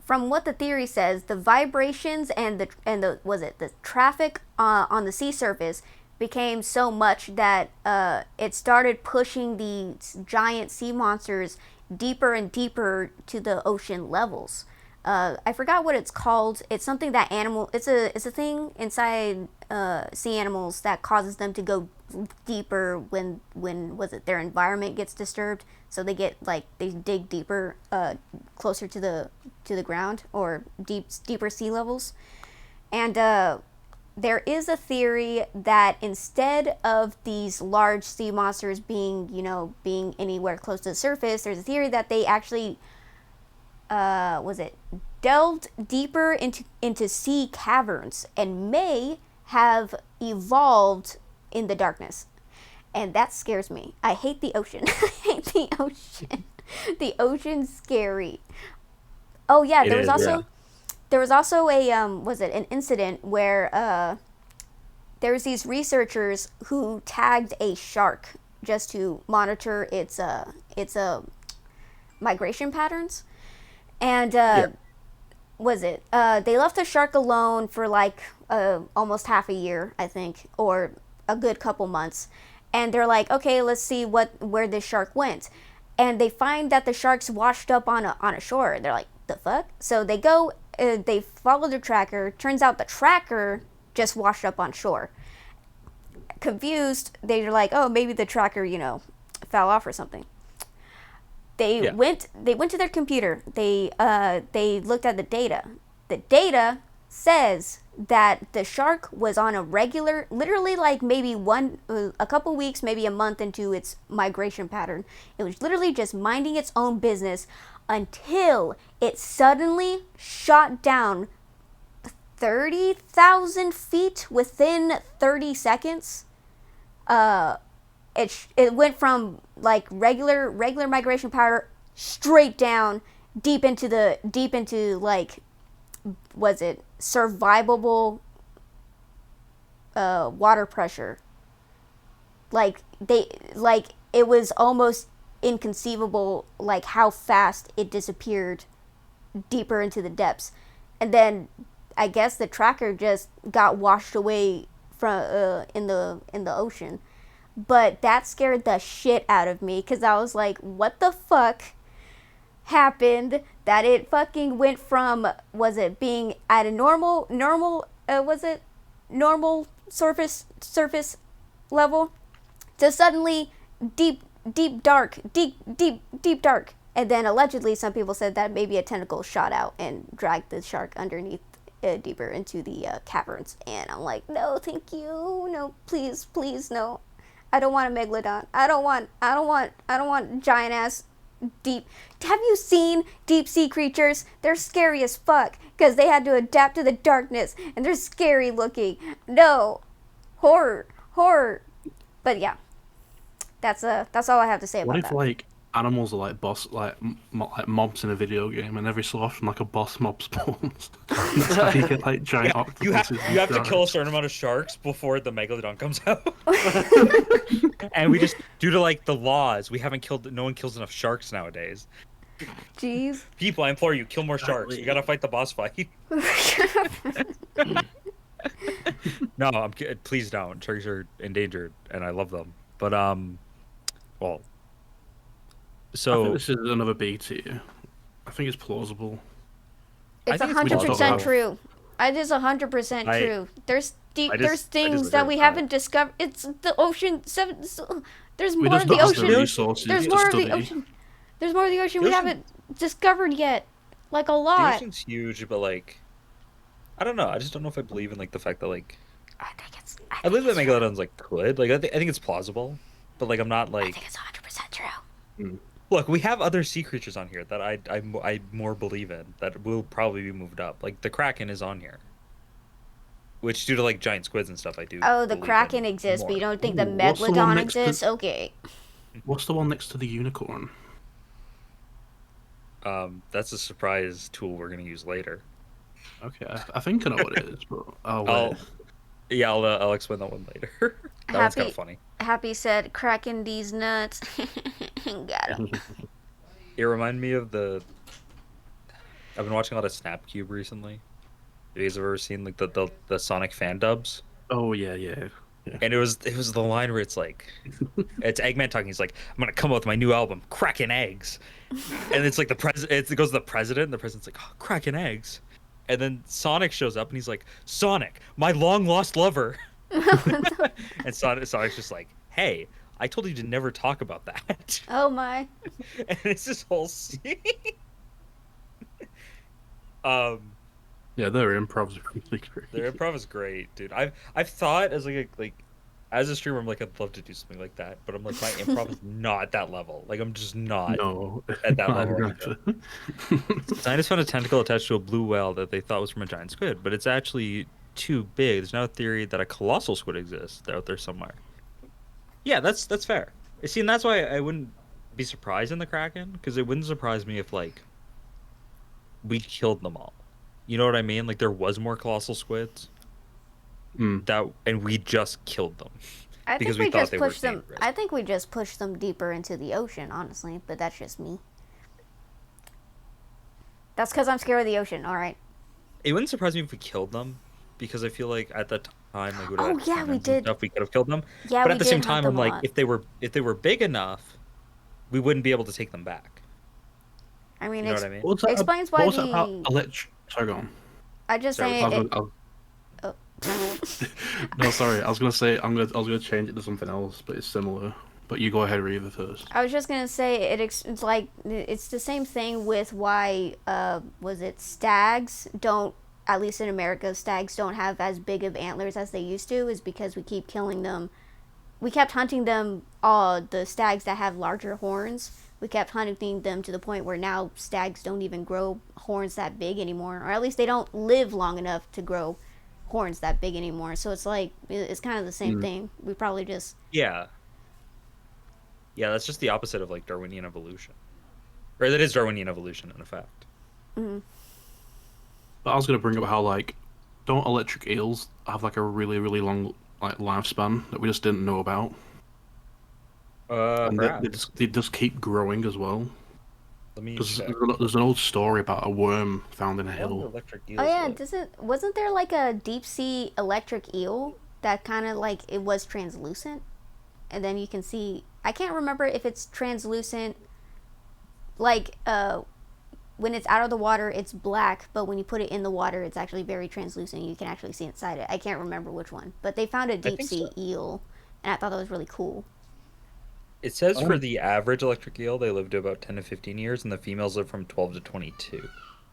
from what the theory says, the vibrations and the traffic on the sea surface became so much that it started pushing these giant sea monsters deeper and deeper to the ocean levels. I forgot what it's called. It's something that animal. It's a thing inside sea animals that causes them to go deeper when was it their environment gets disturbed. So they get like they dig deeper, closer to the ground or deeper sea levels, and there is a theory that instead of these large sea monsters being anywhere close to the surface, there's a theory that they actually was it delved deeper into sea caverns and may have evolved in the darkness. And that scares me. I hate the ocean. I hate the ocean. The ocean's scary. Oh yeah, there was also a was it an incident where there was these researchers who tagged a shark just to monitor its migration patterns, and was it they left the shark alone for like almost half a year, I think, or a good couple months, and they're like, okay, let's see where this shark went, and they find that the shark's washed up on a shore. They're like, the fuck? So they go, they follow the tracker. Turns out the tracker just washed up on shore. Confused, they're like, oh, maybe the tracker, fell off or something. They went to their computer. They looked at the data. The data says that the shark was on a regular, literally like maybe a couple weeks, maybe a month into its migration pattern. It was literally just minding its own business until it suddenly shot down 30,000 feet within 30 seconds. It went from like regular migration pattern straight down deep into like, was it survivable water pressure. Like it was almost inconceivable, like how fast it disappeared deeper into the depths, and then I guess the tracker just got washed away from in the ocean. But that scared the shit out of me because I was like, what the fuck happened that it fucking went from, was it being at a normal surface level to suddenly deep dark, and then allegedly some people said that maybe a tentacle shot out and dragged the shark underneath deeper into the caverns. And I'm like, no, thank you, no, please, no, I don't want a megalodon. I don't want giant ass deep. Have you seen deep sea creatures? They're scary as fuck because they had to adapt to the darkness and they're scary looking. No, horror. But yeah, that's all I have to say about What if that. like animals are like boss, like mobs in a video game, and every so often like a boss mob spawns? That's how you get like giant octopuses. You have to kill a certain amount of sharks before the megalodon comes out. And we just, due to like the laws, no one kills enough sharks nowadays. Jeez. People, I implore you, kill more sharks. We gotta fight the boss fight. No, please don't. Sharks are endangered, and I love them. But well, I so think this is another B tier. I think it's plausible. It's I think it's 100% plausible. true. It is 100% true. There's there's things that we haven't discovered. It's the ocean. There's We more just of the don't have the ocean. resources There's to more of the study. ocean. There's more of the ocean we The ocean- haven't discovered yet. Like a the lot. ocean's huge, but like, I don't know. I just don't know if I believe in like the fact that like, I believe that megalodons like could like. I think it's plausible, but like I'm not I like. think it's 100% true. Look, we have other sea creatures on here that I more believe in that will probably be moved up. Like the Kraken is on here, which due to like giant squids and stuff, I do. Oh, the believe Kraken in exists, but more. you don't think the Ooh, what's the one Megalodon next to- exists? Okay. What's the one next to the unicorn? That's a surprise tool we're gonna use later. Okay, I think I know what it is, but wait. I'll explain that one later. That one's kind of funny. Happy said, cracking these nuts. Got him. It reminded me of I've been watching a lot of Snapcube recently. Have you guys ever seen like the Sonic fan dubs? Oh yeah. And it was the line where it's like, it's Eggman talking. He's like, "I'm gonna come out with my new album, Cracking Eggs," and it's like it goes to the president. And the president's like, oh, "Cracking eggs," and then Sonic shows up and he's like, "Sonic, my long lost lover," and Sonic's just like, "Hey, I told you to never talk about that." Oh my. And it's this whole scene. Yeah, their improv's really great. Their improv is great, dude. I've thought as as a streamer, I'm like, I'd love to do something like that, but I'm like, my improv is not at that level. Like, I'm just not No, at that not level. gonna- Scientists found a tentacle attached to a blue whale that they thought was from a giant squid, but it's actually too big. There's now a theory that a colossal squid exists out there somewhere. Yeah, that's fair. See, and that's why I wouldn't be surprised in the Kraken, because it wouldn't surprise me if like we killed them all. You know what I mean? Like there was more colossal squids. And we just killed them. I Because think we we thought just they were pushed them. dangerous. I think we just pushed them deeper into the ocean, honestly. But that's just me. That's because I'm scared of the ocean. All right. It wouldn't surprise me if we killed them, because I feel like at that time, like, Oh, yeah, we did. we could have killed them. Yeah, But we at the did same hunt time, them I'm a like, lot. if they were big enough, we wouldn't be able to take them back. I mean, You know what I mean? What's that? explains what why was that about the. Sorry, go on. I just Sorry, saying. No, sorry. I was gonna say I was gonna change it to something else, but it's similar. But you go ahead, Reva, first. I was just gonna say it's like it's the same thing with why was it stags don't, at least in America, stags don't have as big of antlers as they used to, is because we keep killing them. We kept hunting them, the stags that have larger horns. We kept hunting them to the point where now stags don't even grow horns that big anymore, or at least they don't live long enough to grow horns that big anymore. So it's like it's kind of the same thing. We probably just Yeah. Yeah, that's just the opposite of like Darwinian evolution. Or that is Darwinian evolution in effect. But I was gonna bring up how like, don't electric eels have like a really really long like lifespan that we just didn't know about. And Perhaps. they just keep growing as well. Let me There's, check. there's an old story about a worm found in a I wonder hill. electric eels Oh yeah, live. wasn't there like a deep sea electric eel that kind of like it was translucent, and then you can see. I can't remember if it's translucent, like when it's out of the water it's black, but when you put it in the water it's actually very translucent. You can actually see inside it. I can't remember which one, but they found a deep think sea so. eel, and I thought that was really cool. It says for Oh. the average electric eel, they live to about 10 to 15 years, and the females live from 12 to 22.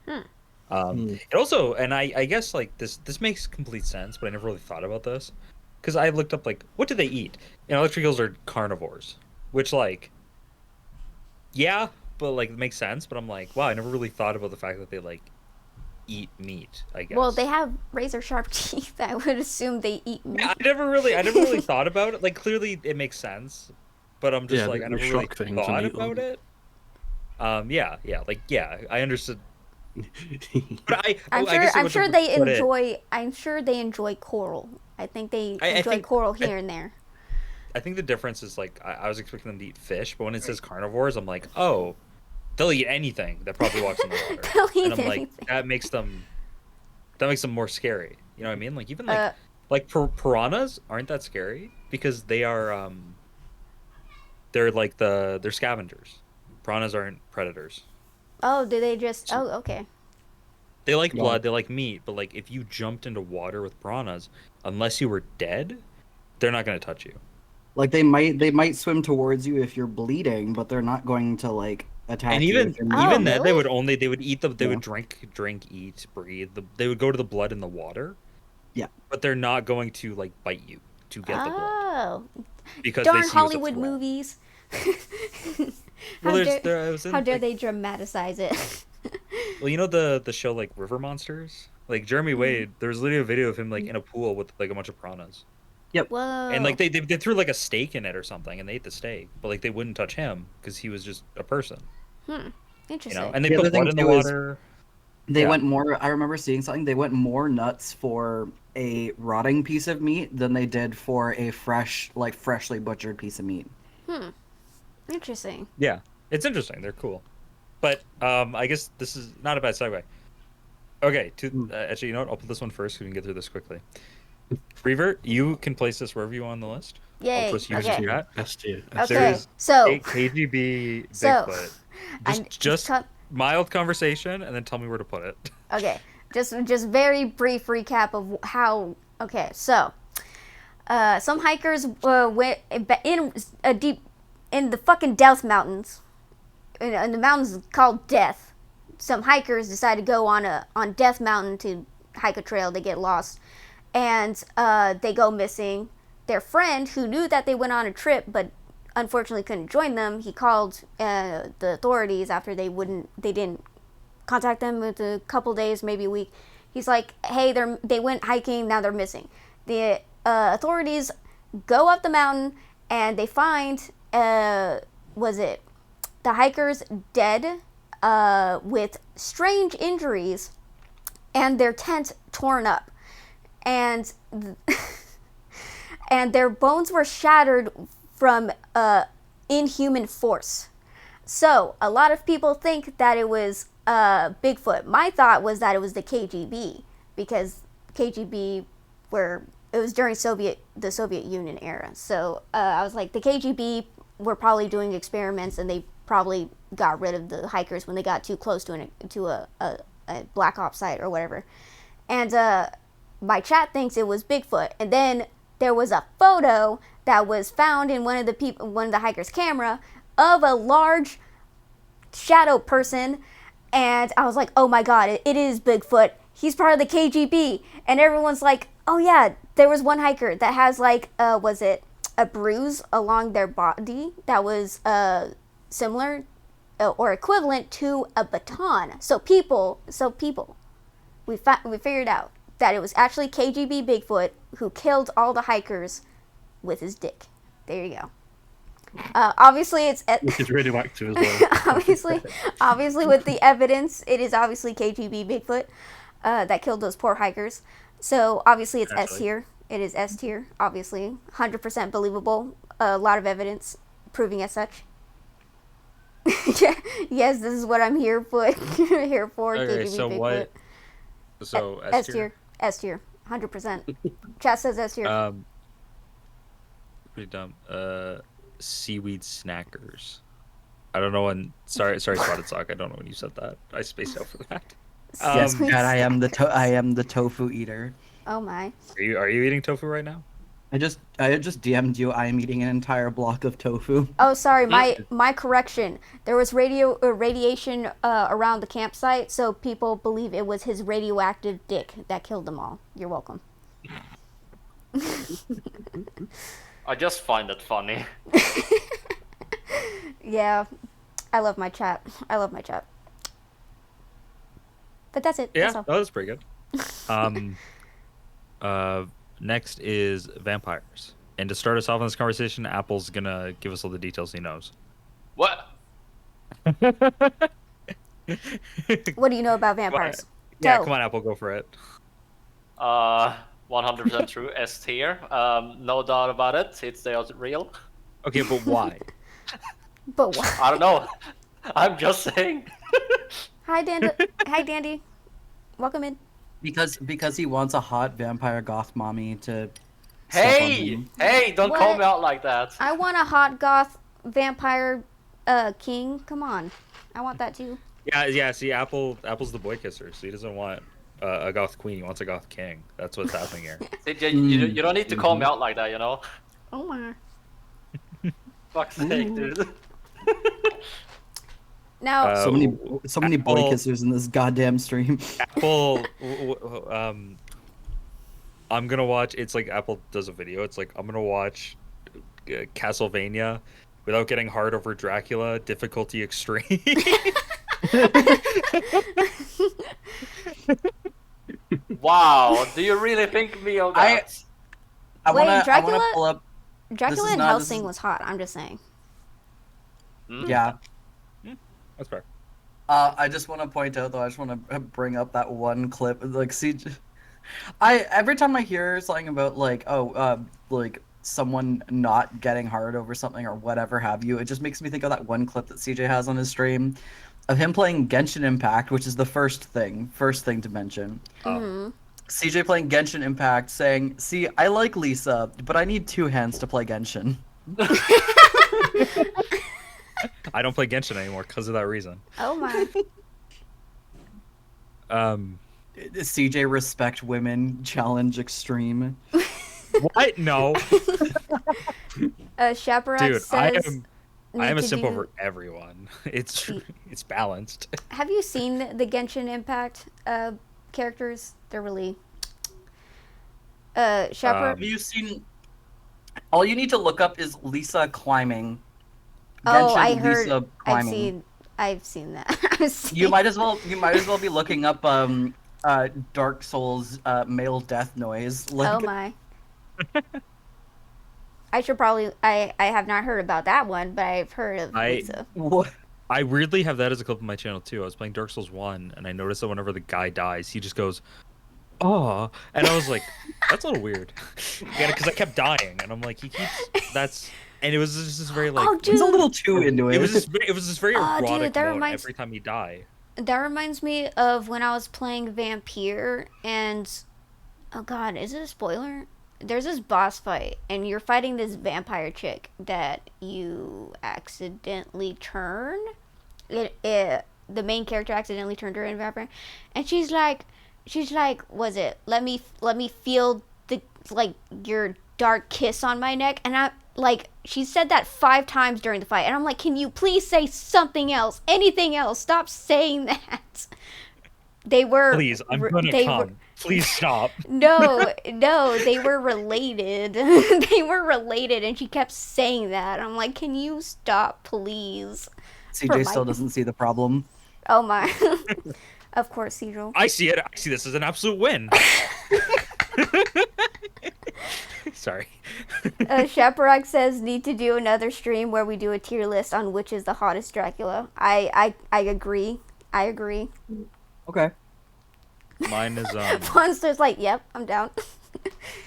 It also, and I guess like this makes complete sense, but I never really thought about this because I looked up like what do they eat? And electric eels are carnivores, which like, yeah, but like it makes sense. But I'm like, wow, I never really thought about the fact that they like eat meat. I guess. Well, they have razor sharp teeth. I would assume they eat meat. Yeah, I never really thought about it. Like clearly it makes sense, but I'm just Yeah, like they I never really shock things and thought eat about them. it. I understood. But I'm sure they enjoy. I'm sure they enjoy coral. I think they enjoy coral here and there. I think the difference is like I was expecting them to eat fish, but when it says carnivores, I'm like, oh, they'll eat anything that probably walks in the water. They'll eat And I'm like, anything. that makes them more scary. You know what I mean? Like even Uh, like piranhas aren't that scary because they are they're like they're scavengers. Piranhas aren't predators. Oh, do they just? Oh, okay. They like Yeah. blood, they like meat, but like if you jumped into water with piranhas, unless you were dead, they're not going to touch you. Like they might swim towards you if you're bleeding, but they're not going to like attack And you. even if you're Oh, even then, really? they would eat they Yeah. would drink, eat, breathe. They would go to the blood in the water. Yeah. But they're not going to like bite you to get the blood Oh, because they darn see you as a Hollywood threat. movies. Well, I was How in, dare like, they dramatize it? well, you know the show like River Monsters, like Jeremy Wade. There was literally a video of him like in a pool with like a bunch of piranhas, Whoa. and like they threw like a steak in it or something, and they ate the steak, but like they wouldn't touch him because he was just a person, you Interesting. know. And they The other put blood thing in the too is water. They Yeah. went more. I remember seeing something. They went more nuts for a rotting piece of meat than they did for a freshly butchered piece of meat. Interesting. Yeah, it's interesting. They're cool, but I guess this is not a bad segue. Okay, actually, you know what? I'll put this one first so we can get through this quickly. Revert, you can place this wherever you want on the list. Yay. I'll just use Okay. chat. S tier. Okay. There's So, KGB So, Bigfoot. I'm Just cut- mild conversation, and then tell me where to put it. okay. Just very brief recap of how. Okay, so some hikers went in a deep in the fucking Death Mountains, in the mountains called Death. Some hikers decide to go on Death Mountain to hike a trail. They get lost, and they go missing. Their friend, who knew that they went on a trip but unfortunately couldn't join them, he called the authorities after they didn't contact them with a couple days, maybe a week. He's like, hey, they went hiking, now they're missing. The authorities go up the mountain and they find the hikers dead with strange injuries and their tent torn up, and and their bones were shattered from inhuman force. So a lot of people think that it was Bigfoot. My thought was that it was the KGB, because KGB it was during the Soviet Union era. So I was like, the KGB were probably doing experiments, and they probably got rid of the hikers when they got too close to a black ops site or whatever. And my chat thinks it was Bigfoot. And then there was a photo that was found in one of the hikers' camera of a large shadow person, and I was like, oh my god, it is Bigfoot. He's part of the KGB. And everyone's like, oh yeah, there was one hiker that has like was it a bruise along their body that was similar or equivalent to a baton. So people we figured out that it was actually KGB Bigfoot who killed all the hikers with his dick. There you go. Obviously, Which is radioactive as well. obviously, with the evidence, it is obviously KGB Bigfoot that killed those poor hikers. So obviously, it's S Naturally. here. It is S tier, obviously. 100% believable. A lot of evidence proving as such. Yes, this is what I'm here for. Here for. Okay, KGB so Bigfoot. what? So S tier. S tier. 100%. Chat says S tier. Pretty dumb. Seaweed snackers. I don't know when. Sorry, Spotted Sock. I don't know when you said that. I spaced out for that. Yes, Sweet Chad, I am the tofu eater. Oh my. Are you eating tofu right now? I just DM'd you. I am eating an entire block of tofu. Oh, sorry. My correction. There was radiation around the campsite, so people believe it was his radioactive dick that killed them all. You're welcome. I just find it funny. Yeah, I love my chat. But that's it. Yeah, That's all. that's pretty good. Next is vampires. And to start us off in this conversation, Apple's gonna give us all the details he knows. What? What do you know about vampires? Yeah, Toe. come on, Apple, go for it. 100% true. S tier. No doubt about it. It's they are real. Okay, but why? But what? I don't know. I'm just saying. Hi, Dandy. Welcome in. Because he wants a hot vampire goth mommy to. step on Hey, him. hey! Don't call What? me out like that. I want a hot goth vampire king. Come on. I want that too. Yeah. See, Apple's the boy kisser, so he doesn't want a goth queen. He wants a goth king. That's what's happening here. You don't need to call me out like that, you know. Oh my. Fuck's sake, dude. Now, So many boy Apple- kissers in this goddamn stream. Apple, I'm gonna watch. It's like Apple does a video. It's like I'm gonna watch Castlevania without getting hard over Dracula. Difficulty extreme. Wow, do you really think me of that? I Wait, wanna Dracula? pull up. Dracula is in not- this Hellsing is- was hot. I'm just saying. Yeah. That's fair. I just want to point out though. I just want to bring up that one clip. Like, see, every time I hear something about like like someone not getting hard over something or whatever have you, it just makes me think of that one clip that CJ has on his stream of him playing Genshin Impact, which is the first thing to mention. CJ playing Genshin Impact, saying, "See, I like Lisa, but I need two hands to play Genshin." I don't play Genshin anymore because of that reason. Oh my. CJ respect women challenge extreme. What? No, Shaparak dude. says. I am a need to simp do- over everyone. It's balanced. Have you seen the Genshin Impact characters? They're really. Shaparak. Have you seen? All you need to look up is Lisa climbing. Oh, Genshin I heard. Lisa climbing. I've seen that. You might as well be looking up Dark Souls male death noise. Like, Oh my. I should probably. I have not heard about that one, but I've heard of Lisa. what? I weirdly have that as a clip on my channel too. I was playing Dark Souls 1 and I noticed that whenever the guy dies, he just goes, "Oh," and I was like, "That's a little weird." Yeah, because I kept dying, and I'm like, he keeps. And it was just this very like. Oh, dude. He's a little too into it. It was this very Oh, dude, erotic that mode reminds- every time he die. That reminds me of when I was playing Vampire, and oh god, is it a spoiler? There's this boss fight, and you're fighting this vampire chick that you accidentally turn. The main character accidentally turned her into a vampire, and she's like, was it? Let me feel the like your dark kiss on my neck, and I like she said that 5 times during the fight, and I'm like, can you please say something else, anything else? Stop saying that. They were. Please, I'm gonna they come. were- Please stop. No, they were related. They were related, and she kept saying that. I'm like, can you stop, please? CJ still doesn't see the problem. Oh my. Of course, Cedral. I see it. I see this as an absolute win. Sorry. Shaparak says need to do another stream where we do a tier list on which is the hottest Dracula. I agree. I agree. Okay. Mine is Monster's like, yep, I'm down.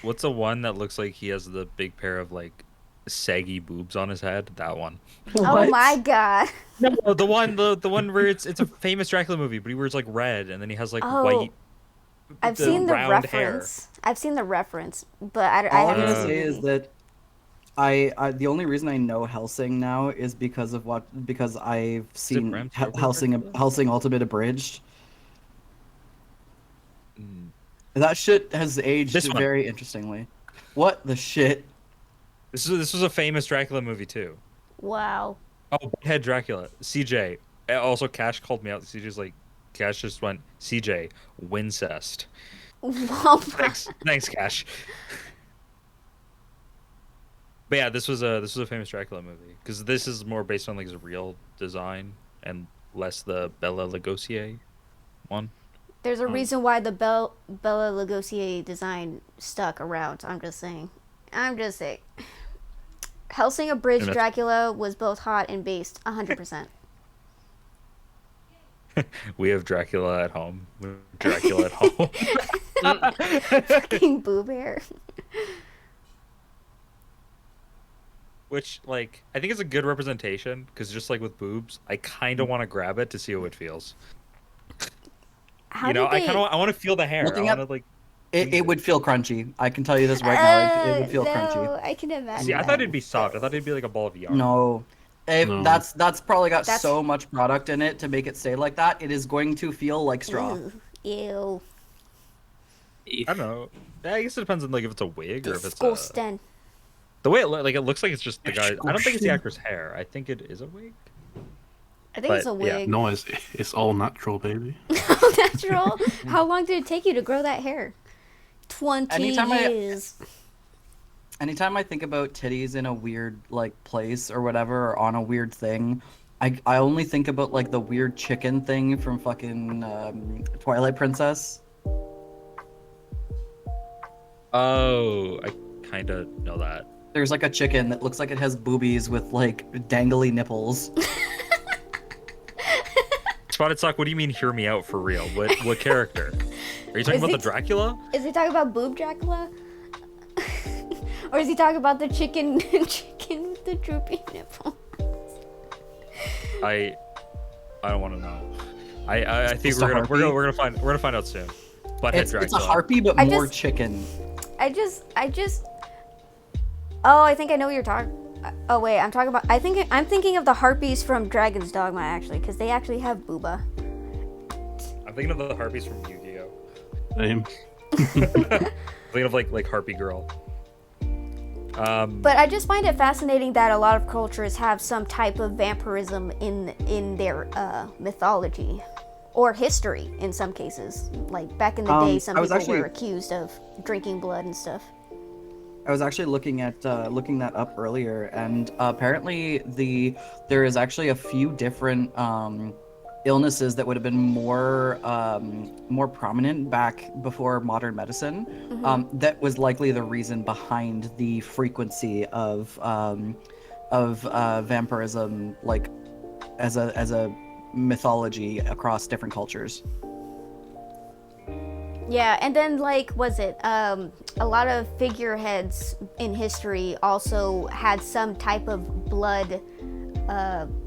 What's the one that looks like he has the big pair of like saggy boobs on his head? That one. Oh What? my god. No, the one where it's a famous Dracula movie, but he wears like red and then he has like Oh, white. I've seen the round hair. reference. I've seen the reference, but I All I'm haven't gonna seen the say is movie. that I the only reason I know Helsing now is because I've seen Bram Stoker's Helsing Dracula? Helsing Ultimate Abridged. Mm. That shit has aged This one. very interestingly. What the shit? This was a famous Dracula movie too. Wow. Oh, Head Dracula. CJ. Also, Cash called me out. CJ's like, Cash just went, CJ, Wincest. Wow. Thanks, Cash. But yeah, this was a famous Dracula movie because this is more based on like his real design and less the Bela Lugosi one. There's a reason why the Bela Lugosi design stuck around. I'm just saying. Helsing Abridged And that's- Dracula was both hot and based 100%. We have Dracula at home. We have Dracula at home. Fucking boob hair. Which, like, I think it's a good representation because just like with boobs, I kind of want to grab it to see how it feels. How You know, did they... I want to feel the hair. Looking I at- want to like. It would feel crunchy. I can tell you this right now. It would feel no, crunchy. I can imagine. See, I thought it'd be soft. I thought it'd be like a ball of yarn. No. No. That's probably got That's- so much product in it to make it stay like that. It is going to feel like straw. Ew. I don't know. I guess it depends on like if it's a wig or if it's Disgusting. the way it looks like it's just the guy. I don't think it's the actor's hair. I think it is a wig. I think it's a but, yeah. wig. No, it's all natural, baby. Natural? How long did it take you to grow that hair? 20 Anytime years. Anytime I think about titties in a weird like place or whatever, or on a weird thing, I only think about like the weird chicken thing from fucking Twilight Princess. Oh, I kind of know that. There's like a chicken that looks like it has boobies with like dangly nipples. Spotted Sock, what do you mean? Hear me out for real? What character? Are you talking Is about the it- Dracula? Is he talking about boob Dracula? Or is he talking about the chicken chicken with the droopy nipple? I don't want to know. I think just a we're harpy? gonna find out soon. Butthead It's Dracula. a harpy but I more just- chicken. I just Oh, I think I know what you're talking. Oh wait, I'm thinking of the harpies from Dragon's Dogma actually, because they actually have booba. I'm thinking of the harpies from Yu-Gi-Oh. Same. I'm thinking of like Harpy Girl. But I just find it fascinating that a lot of cultures have some type of vampirism in their mythology or history in some cases. Like back in the day, some I was people actually- were accused of drinking blood and stuff. I was actually looking that up earlier, and apparently there is actually a few different illnesses that would have been more prominent back before modern medicine. That was likely the reason behind the frequency of vampirism, like as a mythology across different cultures. Yeah, and then was it a lot of figureheads in history also had some type of blood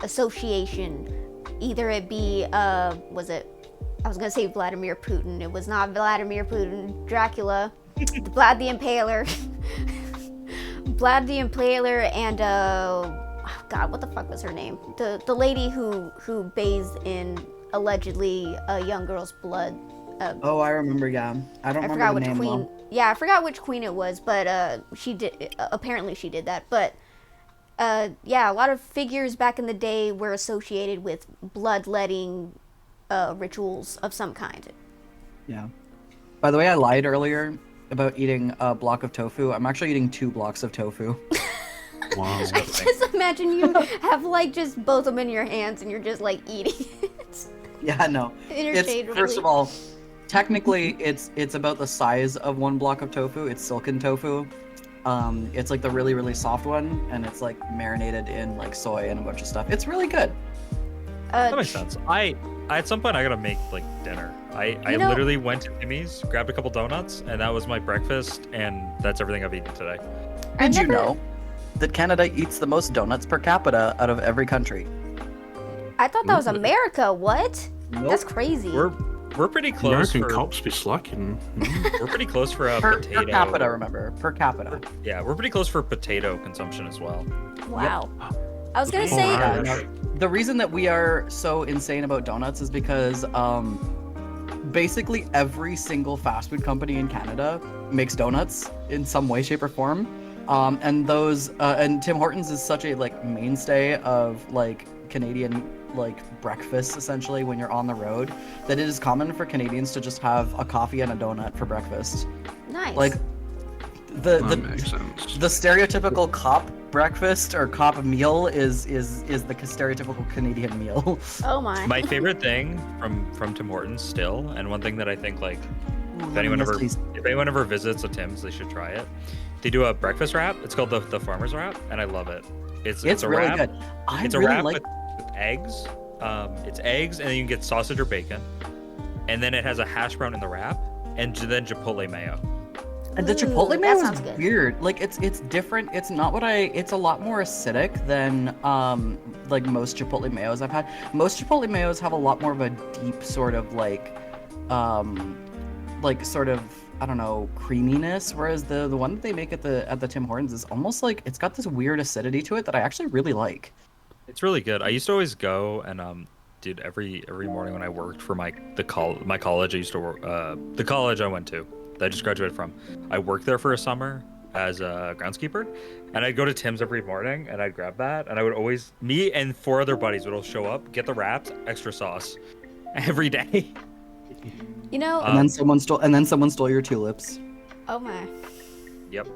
association. Either it be was it? I was gonna say Vladimir Putin. It was not Vladimir Putin. Dracula, Vlad the Impaler, Vlad the Impaler, and God, what the fuck was her name? The lady who bathed in allegedly a young girl's blood. Oh, I remember. Yeah, I don't I remember forgot the which name. queen. though. Yeah, I forgot which queen it was, but she did. Apparently, she did that. But yeah, a lot of figures back in the day were associated with bloodletting rituals of some kind. Yeah. By the way, I lied earlier about eating a block of tofu. I'm actually eating 2 blocks of tofu. Wow. Just imagine you have just both of them in your hands and you're just eating it Yeah, no. It's interchangeably. first of all, technically it's about the size of 1 block of tofu. It's silken tofu. It's like the really, really soft one, and it's like marinated in soy and a bunch of stuff. It's really good. That makes sense. At some point I gotta make like dinner. I You know- literally went to Timmy's, grabbed a couple donuts, and that was my breakfast, and that's everything I've eaten today. I Did you never- know that Canada eats the most donuts per capita out of every country? I thought that was America. What? That's crazy. We're pretty close. American for, cops be slacking. We're pretty close for Per potato. capita, remember. Per capita. Yeah, we're pretty close for potato consumption as well. Wow. I was gonna Oh, say, wow. Yeah, the reason that we are so insane about donuts is because basically every single fast food company in Canada makes donuts in some way, shape, or form. And those and Tim Hortons is such a like mainstay of like Canadian like breakfast essentially when you're on the road that it is common for Canadians to just have a coffee and a donut for breakfast. nice. Like That the makes sense. the stereotypical cop breakfast or cop meal is the stereotypical Canadian meal. Oh my. My favorite thing from Tim Hortons still, and one thing that I think like if anyone ever visits a Tim's, they should try it. They do a breakfast wrap. It's called the Farmer's Wrap, and I love it. It's a really wrap. good. I It's a really wrap like. with eggs. It's eggs, and then you can get sausage or bacon, and then it has a hash brown in the wrap, and then chipotle mayo. And the Ooh, chipotle that mayo is sounds good. weird. Like it's different. It's not what it's a lot more acidic than like most chipotle mayos I've had. Most chipotle mayos have a lot more of a deep sort of like sort of I don't know creaminess, whereas the one that they make at the Tim Hortons is almost like it's got this weird acidity to it that I actually really like. It's really good. I used to always go and dude, every morning when I worked for my college, I used to work the college I went to that I just graduated from. I worked there for a summer as a groundskeeper, and I'd go to Tim's every morning and I'd grab that, and I would always me and 4 other buddies would all show up, get the wraps, extra sauce, every day. You know, And then someone stole your tulips. oh my. Yep.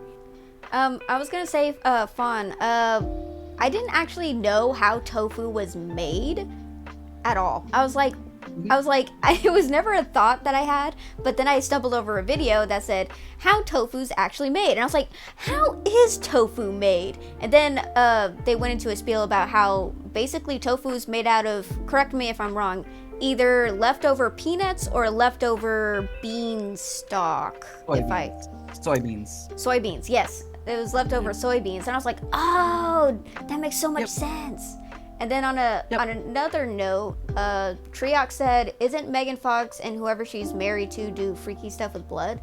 I was gonna say, Fawn, I didn't actually know how tofu was made at all. I was like, it was never a thought that I had, but then I stumbled over a video that said how tofu's actually made. And I was like, how is tofu made? And then they went into a spiel about how basically tofu is made out of, correct me if I'm wrong, either leftover peanuts or leftover bean stock. Soybeans, yes. It was leftover soybeans. And I was like, oh, that makes so much sense. And then on another note, Triox said, isn't Megan Fox and whoever she's married to do freaky stuff with blood?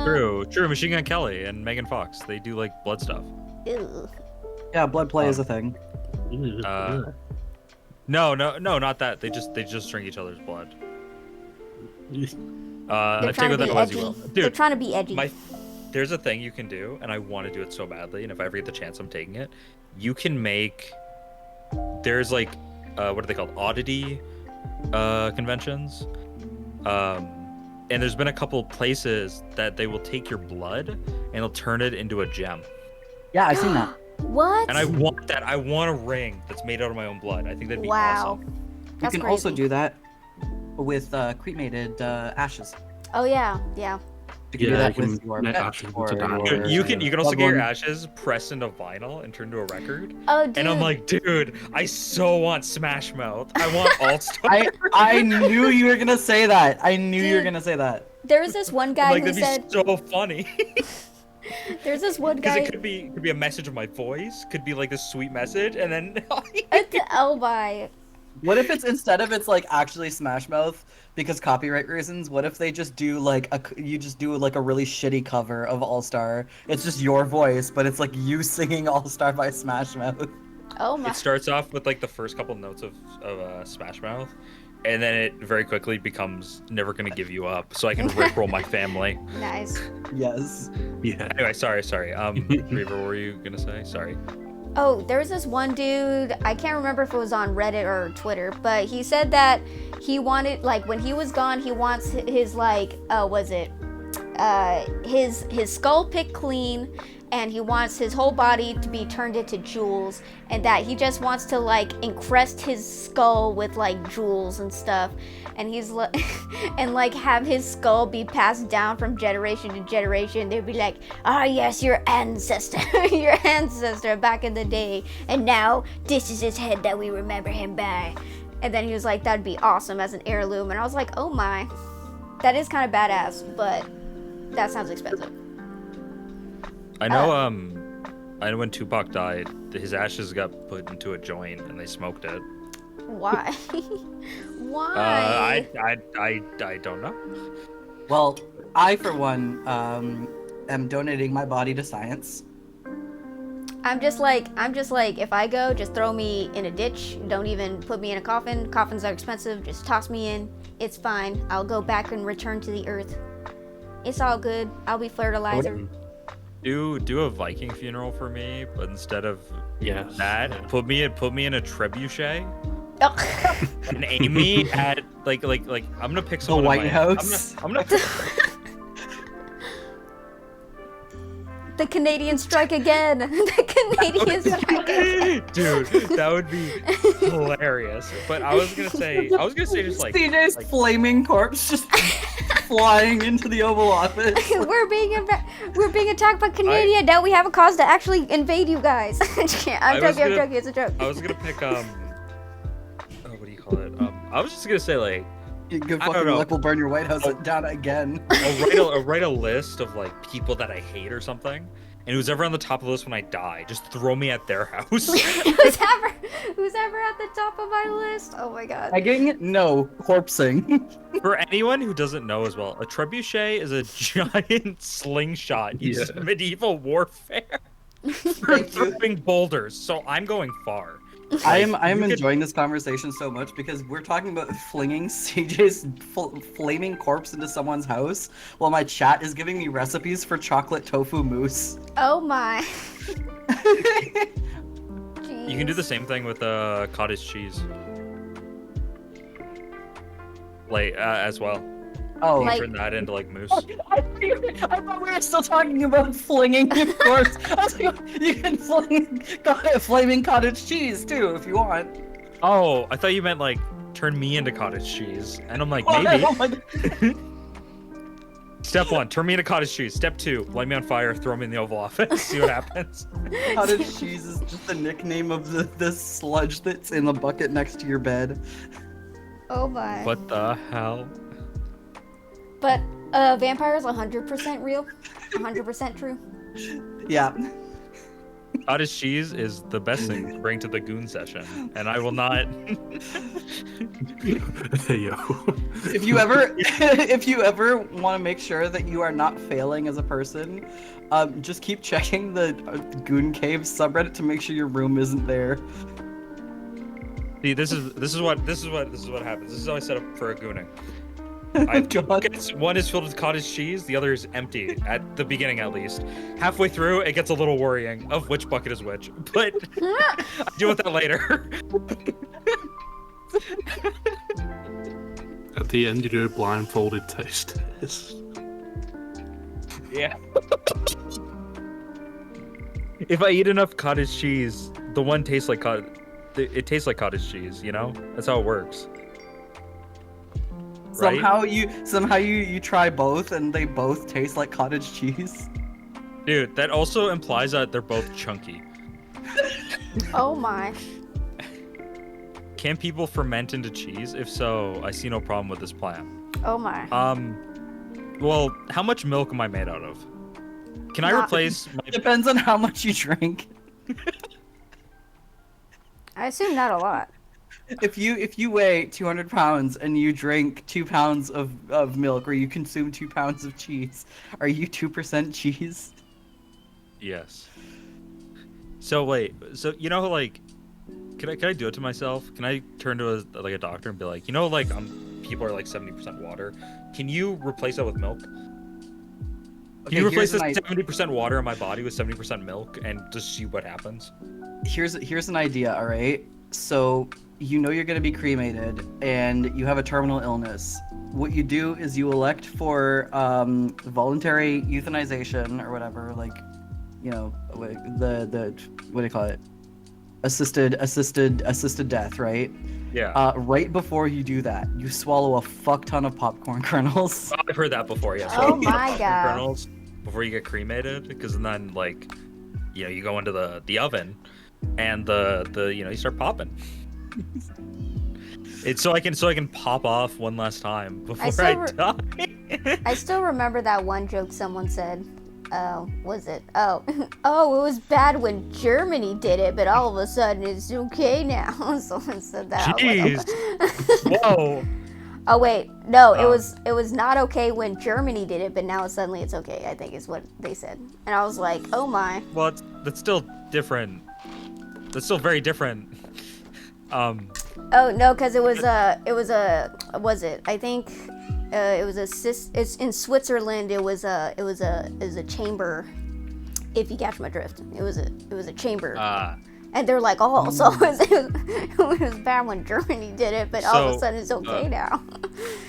True. Machine Gun Kelly and Megan Fox, they do like blood stuff. Ew. Yeah, blood play is a thing. No, not that. They just drink each other's blood. They're Take trying to with that be as you edgy. will. They're Dude, trying to be edgy. there's a thing you can do, and I want to do it so badly, and if I ever get the chance, I'm taking it. You can make. There's like, what are they called? Oddity conventions. And there's been a couple places that they will take your blood and they'll turn it into a gem. Yeah, I've seen that. What? And I want that. I want a ring that's made out of my own blood. I think that'd be Wow. awesome. That's You can also crazy. do that with cremated ashes. Oh yeah. You can do Yeah, that you can with your make pet ashes or into diamonds. your You can also loved get your one. ashes pressed into vinyl and turned into a record. Oh dude. And I'm like, dude, I so want Smash Mouth. I want All Star. I knew you were gonna say that. I knew you were Dude. gonna say that. there was this one guy like who that'd said be so funny. there's this one Because guy it could be a message of my voice, could be like this sweet message, and then at the Elby. What if it's instead of it's like actually Smash Mouth because copyright reasons? What if they just do like a really shitty cover of All Star? It's just your voice, but it's like you singing All Star by Smash Mouth. Oh my. it starts off with like the first couple notes of Smash Mouth, and then it very quickly becomes Never Gonna Give You Up, so I can rickroll my family. Nice. Yes. Yeah. Anyway, sorry. Reaver, what were you gonna say? Sorry. Oh, there was this one dude, I can't remember if it was on Reddit or Twitter, but he said that he wanted, like, when he was gone, he wants his, like, his skull picked clean, and he wants his whole body to be turned into jewels, and that he just wants to, like, encrust his skull with, like, jewels and stuff, and he's like, and, like, have his skull be passed down from generation to generation. They'd be like, ah, yes, your ancestor back in the day, and now this is his head that we remember him by. And then he was like, that'd be awesome as an heirloom. And I was like, oh my. That is kind of badass, but that sounds expensive. I know. I know when Tupac died, his ashes got put into a joint and they smoked it. Why? Why? I don't know. Well, I for one am donating my body to science. I'm just like, if I go, just throw me in a ditch. Don't even put me in a coffin. Coffins are expensive. Just toss me in. It's fine. I'll go back and return to the earth. It's all good. I'll be fertilizer. Do a Viking funeral for me, but instead of Yes. that, put me in a trebuchet Oh. and aim me at like I'm gonna pick someone. The in White my- House. I'm gonna The Canadian strike again. The Canadian strike again. Dude, that would be hilarious. But I was gonna say just like CJ's like- flaming corpse just flying into the Oval Office. we're being attacked by Canada. Now we have a cause to actually invade you guys. I'm joking. It's a joke. I was gonna pick oh, what do you call it? I was just gonna say like Good I don't fucking know. luck will burn your White House down again. I'll write a list of like people that I hate or something, and who's ever on the top of the list when I die, just throw me at their house. who's ever at the top of my list? Oh my god. Egging? No. Corpsing. For anyone who doesn't know as well, a trebuchet is a giant slingshot used in medieval warfare for throwing boulders. So I'm going far. I am you could- enjoying this conversation so much because we're talking about flinging CJ's flaming corpse into someone's house while my chat is giving me recipes for chocolate tofu mousse. Oh my. You can do the same thing with cottage cheese, like as well. Oh, You Like- can turn that into like mousse. I thought we were still talking about flinging your corpse. I was like, you can fling flaming cottage cheese too if you want. Oh, I thought you meant like turn me into cottage cheese, and I'm like maybe. Oh my God. Step 1, turn me into cottage cheese. Step 2, light me on fire, throw me in the Oval Office, see what happens. Cottage cheese is just the nickname of the sludge that's in the bucket next to your bed. Oh my. What the hell? But vampires 100% real. 100% true. Yeah. Cottage cheese is the best thing to bring to the goon session, and I will not. Hey, yo. If you ever want to make sure that you are not failing as a person, just keep checking the Goon Cave subreddit to make sure your room isn't there. See, this is what happens. This is how I set up for a gooning. One is filled with cottage cheese, the other is empty at the beginning at least. Halfway through, it gets a little worrying of which bucket is which, but I'll deal with that later. At the end, you do a blindfolded taste test. Yeah. If I eat enough cottage cheese, the one tastes like it tastes like cottage cheese, you know? That's how it works. Right? Somehow you try both and they both taste like cottage cheese. Dude, that also implies that they're both chunky. Oh my. Can people ferment into cheese? If so, I see no problem with this plan. Oh my. Well, how much milk am I made out of? Can I Not- replace my Depends on how much you drink. I assume not a lot. If you weigh 200 pounds and you drink 2 pounds of milk or you consume 2 pounds of cheese, are you 2% cheese? Yes. So wait, so you know like can I do it to myself? Can I turn to a doctor and be like, you know, like people are like 70% water. Can you replace that with milk? Can you replace this 70% water in my body with 70% milk and just see what happens? Here's an idea, all right? So you know you're gonna be cremated and you have a terminal illness. What you do is you elect for voluntary euthanization or whatever, like, you know, the what do you call it? Assisted death, right? Yeah. Right before you do that, you swallow a fuck ton of popcorn kernels. I've heard that before, yeah. Oh So, my popcorn God. kernels before you get cremated, because then like, you know, you go into the oven, and the you know you start popping. It's so I can pop off one last time before still I die. I still remember that one joke someone said. Was it? Oh, oh, it was bad when Germany did it, but all of a sudden it's okay now. Someone said that. I was Jeez. like, Whoa. oh wait, no, it was not okay when Germany did it, but now suddenly it's okay. I think is what they said, and I was like, oh my. Well, that's still different. That's still very different. Oh no, because was it? I think it was it's in Switzerland. It was a chamber. If you catch my drift, it was a chamber. And they're like, oh, so it was bad when Germany did it, but all of a sudden it's okay now.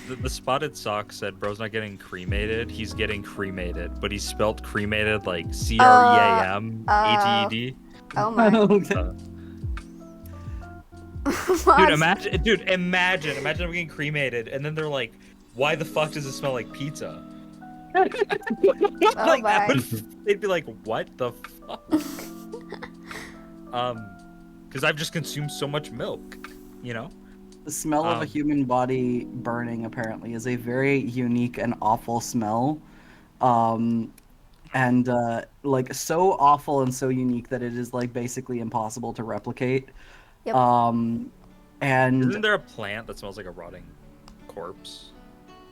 The Spotted Sock said, bro's not getting cremated, he's getting cremated. But he spelt cremated like CREAMATED. Oh my. Dude, imagine I'm getting cremated, and then they're like, why the fuck does it smell like pizza? Oh my. They'd be like, what the fuck? Because I've just consumed so much milk, you know? The smell of a human body burning apparently is a very unique and awful smell. Like so awful and so unique that it is like basically impossible to replicate. Yep. And isn't there a plant that smells like a rotting corpse?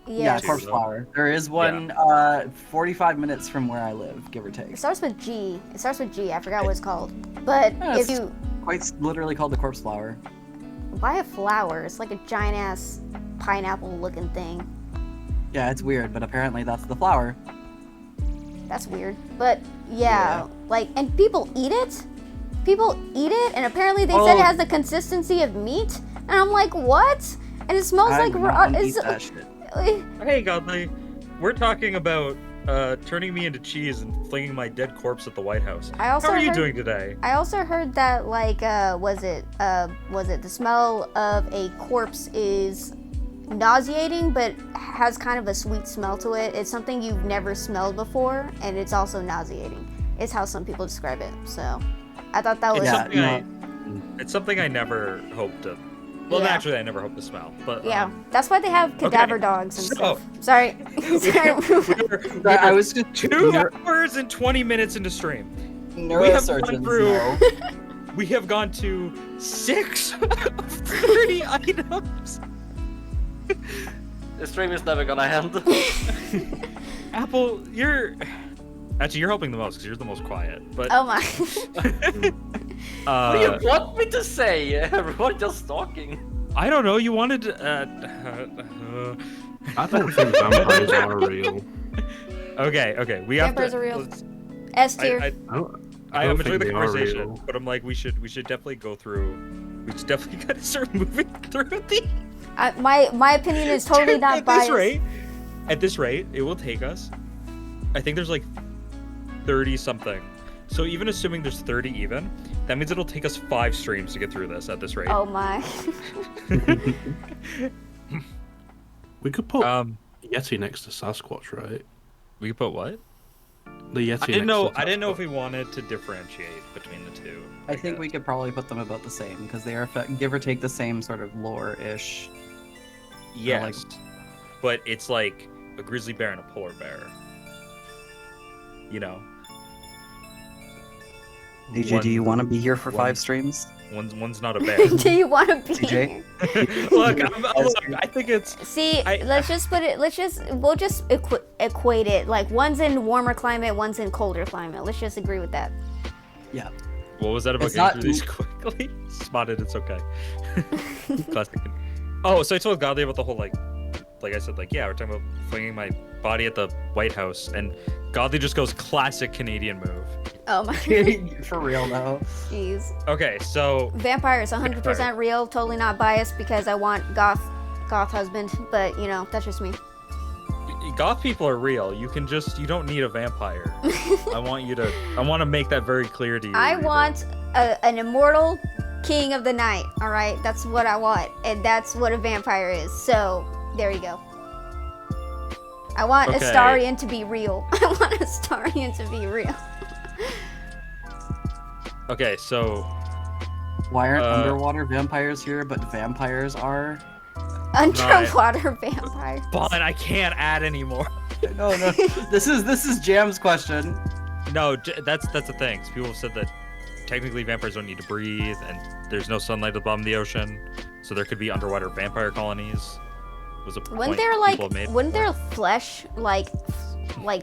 Yes. Yeah, corpse flower. There is one 45 minutes from where I live, give or take. It starts with G. I forgot what it's called. But Yeah, if it's you quite literally called the corpse flower. buy a flower, it's like a giant ass pineapple looking thing. Yeah, it's weird, but apparently that's the flower. That's weird. But yeah, like, and people eat it. People eat it, and apparently they said it has the consistency of meat. And I'm like, what? And it smells like raw. That shit. Hey, Godly, we're talking about turning me into cheese and flinging my dead corpse at the White House. How are you doing today? I also heard that, like, was it the smell of a corpse is nauseating, but has kind of a sweet smell to it. It's something you've never smelled before, and it's also nauseating. It's how some people describe it. So, I thought that was It's something I never hoped to. Well, naturally, I never hope to smell. But that's why they have cadaver dogs and stuff. Sorry. I was just 2 hours and 20 minutes into stream. Neurosurgeons know. We have gone to 6 of 30 items. The stream is never gonna end. Apple, you're helping the most because you're the most quiet. But oh my. What do you want me to say? Everyone just talking. I don't know. You wanted. I don't think vampires are real. Okay. We have Vampires to. are real. S tier. I'm enjoying the conversation, but I'm like, we should definitely go through. We should definitely gotta start moving through the. My opinion is totally not biased. At this rate, it will take us. I think there's like 30 something. So even assuming there's 30 even, that means it'll take us 5 streams to get through this at this rate. Oh my. We could put Yeti next to Sasquatch, right? We could put what? The Yeti. I didn't know if we wanted to differentiate between the two. I think we could probably put them about the same because they are give or take the same sort of lore-ish. Yes, but it's like a grizzly bear and a polar bear. You know. DJ, do you want to be here for 5 streams? One's not a bear. Do you want to be DJ? Look, I think it's. See, we'll just equate it. Like, one's in warmer climate, one's in colder climate. Let's just agree with that. Yeah. What was that about getting through these quickly? Spotted, it's okay. Classic. Oh, so I told Godly about the whole, like I said, like, yeah, we're talking about flinging my body at the White House, and Godly just goes, classic Canadian move. Oh my. For real, though. Jeez. Okay, so... Vampires, 100% real, totally not biased because I want goth husband, but, you know, that's just me. Goth people are real. You don't need a vampire. I want to make that very clear to you. I want an immortal king of the night, alright? That's what I want, and that's what a vampire is, so... There you go. I want Astarion to be real. I want Astarion to be real. Okay, so Why aren't Uh, underwater vampires here, but vampires are? Underwater vampire. But I can't add anymore. No, no. This is Jam's question. No, that's the thing. People have said that technically vampires don't need to breathe, and there's no sunlight at the bottom of the ocean, so there could be underwater vampire colonies. Was a point people have made wouldn't before. their flesh like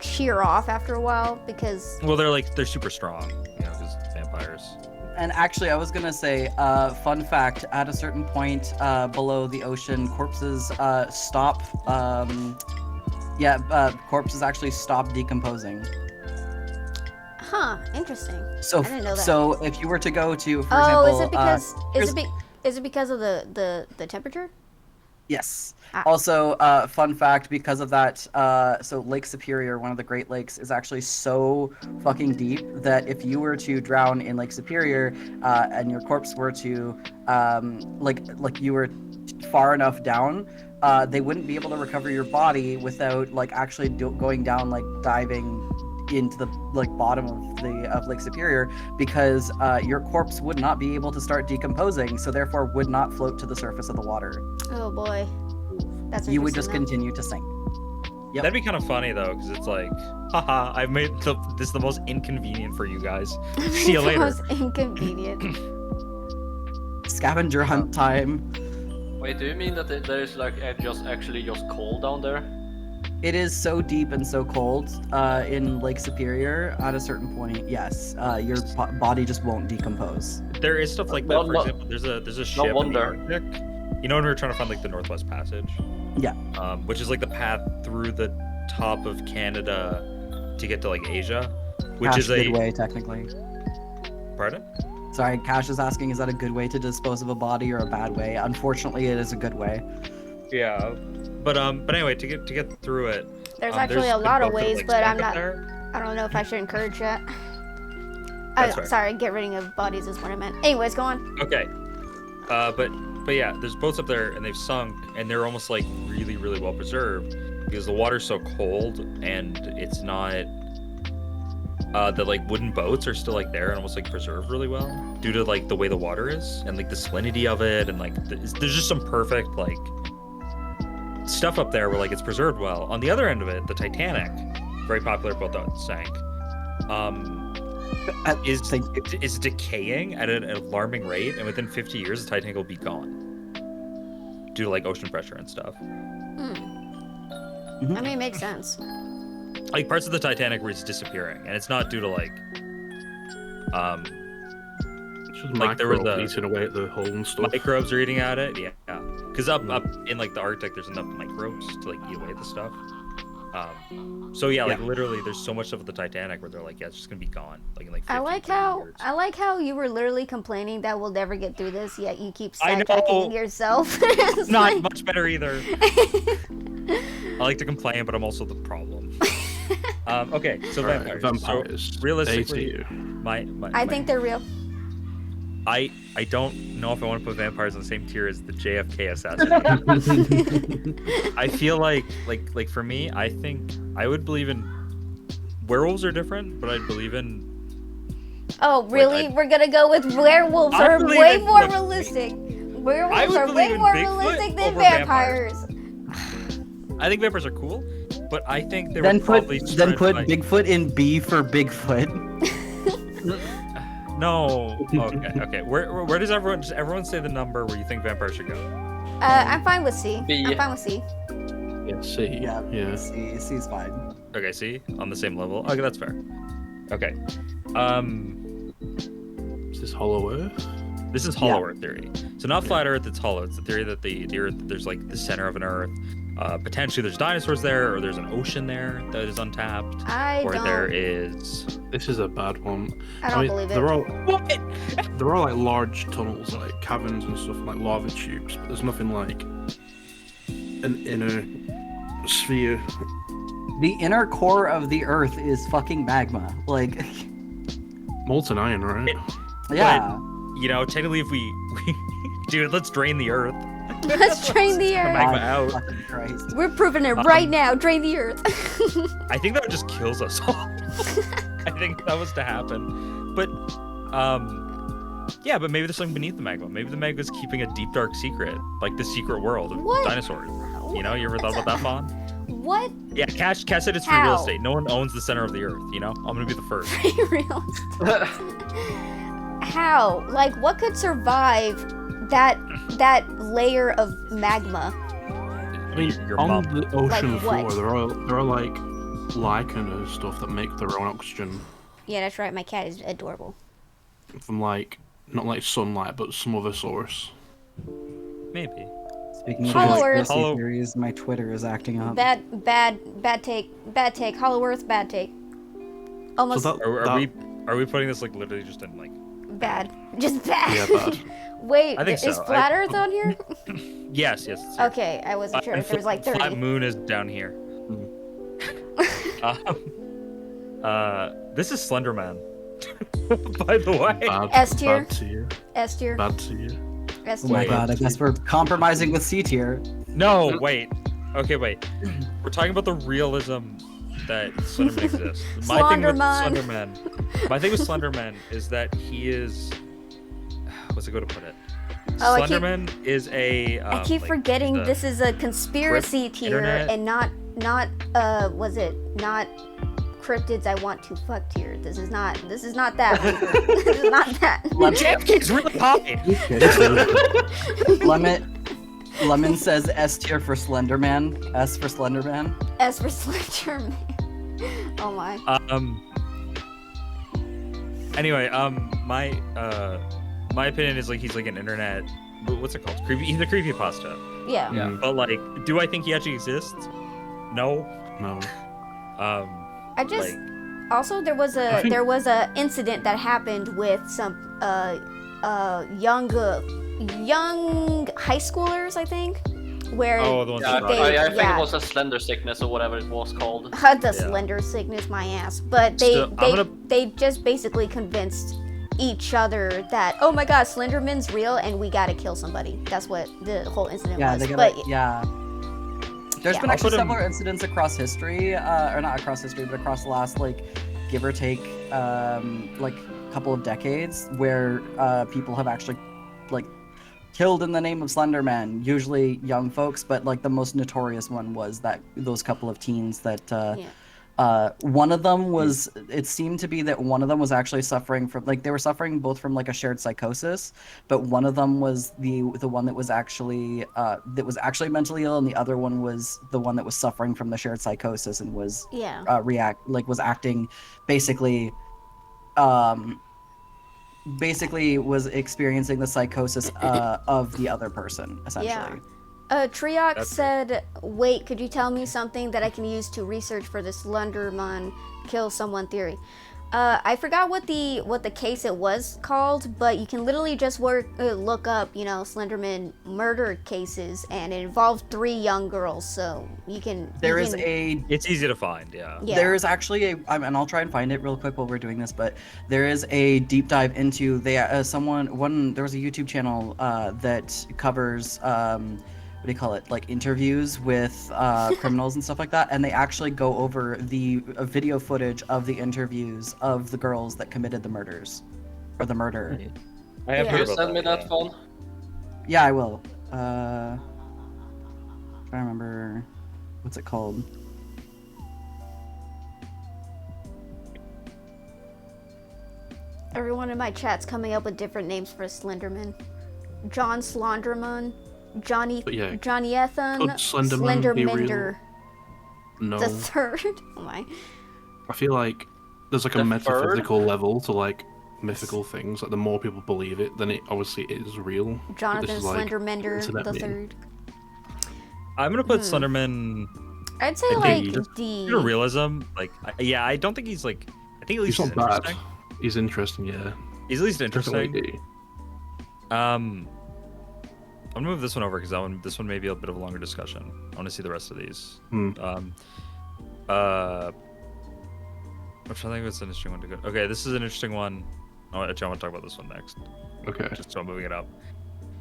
shear off after a while because Well, they're super strong, because vampires. And actually, I was gonna say, fun fact: at a certain point below the ocean, corpses stop. Corpses actually stop decomposing. huh, interesting. So, I didn't know that. so if you were to go to, for Oh, example, is it because here's- is it because of the temperature? Yes. Ah. Also, fun fact, because of that, so Lake Superior, one of the Great Lakes, is actually so fucking deep that if you were to drown in Lake Superior, and your corpse were to, like you were far enough down, they wouldn't be able to recover your body without actually going down, diving into the bottom of Lake Superior, because your corpse would not be able to start decomposing, so therefore would not float to the surface of the water. Oh boy, that's You would just interesting, continue to sink. Yep. That'd be kind of funny though, because it's like, haha, I've made this the most inconvenient for you guys. See you It's the later. most inconvenient. Scavenger hunt time. Wait, do you mean that there is actually just cold down there? It is so deep and so cold in Lake Superior. At a certain point, yes, your body just won't decompose. There is stuff like that. For example, there's a ship in the wonder. Arctic. You know when we were trying to find the Northwest Passage? Yeah. Which is the path through the top of Canada to get to Asia, which Cash is good way, technically. Pardon? Sorry, Cash is asking, is that a good way to dispose of a body or a bad way? Unfortunately, it is a good way. Yeah. But anyway, to get through it. There's actually a been lot of boats that, ways, but I'm stank up not. there. I don't know if I should encourage that. That's fair. Sorry, get rid of bodies is what I meant. Anyways, go on. Okay. But yeah, there's boats up there and they've sunk and they're almost really, really well preserved because the water's so cold and it's not the wooden boats are still there and almost preserved really well due to the way the water is and the salinity of it and there's just some perfect stuff up there where it's preserved well. On the other end of it, the Titanic, very popular boat that sank, is decaying at an alarming rate, and within 50 years the Titanic will be gone due to ocean pressure and stuff. I mean, it makes sense. Parts of the Titanic were just disappearing, and it's not due to It's just there was microbes eating away at the hull and stuff. microbes are eating at it. Yeah, because up in the Arctic there's enough microbes to eat away the stuff. So yeah, literally there's so much stuff with the Titanic where they're yeah, it's just gonna be gone in 50 I like how you were literally complaining that we'll never get through this, yet you keep I know. sidetracking yourself. It's not much better either. I like to complain, but I'm also the problem. Okay, so Alright, vampires. So realistically, A tier. I think they're real. I don't know if I want to put vampires on the same tier as the JFK assassination. I feel like for me, I think I would believe in werewolves are different, but I'd believe in. Oh, really? We're gonna go with werewolves I are believe way in- more look, realistic. I Werewolves would are believe way in more Bigfoot realistic than over vampires. I think vampires are cool, but I think they Then were put probably Bigfoot in B for Bigfoot. No. Okay. Where does everyone say the number where you think vampires should go? I'm fine with C. B. I'm fine with C. Yeah, C. Yeah. C's fine. Okay, see, on the same level. Okay, that's fair. Okay. Is this Hollow Earth? This is hollow Earth theory. So not flat Earth, it's hollow. It's the theory that the Earth, there's the center of an Earth. Potentially there's dinosaurs there, or there's an ocean there that is untapped. Or there is. This is a bad one. I don't believe it. There are large tunnels, caverns and stuff, lava tubes, but there's nothing an inner sphere. The inner core of the Earth is fucking magma. Molten iron, right? Yeah. Technically, if we dude, let's drain the Earth. Let's drain the earth. Magma God out. fucking Christ. We're proving it right now. Drain the earth. I think that just kills us all. I think that was to happen. But Yeah, but maybe there's something beneath the magma. Maybe the magma's keeping a deep, dark secret, like the secret world of What? dinosaurs. You know, you ever thought about that, Fawn? What? Yeah, Cash said it's free How? real estate. No one owns the center of the earth, you know? I'm gonna be the first. Real How? Like, what could survive that layer of magma? I mean, Your on mom. the ocean Like floor, what? there are like lichen and stuff that make their own oxygen Yeah, that's right. My cat is adorable. from like not like sunlight, but some other source. Maybe. Speaking of Hollow Earth. conspiracy theories, my Twitter is acting up. Bad take. Bad take. Hollow Earth. Bad take. Almost So Are we putting this like literally just in like? bad. Just bad. Yeah, bad. Wait, I think is so. Flat Earth on here? Yes, it's here. Okay, I wasn't sure And if there was like 30. Flat Moon is down here. This is Slenderman. By the way. Bad, S tier? Bad tier. S tier. Bad tier. S Oh my tier. god, I guess we're compromising with C tier. No, wait. Okay, wait. We're talking about the realism that Slenderman exists. My thing with Slenderman. my thing with Slenderman is that he is. What's a good way to put it? Oh, I keep- Slenderman is a. I keep like, forgetting he's a- this is a conspiracy tier internet- and not was it not cryptids I want to fuck tier. This is not that. This is not that. He's really high. Lemon says S tier for Slenderman. S for Slenderman. S for Slenderman. Oh my. Anyway, my opinion is like he's like an internet. What's it called? He's a creepypasta. Yeah. Yeah. But like, do I think he actually exists? No. No. I just Like, also there was a incident that happened with some young high schoolers, I think, where oh, the ones Yeah, that They- I think yeah. it was a slender sickness or whatever it was called. had the Yeah. slender sickness my ass, but they Still, I'm they just basically convinced each other that, oh my god, Slenderman's real and we gotta kill somebody. That's what the whole incident Yeah, was. they gotta. But Yeah. There's Yeah. been I'll actually put him- several incidents across history, or not across history, but across the last like, give or take, like couple of decades, where people have actually, like, killed in the name of Slenderman. Usually young folks, but like the most notorious one was those couple of teens that. One of them was. It seemed to be that one of them was actually suffering from, like, they were suffering both from like a shared psychosis, but one of them was the one that was actually mentally ill, and the other one was the one that was suffering from the shared psychosis and was yeah. was acting basically was experiencing the psychosis of the other person, essentially. Yeah. Triox said, wait, could you tell me something that I can use to research for the Slenderman kill someone theory? I forgot what the case it was called, but you can literally just look up, Slenderman murder cases, and it involved 3 young girls, so you can... It's easy to find, yeah. Yeah. There is actually and I'll try and find it real quick while we're doing this, but there is a deep dive into there was a YouTube channel that covers what do you call it, like interviews with criminals and stuff like that, and they actually go over the video footage of the interviews of the girls that committed the murders or the murder. I have Yeah. Can heard you about send me that yeah. phone? Yeah, I will. Trying to remember what's it called. Everyone in my chat's coming up with different names for Slenderman. John Slonderman, Johnny But yeah, Johnny Ethan, could Slenderman be real? Slendermender No. the third. Oh my. I feel like there's like a The metaphysical level to like mythical things. Like the more people believe it, then it obviously is real. But Jonathan this is, like, Slendermender internet the meme. third. I'm gonna put Slenderman I'd say I like think just D. in realism. Like, yeah, I don't think he's like. I think at least He's he's not bad. interesting. He's interesting, yeah. He's at least Definitely interesting. D. I'm gonna move this one over because this one may be a bit of a longer discussion. I want to see the rest of these. Hmm. I'm trying to think what's an interesting one to go. Okay, this is an interesting one. Oh, actually, I want to talk about this one next. Okay. Just so I'm moving it up.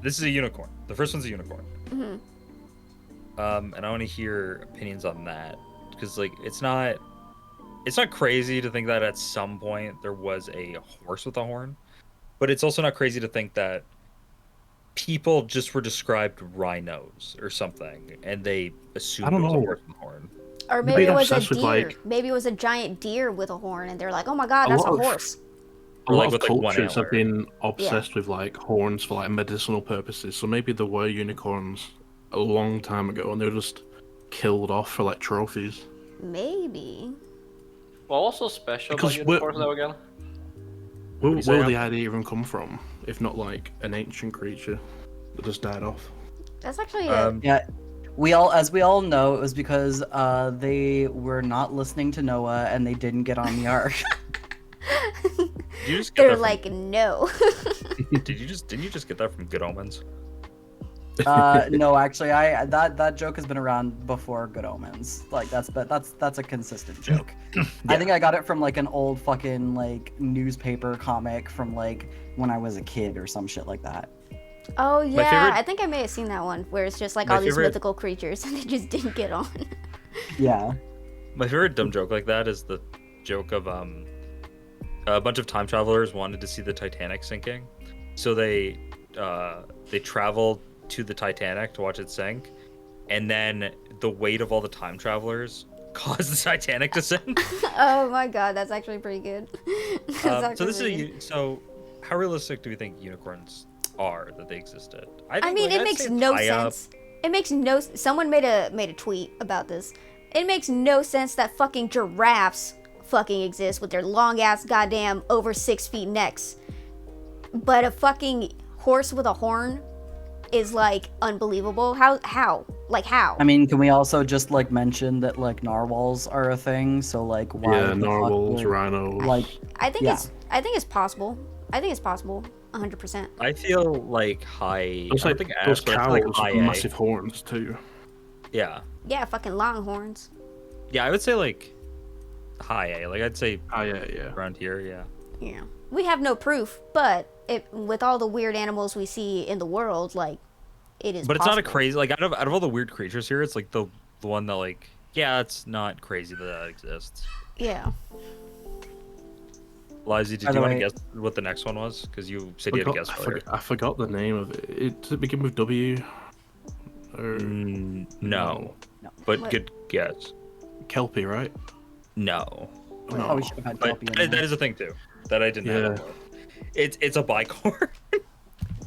This is a unicorn. The first one's a unicorn. Mhm. And I want to hear opinions on that because like it's not crazy to think that at some point there was a horse with a horn. But it's also not crazy to think that people just were described rhinos or something, and they assumed I don't it was a know. horse with a horn. Or They've maybe been it was a obsessed with, deer. like- Maybe it was a giant deer with a horn, and they're like, "Oh my god, A that's a lot of- horse." A Or, lot like, of with, like, one cultures have antler. been obsessed with like horns for like medicinal purposes. So maybe there were unicorns a long time ago, and they were just killed off for like trophies. Maybe. What was so special about Because unicorns though again? Where you say, will the Al? idea even come from, if not like an ancient creature that just died off? That's actually a Yeah, as we all know, it was because they were not listening to Noah and they didn't get on the ark. Did you just get they're that from, like, "No." didn't you just get that from Good Omens? No, actually, that joke has been around before Good Omens. Like that's a consistent joke. I think I got it from like an old fucking like newspaper comic from like when I was a kid or some shit like that. Oh yeah, favorite- I think I may have seen that one where it's just like My all these favorite- mythical creatures and they just didn't get on. Yeah. My favorite dumb joke like that is the joke of a bunch of time travelers wanted to see the Titanic sinking, so they traveled to the Titanic to watch it sink, and then the weight of all the time travelers caused the Titanic to sink. Oh my god, that's actually pretty good. That's So actually this pretty is good. so how realistic do we think unicorns are that they existed? I think, mean, like, it I'd makes say no high up. sense. It makes no. Someone made a tweet about this. It makes no sense that fucking giraffes fucking exist with their long ass goddamn over 6 feet necks, but a fucking horse with a horn is like unbelievable. How? Like how? I mean, can we also just like mention that like narwhals are a thing? So like why? Yeah, the fuck narwhals, would- rhinos. Like I think yeah. it's possible. I think it's possible. 100%. I feel like high. Those, I like, don't think those S, but I cows feel like with high A. massive horns too. Yeah, Yeah, fucking longhorns. yeah. I would say like high A. Like I'd say Ah, yeah. around here. Yeah. Yeah. We have no proof, but with all the weird animals we see in the world, like, it is But it's not a possible. crazy like out of all the weird creatures here, it's like the one that like it's not crazy that exists. Yeah. Lizy, did By you the want to way- guess what the next one was? Because you said you had a guess earlier. I forgot the name of it. Does it begin with W? Or No. No. But What? good guess. Kelpie, right? No. No. Oh, we should have had But Kelpie in that there. is a thing too. That I didn't Yeah. have. It's a bicorn.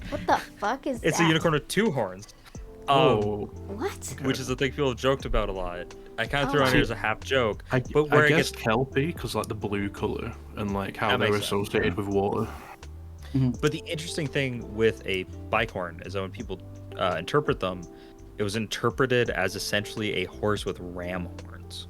What the fuck is It's that? a unicorn with two horns. Oh, What? Which is a thing people have joked about a lot. I kind of Oh. threw it on here See, as a half joke. I, But where I I guess guess- Kelpie because like the blue color and like how That they're makes sense, associated with water. But the interesting thing with a bicorn is that when people interpret them, it was interpreted as essentially a horse with ram horns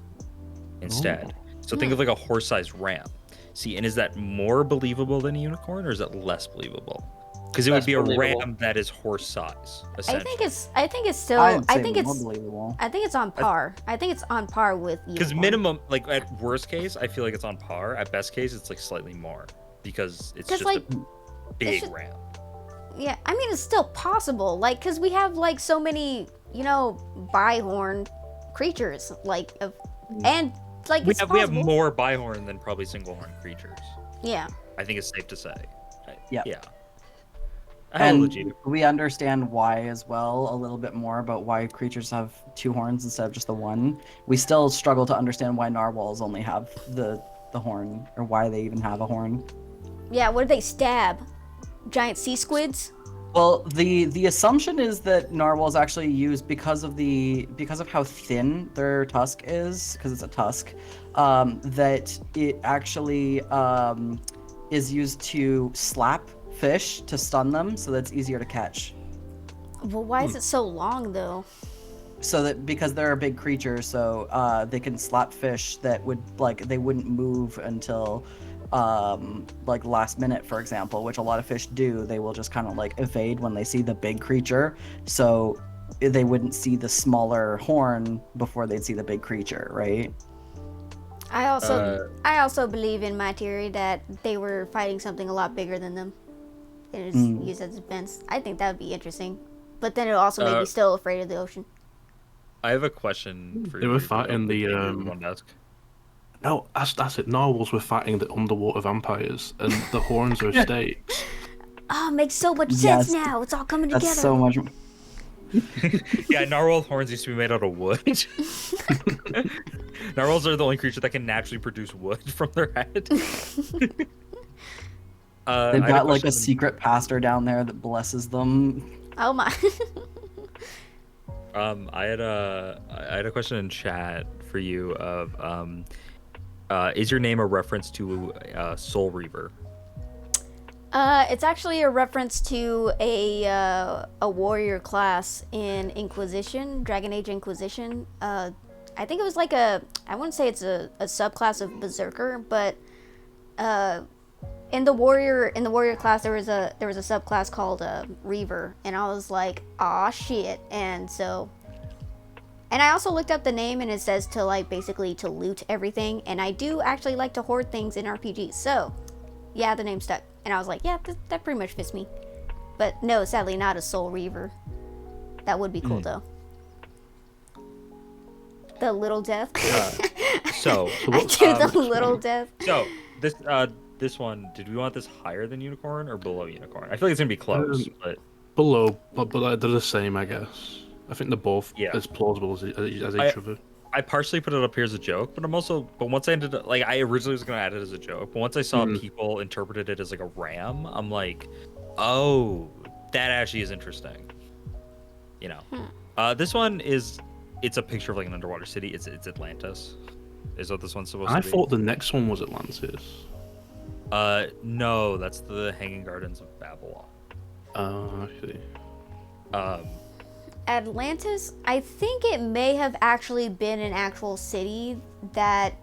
instead. So think of like a horse-sized ram. See, and is that more believable than a unicorn, or is that less believable? Because it would Less be a believable. ram that is horse size. I Essentially. think it's still I'd I say think more it's believable. I think it's on par. I think it's on par with Because unicorn. minimum, like at worst case, I feel like it's on par. At best case, it's like slightly more because it's 'Cause, just like, a big just- ram. Yeah, I mean it's still possible. Like, cause we have like so many, bihorn creatures, like and like We it's have possible. more bihorn than probably single horn creatures. Yeah. I think it's safe to say. Yeah. Yeah. I have a And legit. we understand why as well, a little bit more about why creatures have two horns instead of just the one. We still struggle to understand why narwhals only have the horn, or why they even have a horn. Yeah, what do they stab? Giant sea squids? Well, the assumption is that narwhals actually use because of how thin their tusk is, because it's a tusk, that it actually is used to slap fish to stun them, so that's easier to catch. Well, why is it so long though? So that because they're a big creature, so they can slap fish that would they wouldn't move until last minute, for example, which a lot of fish do. They will just kind of evade when they see the big creature, so they wouldn't see the smaller horn before they'd see the big creature, right? I also believe in my theory that they were fighting something a lot bigger than them. And it's used as defense. I think that would be interesting. But then it also made me still afraid of the ocean. I have a question for you. They were fighting the, One desk. No, that's it. Narwhals were fighting the underwater vampires, and the horns are stakes. Oh, makes so much Yes. sense now. It's all coming That's together. so much. Yeah, narwhal horns used to be made out of wood. Narwhals are the only creature that can naturally produce wood from their head. They've I had got like a question- secret pastor down there that blesses them. Oh my. I had a question in chat for you of is your name a reference to Soul Reaver? It's actually a reference to a warrior class in Inquisition, Dragon Age Inquisition. I think it was like I wouldn't say it's a subclass of Berserker, but in the warrior class there was a subclass called Reaver, and I was like, aw shit. And I also looked up the name, and it says to like basically to loot everything, and I do actually like to hoard things in RPGs, so yeah, the name stuck. And I was like, yeah, that pretty much fits me. But no, sadly not a Soul Reaver. That would be cool though. The Little Death. So I do the Little Death. So this one, did we want this higher than Unicorn or below Unicorn? I feel like it's gonna be close, but Below, but they're the same, I guess. I think they're both as plausible as each other. I partially put it up here as a joke, but once I ended up, like, I originally was gonna add it as a joke, but once I saw people interpreted it as like a ram, I'm like, oh, that actually is interesting. You know, this one it's a picture of like an underwater city. It's Atlantis. Is what this one's supposed to be. I thought the next one was Atlantis. No, that's the Hanging Gardens of Babylon. Oh, I see. Atlantis, I think it may have actually been an actual city that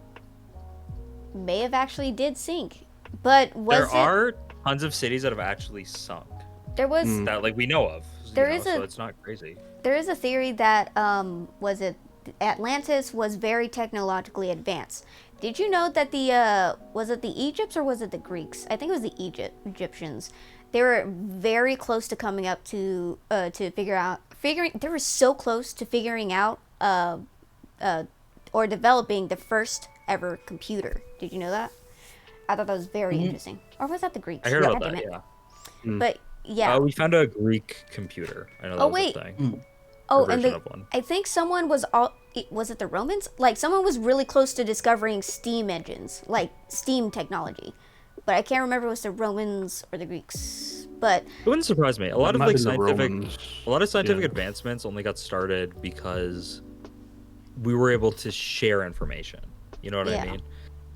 may have actually did sink. But there are tons of cities that have actually sunk. There was that like we know of. So it's not crazy. There is a theory that Atlantis was very technologically advanced. Did you know that was it the Egypts or was it the Greeks? I think it was the Egyptians. They were very close to coming up to they were so close to figuring out or developing the first ever computer. Did you know that? I thought that was very interesting. Or was that the Greeks? I heard about God that. damn it. Yeah. But yeah. We found a Greek computer. I know that was a thing. And I think someone was it the Romans? Like someone was really close to discovering steam engines, like steam technology. But I can't remember if it was the Romans or the Greeks. But it wouldn't surprise me. A lot of scientific Yeah. advancements only got started because we were able to share information. You know what I mean?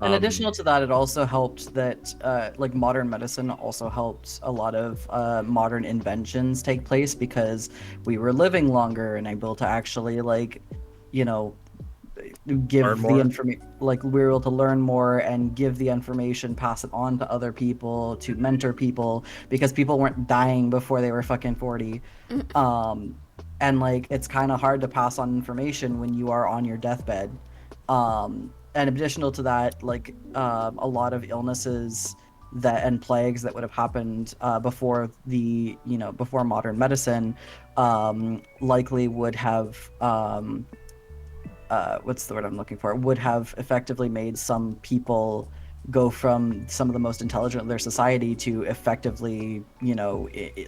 And additional to that, it also helped that like modern medicine also helped a lot of modern inventions take place because we were living longer and able to actually like, you know, give the information, like we were able to learn more and give the information, pass it on to other people, to mentor people, because people weren't dying before they were fucking 40. And like it's kind of hard to pass on information when you are on your deathbed. And additional to that, like a lot of illnesses and plagues that would have happened before before modern medicine likely would have what's the word I'm looking for? Would have effectively made some people go from some of the most intelligent of their society to effectively,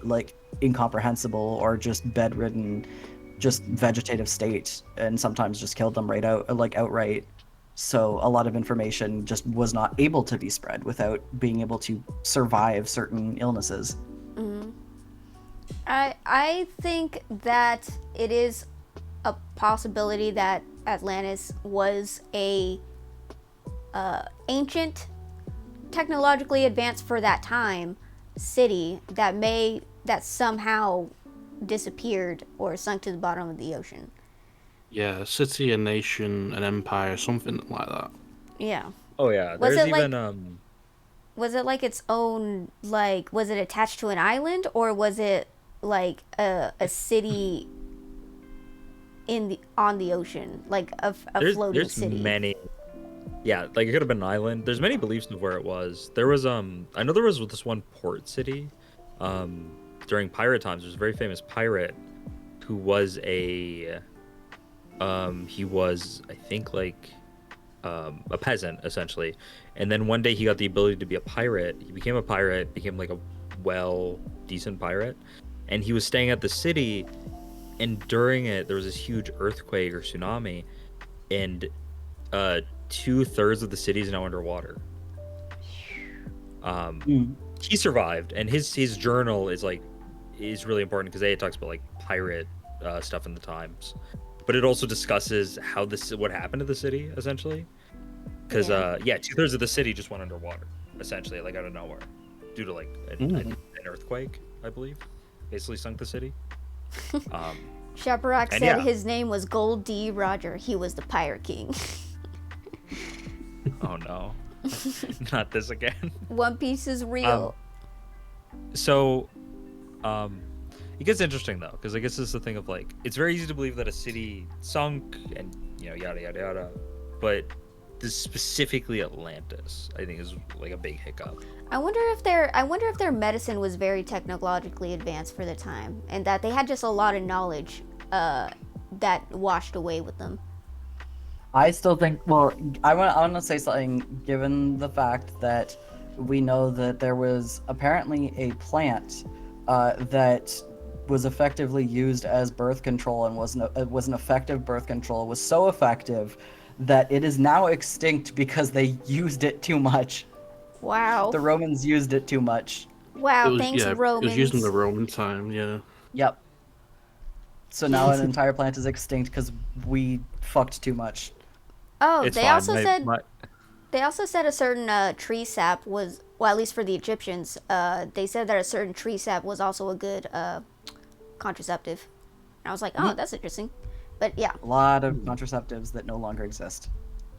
like incomprehensible or just bedridden, just vegetative state, and sometimes just killed them outright. So a lot of information just was not able to be spread without being able to survive certain illnesses. I think that it is a possibility that Atlantis was a ancient, technologically advanced for that time city that somehow disappeared or sunk to the bottom of the ocean. Yeah, a city, a nation, an empire, something like that. Yeah. Oh yeah, Was there's it even Was it like its own, like, was it attached to an island, or was it like a city on the ocean, like a floating there's city? many. Yeah, like it could have been an island. There's many beliefs of where it was. There was I know there was this one port city, during pirate times. There's a very famous pirate who was he was, I think, like a peasant essentially, and then one day he got the ability to be a pirate. He became a pirate, became like a decent pirate, and he was staying at the city, and during it there was this huge earthquake or tsunami, and 2/3 of the city is now underwater. He survived, and his journal is really important because it talks about like pirate stuff in the times, but it also discusses what happened to the city essentially, because 2/3 of the city just went underwater essentially, like out of nowhere, due to like an earthquake, I believe, basically sunk the city. Shaparak and said yeah. his name was Gold D. Roger. He was the Pirate King. Oh no, not this again. One Piece is real. So, it gets interesting though, because I guess this is the thing of like, it's very easy to believe that a city sunk and yada yada yada, but this specifically Atlantis, I think, is like a big hiccup. I wonder if their medicine was very technologically advanced for the time, and that they had just a lot of knowledge that washed away with them. I still think. Well, I want to say something. Given the fact that we know that there was apparently a plant that was effectively used as birth control and was an effective birth control. It was so effective that it is now extinct because they used it too much. Wow. The Romans used it too much. Wow, thanks, Romans. It was used in the Roman time, yeah. Yep. So now an entire plant is extinct because we fucked too much. Oh, It's they fine. also said they also said a certain tree sap was, well, at least for the Egyptians, they said that a certain tree sap was also a good contraceptive. And I was like, oh, that's interesting. But yeah. A lot of contraceptives that no longer exist.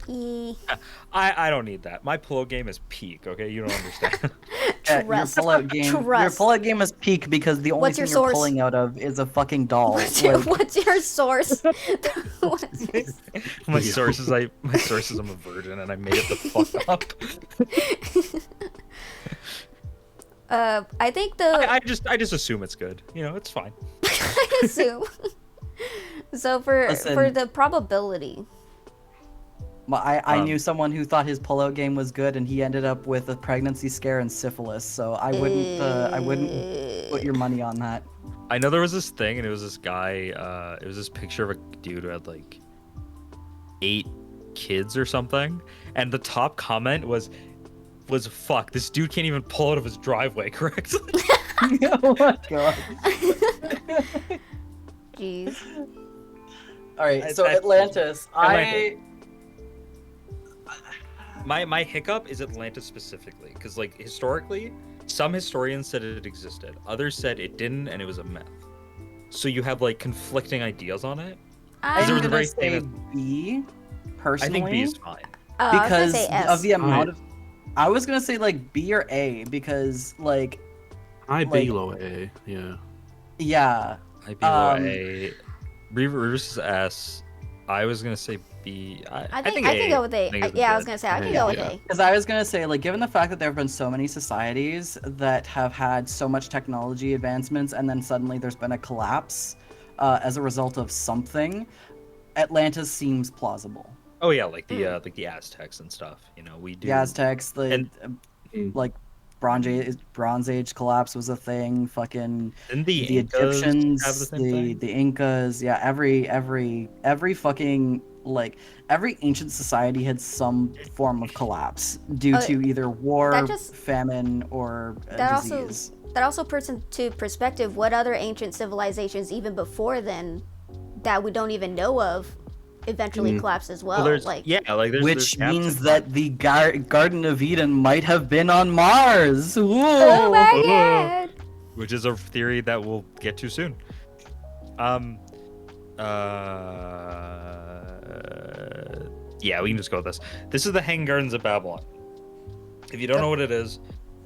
I don't need that. My pull game is peak. Okay, you don't understand. Your Trust. pullout game. Your Trust. pullout game is peak because the only What's your thing you're source? pulling out of is a fucking doll. What's Like, your source? What's your... my source is I'm a virgin and I made it the fuck up. I think the I just assume it's good. It's fine. I assume. So for Listen. the probability, I knew someone who thought his pullout game was good, and he ended up with a pregnancy scare and syphilis. So I wouldn't put your money on that. I know there was this thing, and it was this guy. It was this picture of a dude who had like 8 kids or something, and the top comment was fuck. This dude can't even pull out of his driveway correctly. Oh my god. jeez. All right, so Atlantis. My hiccup is Atlantis specifically, because like historically, some historians said it existed, others said it didn't, and it was a myth. So you have like conflicting ideas on it. I'm There was a gonna very say famous- B. Personally, I think B is fine. I was gonna because say S. of the amount of. I was gonna say like B or A because like High Like- B, low A, yeah. yeah. I'd be low A. Reverse is S. I was gonna say B. I think think I A. can go with A. I think it's Yeah, I was good. gonna say I can Yeah, go with yeah. A. Because I was gonna say, like, given the fact that there have been so many societies that have had so much technology advancements, and then suddenly there's been a collapse as a result of something, Atlantis seems plausible. Oh yeah, like the Aztecs and stuff. We do. The Aztecs, And- like Bronze Age collapse was a thing. Fucking Didn't the the Incas Egyptians, have the same thing? the Incas, yeah, every fucking like every ancient society had some form of collapse due to either war, that just- famine, or That disease. also puts into perspective what other ancient civilizations even before then that we don't even know of eventually collapsed as well. there's Like there's Which there's means captain that the Garden of Eden might have been on Mars. Whoa. oh my Whoa. god. which is a theory that we'll get to soon. Yeah, we can just go with this. This is the Hanging Gardens of Babylon. If you don't know what it is,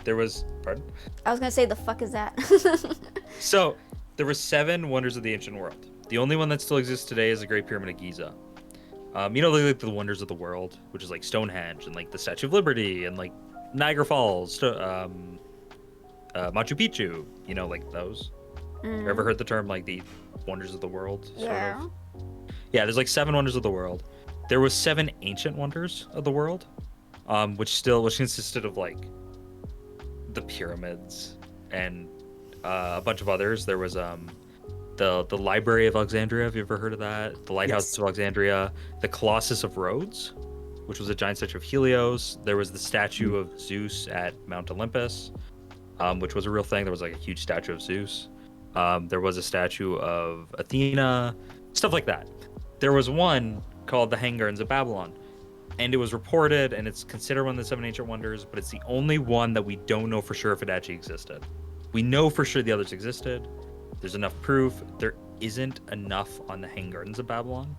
there was pardon. I was gonna say the fuck is that? So there were 7 wonders of the ancient world. The only one that still exists today is the Great Pyramid of Giza. Like the wonders of the world, which is like Stonehenge and like the Statue of Liberty and like Niagara Falls, Machu Picchu. Like those. Ever heard the term like the wonders of the world? Sort Yeah. of? Yeah, there's like 7 wonders of the world. There was 7 ancient wonders of the world, which consisted of like the pyramids and a bunch of others. There was the Library of Alexandria. Have you ever heard of that? The Lighthouse Yes. of Alexandria, the Colossus of Rhodes, which was a giant statue of Helios. There was the statue of Zeus at Mount Olympus, which was a real thing. There was like a huge statue of Zeus. There was a statue of Athena, stuff like that. There was one called the Hanging Gardens of Babylon, and it was reported, and it's considered one of the seven ancient wonders, but it's the only one that we don't know for sure if it actually existed. We know for sure the others existed. There's enough proof. There isn't enough on the Hanging Gardens of Babylon.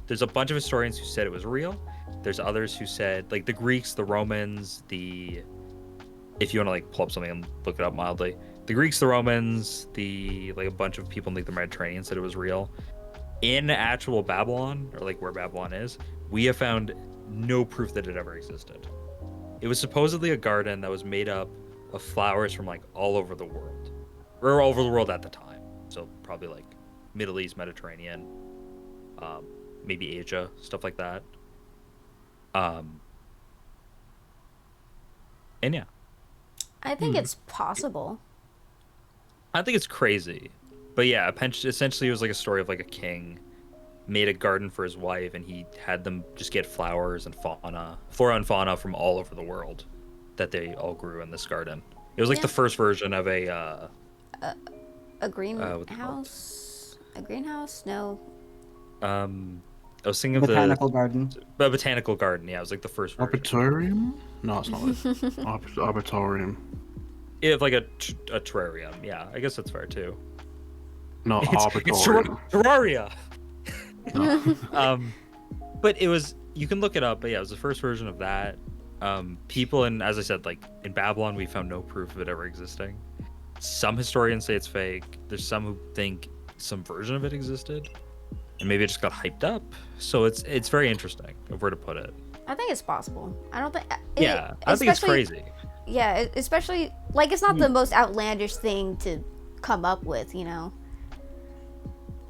There's a bunch of historians who said it was real. There's others who said, like the Greeks, the Romans, if you want to like pull up something and look it up mildly, the Greeks, the Romans, like a bunch of people in like the Mediterranean said it was real. In actual Babylon, or like where Babylon is, we have found no proof that it ever existed. It was supposedly a garden that was made up of flowers from like all over the world, or all over the world at the time. So probably like Middle East, Mediterranean, maybe Asia, stuff like that. And yeah, I think it's possible. I think it's crazy, but yeah, essentially it was like a story of like a king made a garden for his wife, and he had them just get flora and fauna from all over the world that they all grew in this garden. It was like Yeah. the first version of a A greenhouse? what's it called? A greenhouse? No. I was thinking of Botanical garden. the botanical garden. Yeah, it was like the first version. Arbitorium? No, it's not. Arbitorium. Yeah, like a terrarium. Yeah, I guess that's fair too. No, It's arbitorium. Terraria. No. But it was, you can look it up, but yeah, it was the first version of that. People as I said, like in Babylon, we found no proof of it ever existing. Some historians say it's fake. There's some who think some version of it existed, and maybe it just got hyped up. So it's very interesting of where to put it. I think it's possible. I don't think. Yeah, I think it's especially- crazy. Yeah, especially like it's not the most outlandish thing to come up with, you know.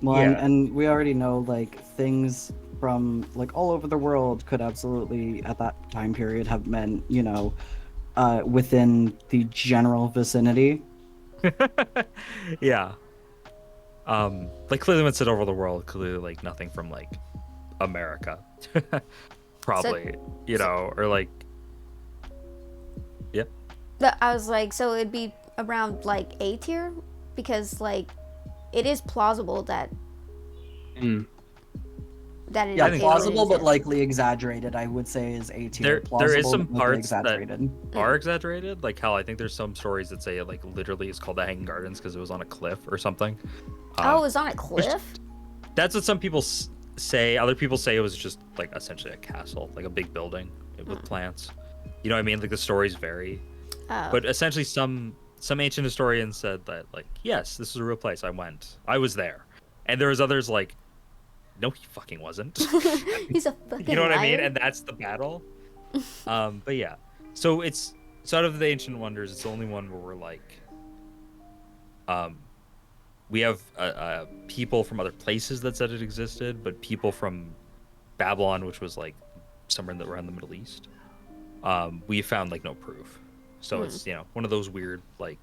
Well, Yeah. and we already know like things from like all over the world could absolutely at that time period have meant, within the general vicinity. Yeah. Like clearly when it said over the world, clearly like nothing from like America. Probably, or like, yep. I was like, so it'd be around like A tier because like it is plausible that that it Yeah, think- plausible but likely exaggerated, I would say, is A tier. There is some Plausible but likely parts that exaggerated. are exaggerated. Like how I think there's some stories that say it like literally is called the Hanging Gardens because it was on a cliff or something. Oh, it was on a cliff? That's what some people say. Other people say it was just like essentially a castle, like a big building with plants. You know what I mean? Like the stories vary. Oh. But essentially some ancient historians said that like, yes, this is a real place. I was there. And there was others like, no, he fucking wasn't. He's a fucking You know what I mean? liar. And that's the battle. But yeah. So out of the ancient wonders, it's the only one where we're like, we have people from other places that said it existed, but people from Babylon, which was like somewhere around the Middle East, we found like no proof. So it's one of those weird like,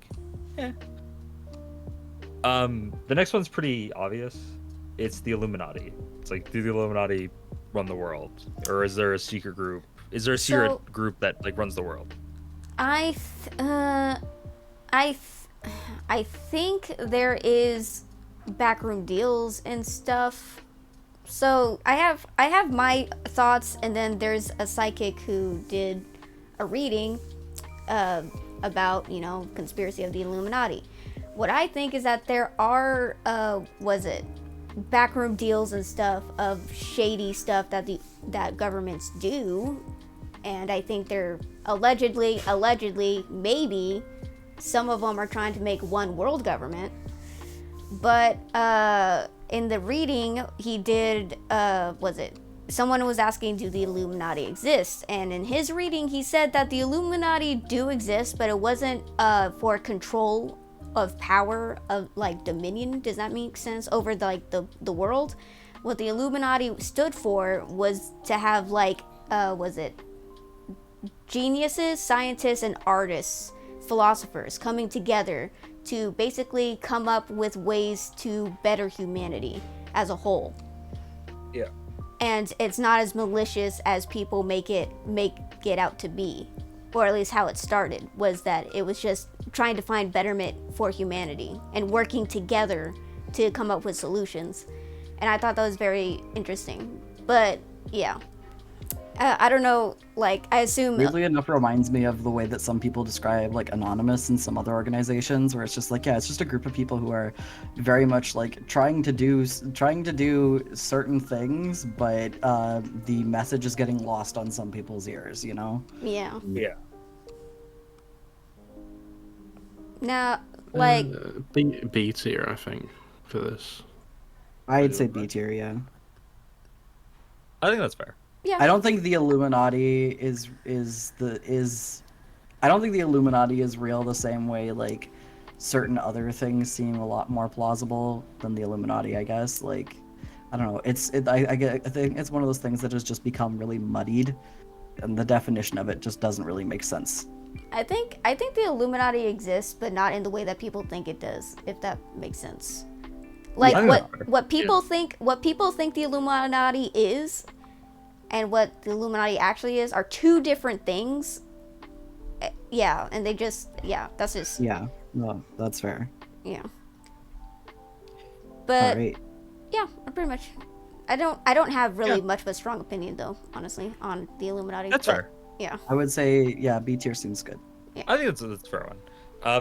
The next one's pretty obvious. It's the Illuminati. It's like, do the Illuminati run the world, or is there a secret group? Is there a secret group that like runs the world? I think there is backroom deals and stuff. So I have my thoughts, and then there's a psychic who did a reading about conspiracy of the Illuminati. What I think is that there are backroom deals and stuff of shady stuff that governments do, and I think they're allegedly maybe some of them are trying to make one world government. But in the reading he did, someone was asking, do the Illuminati exist? And in his reading he said that the Illuminati do exist, but it wasn't for control of power, of like dominion. Does that make sense? Over the world. What the Illuminati stood for was to have geniuses, scientists, and artists philosophers coming together to basically come up with ways to better humanity as a whole. Yeah. And it's not as malicious as people make it out to be, or at least how it started, was that it was just trying to find betterment for humanity and working together to come up with solutions. And I thought that was very interesting. But yeah, I don't know, like, I assume... Weirdly enough, it reminds me of the way that some people describe, like, Anonymous and some other organizations, where it's just like, yeah, it's just a group of people who are very much, like, trying to do certain things, but the message is getting lost on some people's ears, you know? Yeah. Yeah. Now, like... B tier, I think, for this. I'd say B tier, yeah. I think that's fair. Yeah. I don't think the Illuminati is I don't think the Illuminati is real the same way like certain other things seem a lot more plausible than the Illuminati, I guess. Like, I don't know. I think it's one of those things that has just become really muddied, and the definition of it just doesn't really make sense. I think the Illuminati exists, but not in the way that people think it does, if that makes sense. Like what people think the Illuminati is and what the Illuminati actually is are two different things. Yeah, and that's just... Yeah, no, that's fair. Yeah. But, All right. yeah, pretty much. I don't have really much of a strong opinion, though, honestly, on the Illuminati. That's but, fair. Yeah. I would say, yeah, B tier seems good. I think that's a fair one.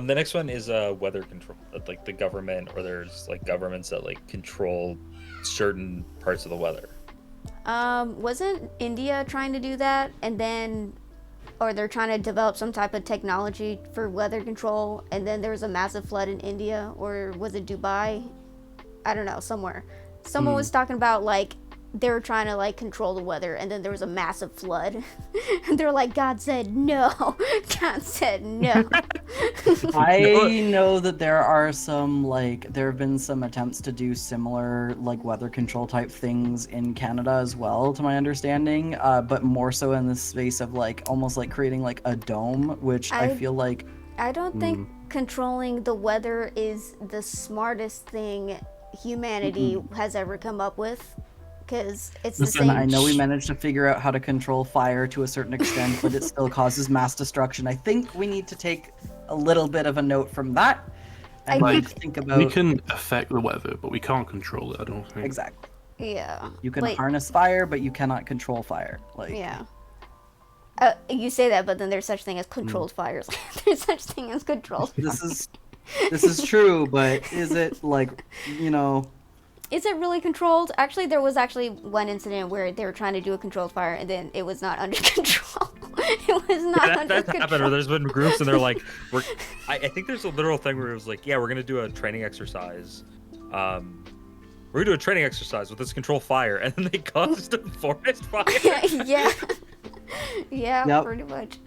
The next one is weather control. Like the government, or there's like governments that like control certain parts of the weather. Wasn't India trying to do that, and then, or they're trying to develop some type of technology for weather control, and then there was a massive flood in India, or was it Dubai? I don't know, somewhere. Someone was talking about, like, they were trying to, like, control the weather, and then there was a massive flood. And they're like, God said no. God said no. I know that there are some, like, there have been some attempts to do similar, like, weather control type things in Canada as well, to my understanding, but more so in the space of, like, almost like creating, like, a dome, which I feel like... I don't think controlling the weather is the smartest thing humanity has ever come up with. Because it's the same. I know we managed to figure out how to control fire to a certain extent, but it still causes mass destruction. I think we need to take a little bit of a note from that and think about... We can affect the weather, but we can't control it, I don't think. Exactly. Yeah. You can harness fire, but you cannot control fire. Like... Yeah. You say that, but then there's such thing as controlled fires. There's such thing as controlled fires. This is true, but is it, like, you know... Is it really controlled? Actually, there was one incident where they were trying to do a controlled fire, and then it was not under control. It was not under that's control. happened, or there's been groups, and they're like, I think there's a literal thing where it was like, yeah, we're going to do a training exercise. We're going to do a training exercise with this control fire, and then they caused a forest fire. Yeah. Yeah, pretty much.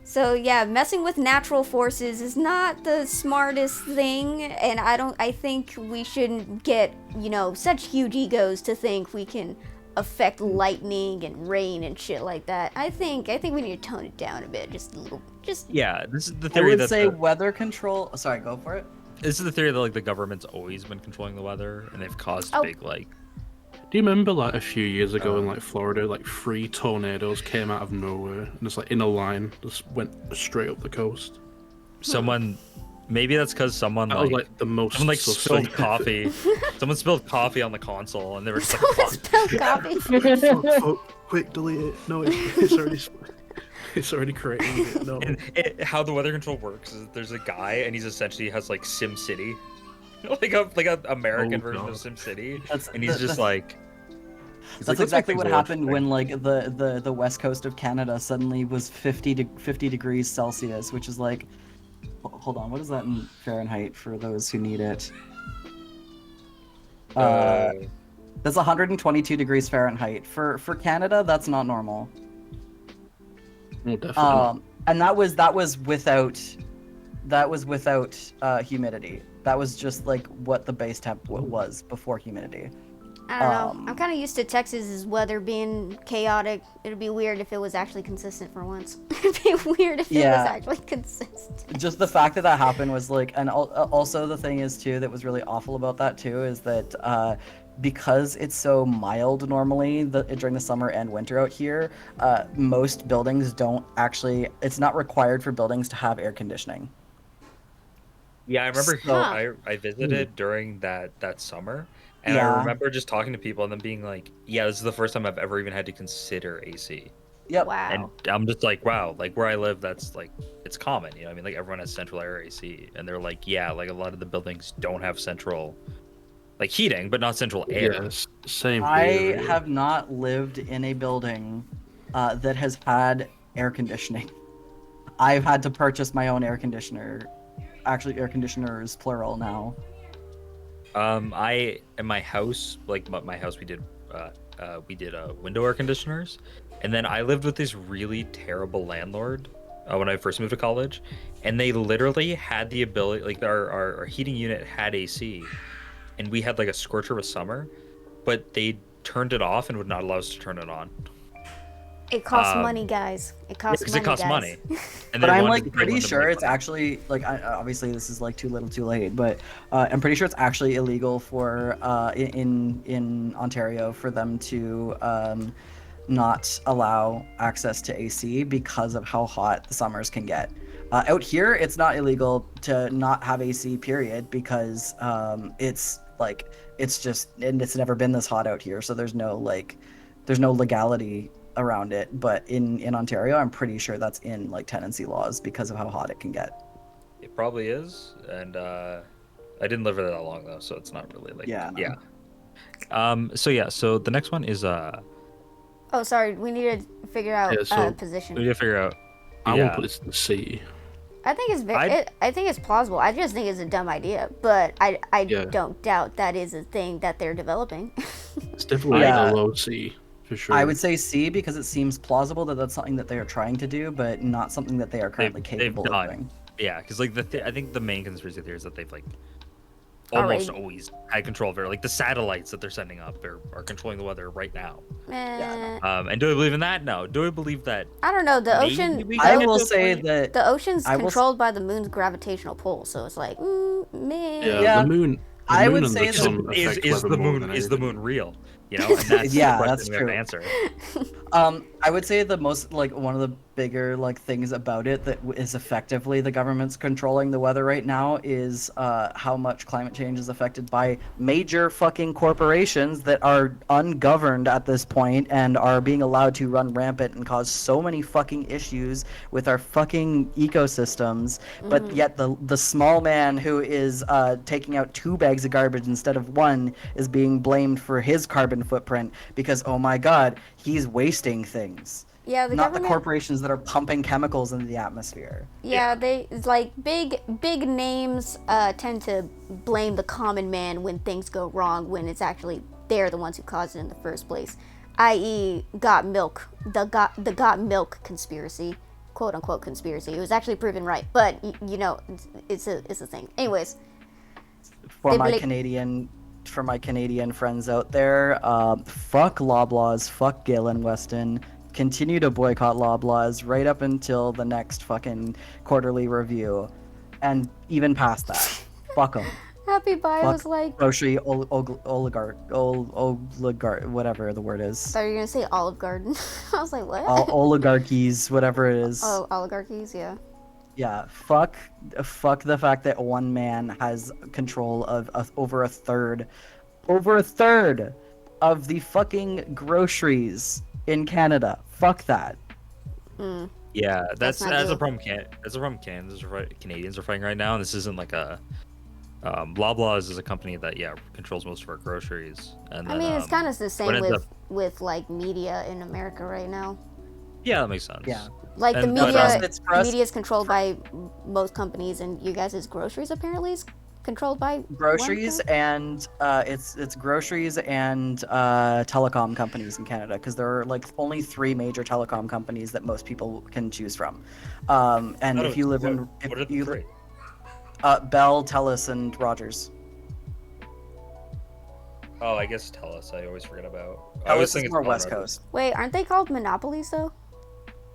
So yeah, messing with natural forces is not the smartest thing, and I think we shouldn't get, such huge egos to think we can affect lightning and rain and shit like that. I think we need to tone it down a bit, just a little, Yeah, this is the theory I would say weather control... Sorry, go for it. This is the theory that, like, the government's always been controlling the weather, and they've caused big, like... Do you remember, like, a few years ago in, like, Florida, like, 3 tornadoes came out of nowhere and just, like, in a line, just went straight up the coast? Maybe that's because someone, that was, like, the most... Someone, like, spilled coffee. Someone spilled coffee on the console, and they were just like... spilled coffee? Quick, delete it. No, it's already... It's already creating it. No. And how the weather control works is that there's a guy, and he's essentially has, like, Sim City. like a American version of Sim City. And he's just like... That's exactly what happened when, like, the west coast of Canada suddenly was 50 degrees Celsius, which is like, hold on, what is that in Fahrenheit for those who need it? That's 122 degrees Fahrenheit. For Canada, that's not normal. Oh, definitely. And that was without humidity. That was just like what the base temp was before humidity. I don't know. I'm kind of used to Texas's weather being chaotic. It'd be weird if it was actually consistent for once. It'd be weird if it was Yeah. actually consistent. Just the fact that that happened was like, and also the thing is too that was really awful about that too is that because it's so mild normally during the summer and winter out here, most buildings don't actually. It's not required for buildings to have air conditioning. Yeah, I remember So- I visited during that summer, and I Yeah. remember just talking to people and them being like, "Yeah, this is the first time I've ever even had to consider AC." Yep. Wow. And I'm just like, wow, like where I live, that's like it's common, you know. What I mean, like everyone has central air AC, and they're like, yeah, like a lot of the buildings don't have central, like heating, but not central air. Yes, same I here. have not lived in a building that has had air conditioning. I've had to purchase my own air conditioner. Actually, air conditioners plural now. I in my house, like my house, we did window air conditioners, and then I lived with this really terrible landlord when I first moved to college, and they literally had the ability, like our heating unit had AC, and we had like a scorcher of a summer, but they turned it off and would not allow us to turn it on. It costs money, guys. It costs Because money, it costs guys. money. And But they I'm wanted- like they pretty wanted to sure make it's money. actually like obviously this is like too little too late, but I'm pretty sure it's actually illegal for in Ontario for them to not allow access to AC because of how hot the summers can get. Out here, it's not illegal to not have AC, period, because it's like it's just and it's never been this hot out here, so there's no legality around it. But in Ontario, I'm pretty sure that's in like tenancy laws because of how hot it can get. It probably is, and I didn't live there that long though, so it's not really like Yeah. So the next one is Oh, sorry. We need to figure out Yeah, so- position. we need to figure out. I yeah. won't put this in the C. I think it's I'd- I think it's plausible. I just think it's a dumb idea, but I Yeah. don't doubt that is a thing that they're developing. It's definitely Yeah. a low C for sure. I would say C because it seems plausible that that's something that they are trying to do, but not something that they are currently They've capable of done. doing. Yeah, because like I think the main conspiracy theory is that they've like almost Already- always had control of it. Like the satellites that they're sending up are controlling the weather right now. Eh, And do I believe in that? No. Do I believe that? I don't know. The Maybe ocean. we the I get o- will to a say point- that The ocean's I will s- controlled by the moon's gravitational pull, so it's like, man. Yeah, Yeah. the moon. The I moon would and say the that sun Is affect is weather the more moon than is the anything. moon real? You know, and that's Yeah, the that's question we have to true. answer. I would say the most like one of the bigger like things about it that is effectively the government's controlling the weather right now is how much climate change is affected by major fucking corporations that are ungoverned at this point and are being allowed to run rampant and cause so many fucking issues with our fucking ecosystems. But yet the small man who is taking out 2 bags of garbage instead of 1 is being blamed for his carbon footprint because oh my god, he's wasting things. Yeah, the Not government. the corporations that are pumping chemicals into the atmosphere. Yeah, they it's like big names tend to blame the common man when things go wrong when it's actually they're the ones who caused it in the first place. I.e., got milk, the got milk conspiracy, quote unquote conspiracy. It was actually proven right, but you know, it's a thing. Anyways, For They my bla- Canadian friends out there, fuck Loblaws, fuck Galen Weston. Continue to boycott Loblaws right up until the next fucking quarterly review, and even past that, fuck them. Happy Buy Fuck was like. grocery oligarch, whatever the word I is. thought you were gonna say Olive Garden. I was like, what? Oligarchies, whatever it is. Oh, oligarchies, yeah. Yeah, fuck the fact that one man has control of over a third of the fucking groceries in Canada. Fuck that. Yeah, that's not a good. problem. That's a problem. Canadians are fighting right now, and this isn't like a. Loblaws is a company that controls most of our groceries, and I then, mean, it's kind of the same what ends with like media in America right now. yeah, that makes sense. Yeah. Like the And- but, media, for us- media is controlled by most companies, and you guys' groceries apparently is controlled by one Groceries company? and it's groceries and telecom companies in Canada because there are like only 3 major telecom companies that most people can choose from. And if you live in what are the you, three? Bell, Telus, and Rogers. Oh, I guess tell us. I always forget about. I Tell always us think is it's more Bell and West Rogers. Coast. Wait, aren't they called monopolies though?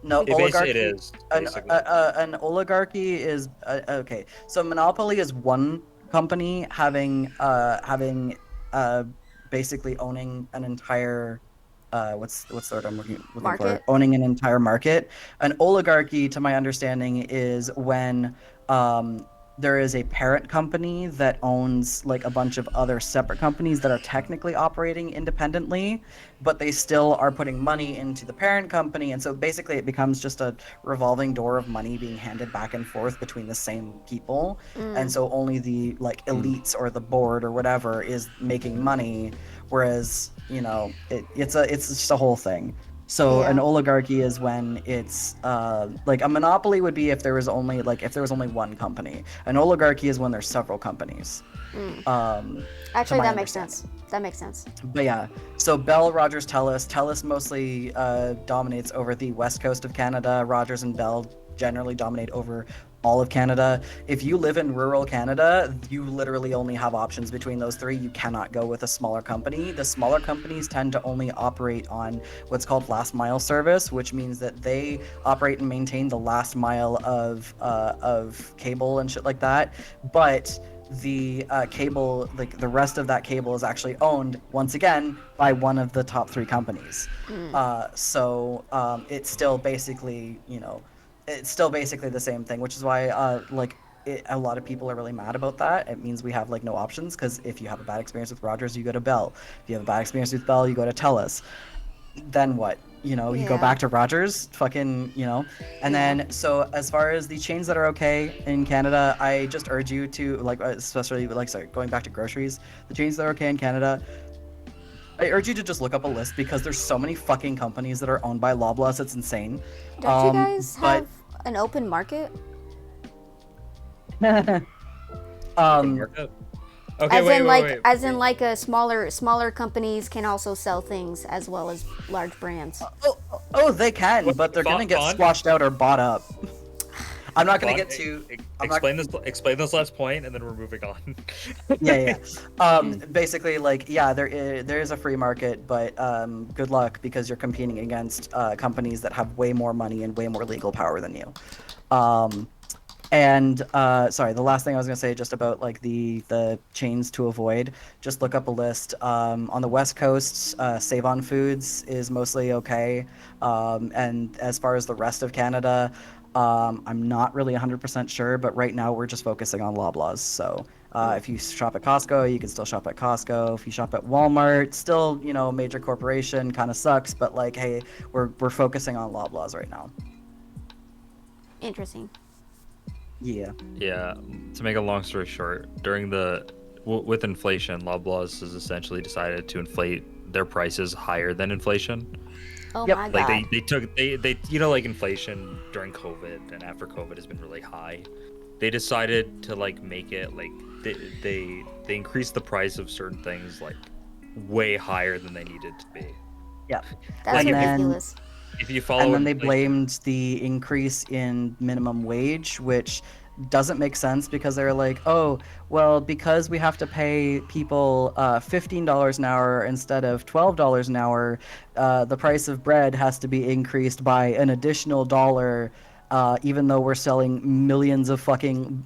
No, It oligarchy. is An, basically. an oligarchy is okay. So monopoly is one company having uh basically owning an entire what's the word I'm looking for? Market? Owning an entire market. An oligarchy, to my understanding, is when there is a parent company that owns like a bunch of other separate companies that are technically operating independently, but they still are putting money into the parent company, and so basically it becomes just a revolving door of money being handed back and forth between the same people, and so only the like elites or the board or whatever is making money, whereas it's just a whole thing. So an Yeah. oligarchy is when it's like a monopoly would be if there was only one company. An oligarchy is when there's several companies. To Actually, my that makes understanding. sense. That makes sense. But yeah, so Bell, Rogers, Telus. Telus mostly dominates over the west coast of Canada. Rogers and Bell generally dominate over all of Canada. If you live in rural Canada, you literally only have options between those three. You cannot go with a smaller company. The smaller companies tend to only operate on what's called last mile service, which means that they operate and maintain the last mile of cable and shit like that. But the cable, like the rest of that cable, is actually owned once again by one of the top three companies. So it's still basically, it's still basically the same thing, which is why a lot of people are really mad about that. It means we have like no options, because if you have a bad experience with Rogers, you go to Bell. If you have a bad experience with Bell, you go to Telus. Then what? You go Yeah. back to Rogers, fucking, and Yeah. then, so as far as the chains that are okay in Canada, I just urge you to, like, especially, like, sorry, going back to groceries, the chains that are okay in Canada, I urge you to just look up a list, because there's so many fucking companies that are owned by Loblaws, it's insane. Don't you guys But have an open market? Open um, market. Okay, As wait, in, wait, like, wait. as in, like, a smaller companies can also sell things as well as large brands. they can, What- but they're gonna get Fawn? squashed out or bought up. I'm not gonna Vaughn, get too. explain this last point, and then we're moving on. Yeah. Basically, like, yeah, there is a free market, but good luck, because you're competing against companies that have way more money and way more legal power than you. And sorry, the last thing I was gonna say, just about like the chains to avoid. Just look up a list. On the West Coast, Save On Foods is mostly okay. And as far as the rest of Canada, I'm not really 100% sure, but right now we're just focusing on Loblaws. So if you shop at Costco, you can still shop at Costco. If you shop at Walmart, still, major corporation, kind of sucks, but like, hey, we're focusing on Loblaws right now. Interesting. Yeah. Yeah, to make a long story short, with inflation, Loblaws has essentially decided to inflate their prices higher than inflation. Oh Yep. my Like god. they like inflation during COVID and after COVID has been really high. They decided to like make it like they increased the price of certain things like way higher than they needed to be. Yeah. That's and then- ridiculous. If you follow And then they inflation- blamed the increase in minimum wage, which doesn't make sense, because they're like, oh, well, because we have to pay people $15 an hour instead of $12 an hour, the price of bread has to be increased by an additional dollar, even though we're selling millions of fucking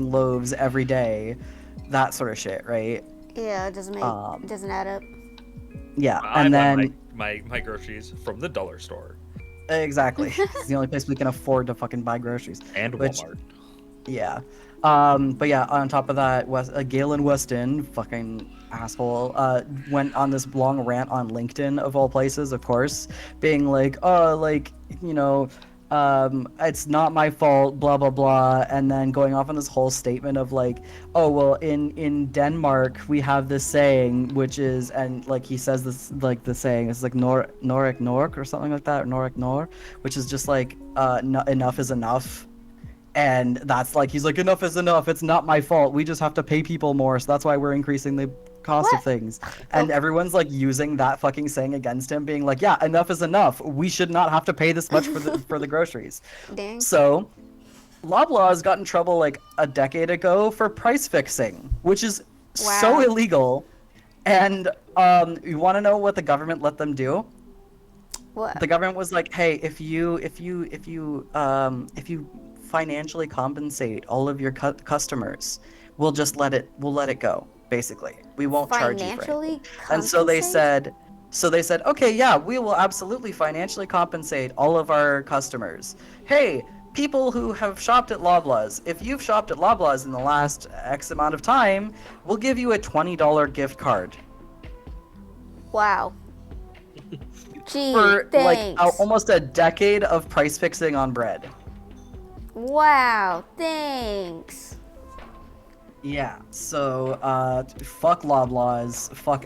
loaves every day. That sort of shit, right? Yeah, it doesn't it doesn't add up. Yeah, I and buy then my groceries from the dollar store exactly, it's the only place we can afford to fucking buy groceries. and Which- Walmart. Yeah. But yeah, on top of that, Galen Weston, fucking asshole, went on this long rant on LinkedIn, of all places, of course, being like, oh, like, it's not my fault, blah, blah, blah, and then going off on this whole statement of like, oh, well, in Denmark, we have this saying, which is, and like he says this, like the saying, it's like Norek Nork or something like that, or Norek Nor, which is just like, enough is enough. And that's like, he's like, enough is enough. It's not my fault. We just have to pay people more. So that's why we're increasing the cost of What? things. And everyone's like using that fucking saying against him, being like, yeah, enough is enough. We should not have to pay this much for the groceries. Dang. So Loblaws got in trouble like a decade ago for price fixing, which is so Wow. illegal. And you want to know what the government let them do? What? The government was like, "Hey, if you financially compensate all of your customers, we'll let it go. Basically, we won't charge you for Financially anything." And so they compensate? said, "Okay, yeah, we will absolutely financially compensate all of our customers. Hey, people who have shopped at Loblaws, if you've shopped at Loblaws in the last X amount of time, we'll give you a $20 gift card." Wow. Gee, For like thanks. almost a decade of price fixing on bread. Wow, thanks. Yeah, so fuck Loblaws, fuck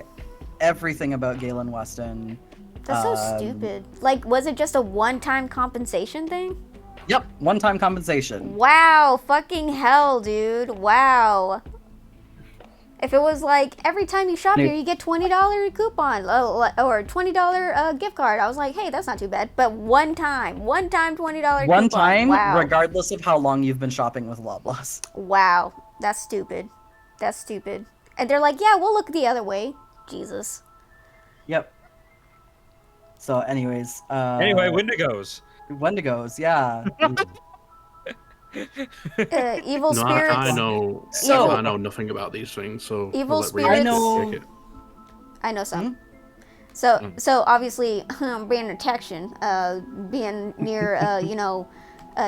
everything about Galen Weston. That's so stupid. Like, was it just a one-time compensation thing? Yep, one-time compensation. Wow, fucking hell, dude. Wow. If it was like every time you shop here, you get $20 coupon or $20 gift card, I was like, hey, that's not too bad. But one time $20 One coupon. time, Wow. regardless of how long you've been shopping with Loblaws. Wow, that's stupid. That's stupid. And they're like, yeah, we'll look the other way. Jesus. Yep. So, anyways, Anyway, Wendigos. Wendigos, yeah. Evil No, spirits. I know. So- I know nothing about these things, so Evil we'll let spirits- Ria I know- take it. I know some. Hmm? So obviously, being protection, being near,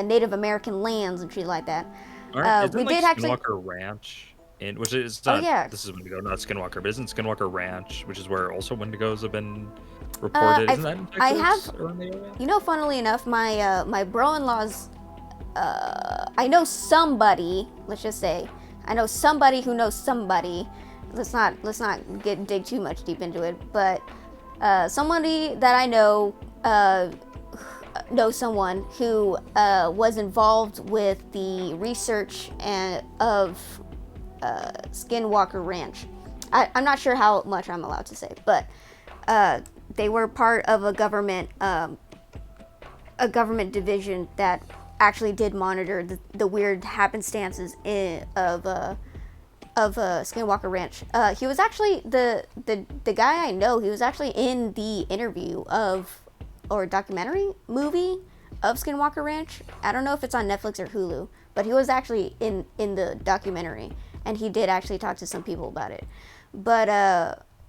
Native American lands and shit like that. Isn't we like did actually. Skinwalker Ranch, which is Oh, not. yeah. This is Wendigo, not Skinwalker, but isn't Skinwalker Ranch, which is where also Wendigos have been reported? Isn't that in Texas? I have- around the area? You know, funnily enough, my bro-in-law's. I know somebody. Let's just say, I know somebody who knows somebody. Let's not dig too much deep into it, but somebody that I know knows someone who was involved with the research of Skinwalker Ranch. I'm not sure how much I'm allowed to say, but they were part of a government division that actually did monitor the weird happenstances of Skinwalker Ranch. He was actually the guy I know. He was actually in the interview or documentary movie of Skinwalker Ranch. I don't know if it's on Netflix or Hulu, but he was actually in the documentary, and he did actually talk to some people about it. But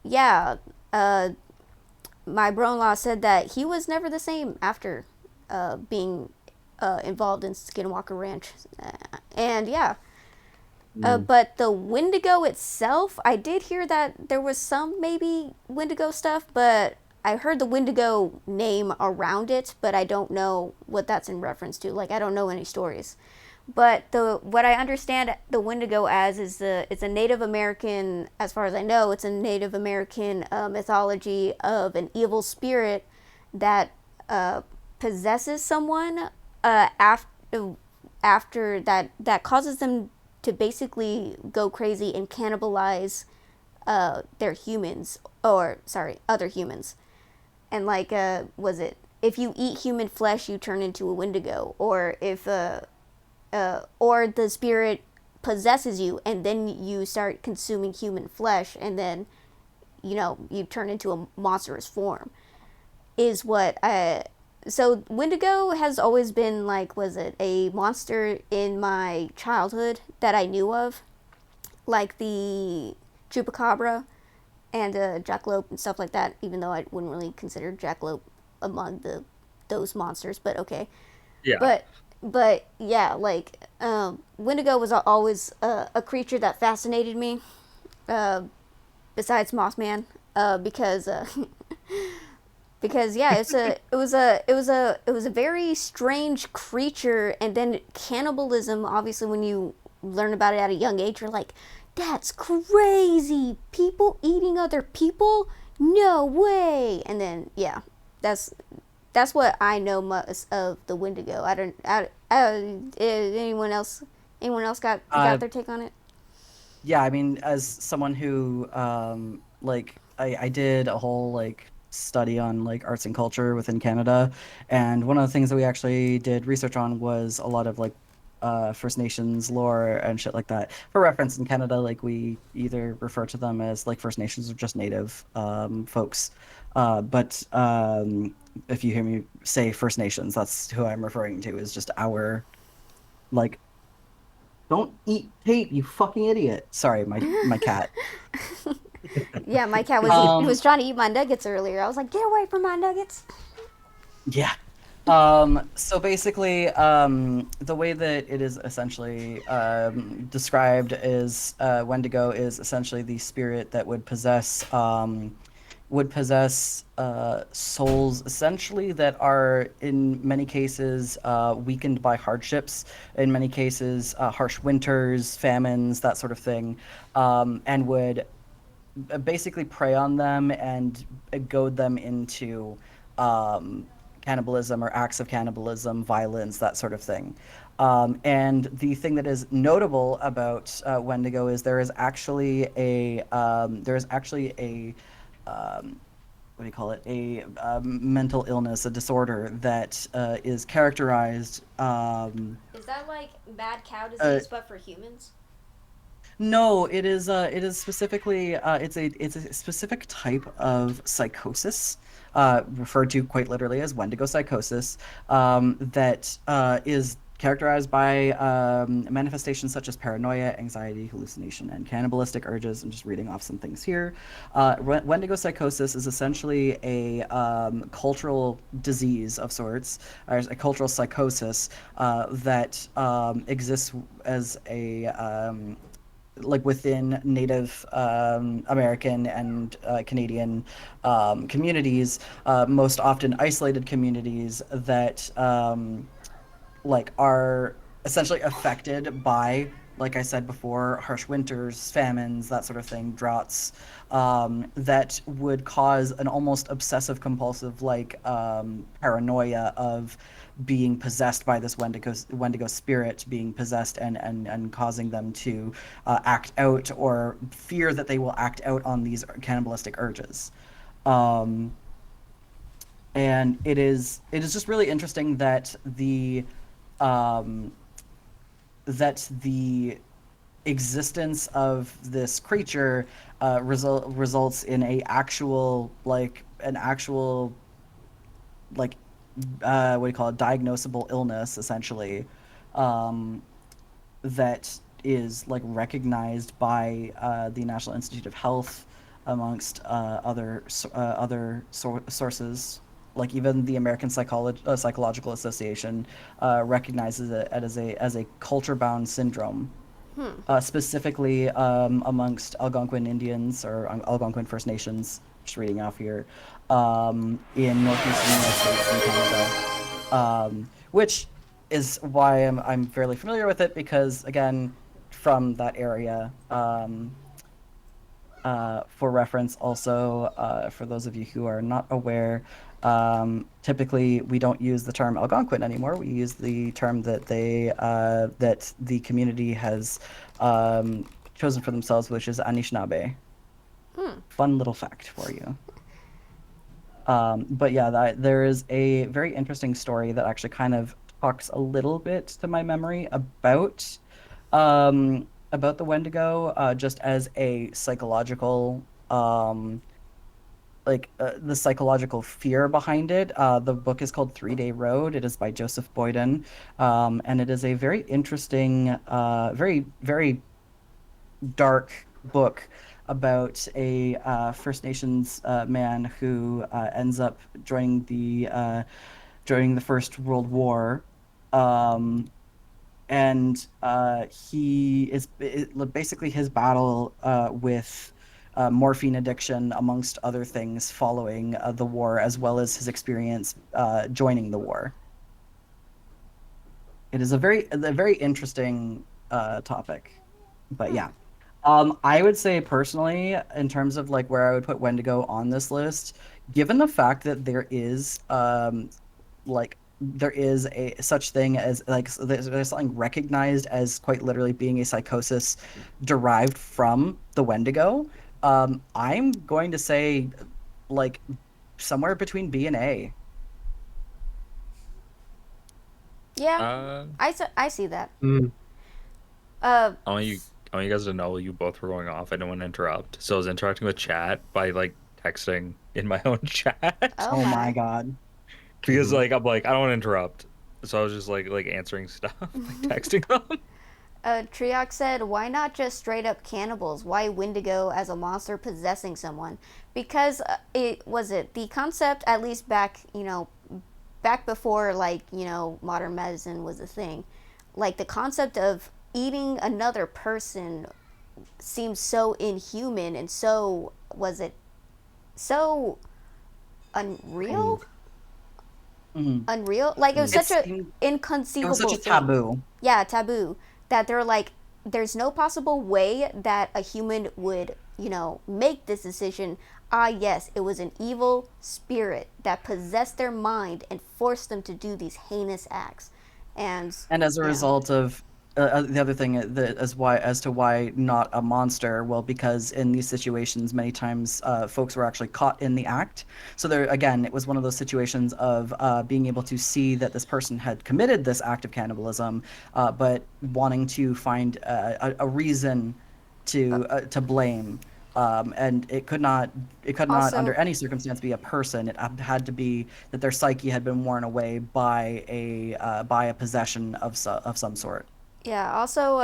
yeah, my brother-in-law said that he was never the same after being involved in Skinwalker Ranch, and yeah. But the Wendigo itself, I did hear that there was some maybe Wendigo stuff, but I heard the Wendigo name around it, but I don't know what that's in reference to. Like, I don't know any stories. But what I understand the Wendigo as is it's a Native American, as far as I know, it's a Native American mythology of an evil spirit that possesses someone after that causes them to basically go crazy and cannibalize other humans. And like, was it, if you eat human flesh, you turn into a Wendigo, or if or the spirit possesses you and then you start consuming human flesh, and then you turn into a monstrous form, is what so Wendigo has always been like, was it a monster in my childhood that I knew of, like the chupacabra and jackalope and stuff like that, even though I wouldn't really consider jackalope among those monsters, but okay. Yeah. But yeah, like Wendigo was always a creature that fascinated me, besides Mothman, because because yeah, it was a very strange creature. And then cannibalism, obviously, when you learn about it at a young age, you're like, that's crazy, people eating other people, no way. And then yeah, that's what I know most of the Wendigo. Anyone else got their take on it? Yeah, I mean, as someone who like I did a whole like study on like arts and culture within Canada, and one of the things that we actually did research on was a lot of like First Nations lore and shit like that. For reference, in Canada, like we either refer to them as like First Nations or just Native folks. But if you hear me say First Nations, that's who I'm referring to. Is just our like. Don't eat tape, you fucking idiot. Sorry, my cat. Yeah, my cat was was trying to eat my nuggets earlier. I was like, get away from my nuggets. Yeah. So basically, the way that it is essentially described is Wendigo is essentially the spirit that would possess souls essentially that are in many cases weakened by hardships, in many cases harsh winters, famines, that sort of thing, and would basically prey on them and goad them into um, cannibalism or acts of cannibalism, violence, that sort of thing. And the thing that is notable about Wendigo is there is actually a what do you call it? A mental illness, a disorder that is characterized. Is that like bad cow disease, but for humans? No, it is. It is specifically. It's a specific type of psychosis, referred to quite literally as Wendigo psychosis, that is characterized by manifestations such as paranoia, anxiety, hallucination, and cannibalistic urges. I'm just reading off some things here. Wendigo psychosis is essentially a cultural disease of sorts, or a cultural psychosis that exists as a like within Native American and Canadian communities, most often isolated communities that like are essentially affected by, like I said before, harsh winters, famines, that sort of thing, droughts, that would cause an almost obsessive compulsive like paranoia of being possessed by this Wendigo spirit, being possessed and causing them to act out or fear that they will act out on these cannibalistic urges. Um, and it is just really interesting that um, the existence of this creature results in an actual like what do you call it, diagnosable illness essentially, um, that is like recognized by the National Institute of Health amongst other sources. Like even the American Psychological Association recognizes it as a culture-bound syndrome, specifically amongst Algonquin Indians or Algonquin First Nations. Just reading off here, in northeastern United States and Canada, which is why I'm fairly familiar with it because again, from that area. For reference, also, for those of you who are not aware, typically we don't use the term Algonquin anymore. We use the term that that the community has chosen for themselves, which is Anishinaabe. Fun little fact for you. But yeah, there is a very interesting story that actually kind of talks a little bit to my memory about the Wendigo, just as a psychological, the psychological fear behind it. The book is called 3 Day Road. It is by Joseph Boyden, and it is a very interesting, very very dark book about a First Nations man who ends up joining the First World War. And basically his battle with morphine addiction, amongst other things, following the war, as well as his experience joining the war. It is a very interesting topic, but yeah. I would say personally, in terms of like where I would put Wendigo on this list, given the fact that like there is a such thing as like there's something recognized as quite literally being a psychosis derived from the Wendigo, I'm going to say like somewhere between B and A. Yeah, I see that. Mm. I want you I want you guys to know you both were going off. I didn't want to interrupt. So I was interacting with chat by like texting in my own chat. Oh Oh my my. god. Because like I'm like I don't want to interrupt. So I was just like answering stuff, like texting them. Triok said, "Why not just straight up cannibals? Why Wendigo as a monster possessing someone? Because it was it the concept, at least back, back before like modern medicine was a thing. Like the concept of eating another person seems so inhuman and so was it so unreal? Wrong. Mhm. Unreal? Like it was such It's a it was inconceivable such a thing. taboo. Yeah, taboo. That they're like, there's no possible way that a human would, make this decision. Ah, yes, it was an evil spirit that possessed their mind and forced them to do these heinous acts. And, And as a yeah. result of the other thing as to why not a monster, well, because in these situations, many times folks were actually caught in the act. So there, again, it was one of those situations of being able to see that this person had committed this act of cannibalism, but wanting to find a reason to blame. And it could not under Also, any circumstance be a person. It had to be that their psyche had been worn away by a possession of some sort. yeah, also,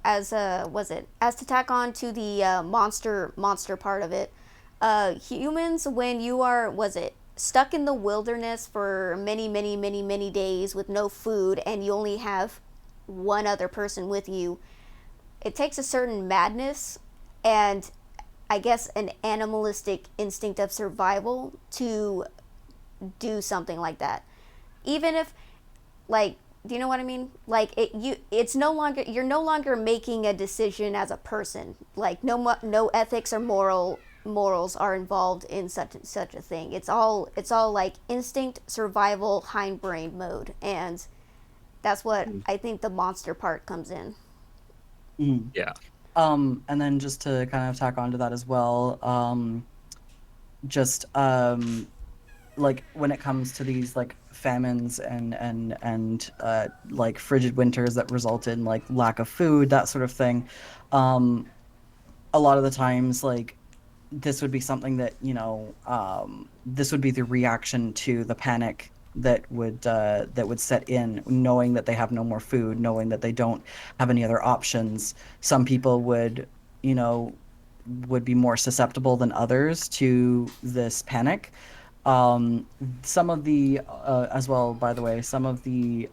as to tack on to the monster part of it, humans, when you are, stuck in the wilderness for many days with no food and you only have one other person with you, it takes a certain madness and I guess an animalistic instinct of survival to do something like that. Even if, like, do you know what I mean? Like it's no longer, you're no longer making a decision as a person. Like no ethics or morals are involved in such a thing. It's all like instinct, survival, hindbrain mode, and that's what I think the monster part comes in. Mhm. Yeah. And then just to kind of tack onto that as well, just like when it comes to these like famines and like frigid winters that result in like lack of food, that sort of thing, um, a lot of the times like this would be something that this would be the reaction to the panic that would set in, knowing that they have no more food, knowing that they don't have any other options. Some people would you know would be more susceptible than others to this panic. Some of the as well, by the way, some of the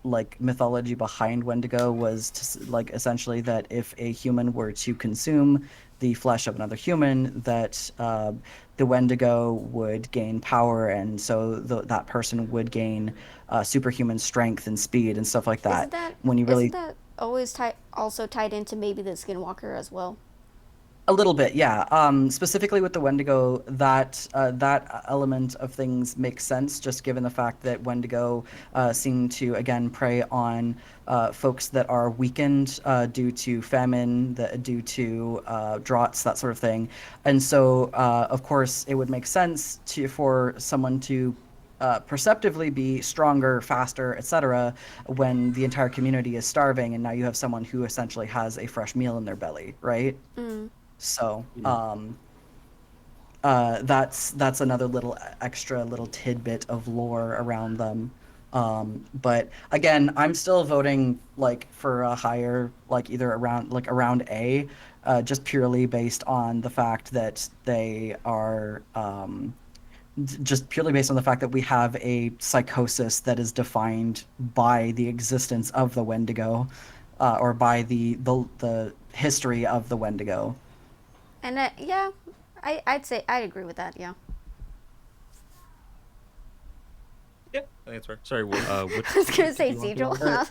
like mythology behind Wendigo was like essentially that if a human were to consume the flesh of another human, that the Wendigo would gain power, and so that person would gain superhuman strength and speed and stuff like Isn't that. that When you isn't really that always also tied into maybe the Skinwalker as well? A little bit, yeah. Specifically with the Wendigo, that element of things makes sense, just given the fact that Wendigo seem to again prey on folks that are weakened due to famine, due to droughts, that sort of thing. And so, of course, it would make sense for someone to perceptively be stronger, faster, etc., when the entire community is starving, and now you have someone who essentially has a fresh meal in their belly, right? Mm. So, that's another little extra little tidbit of lore around them. But again, I'm still voting like for a higher, like either around A, just purely based on the fact that they are just purely based on the fact that we have a psychosis that is defined by the existence of the Wendigo, or by the history of the Wendigo. And yeah, I'd say I'd agree with that. Yeah. Yeah, I think that's fair. Sorry, what I was gonna did say you want to Cedral. go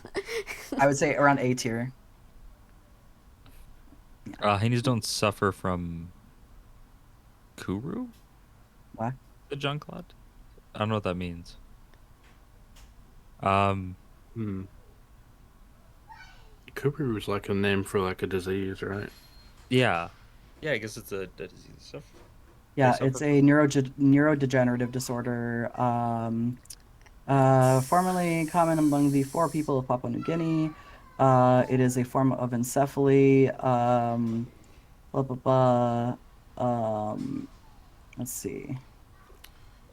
I would say around A tier. Hyenas don't suffer from Kuru, What? the Junklat? I don't know what that means. Um, Hmm. Cooper was like a name for like a disease, right? yeah. Yeah, I guess it's a disease stuff. Yeah, suffer it's a neurodegenerative disorder. Formerly common among the 4 people of Papua New Guinea. It is a form of encephaly. Blah blah blah. Let's see.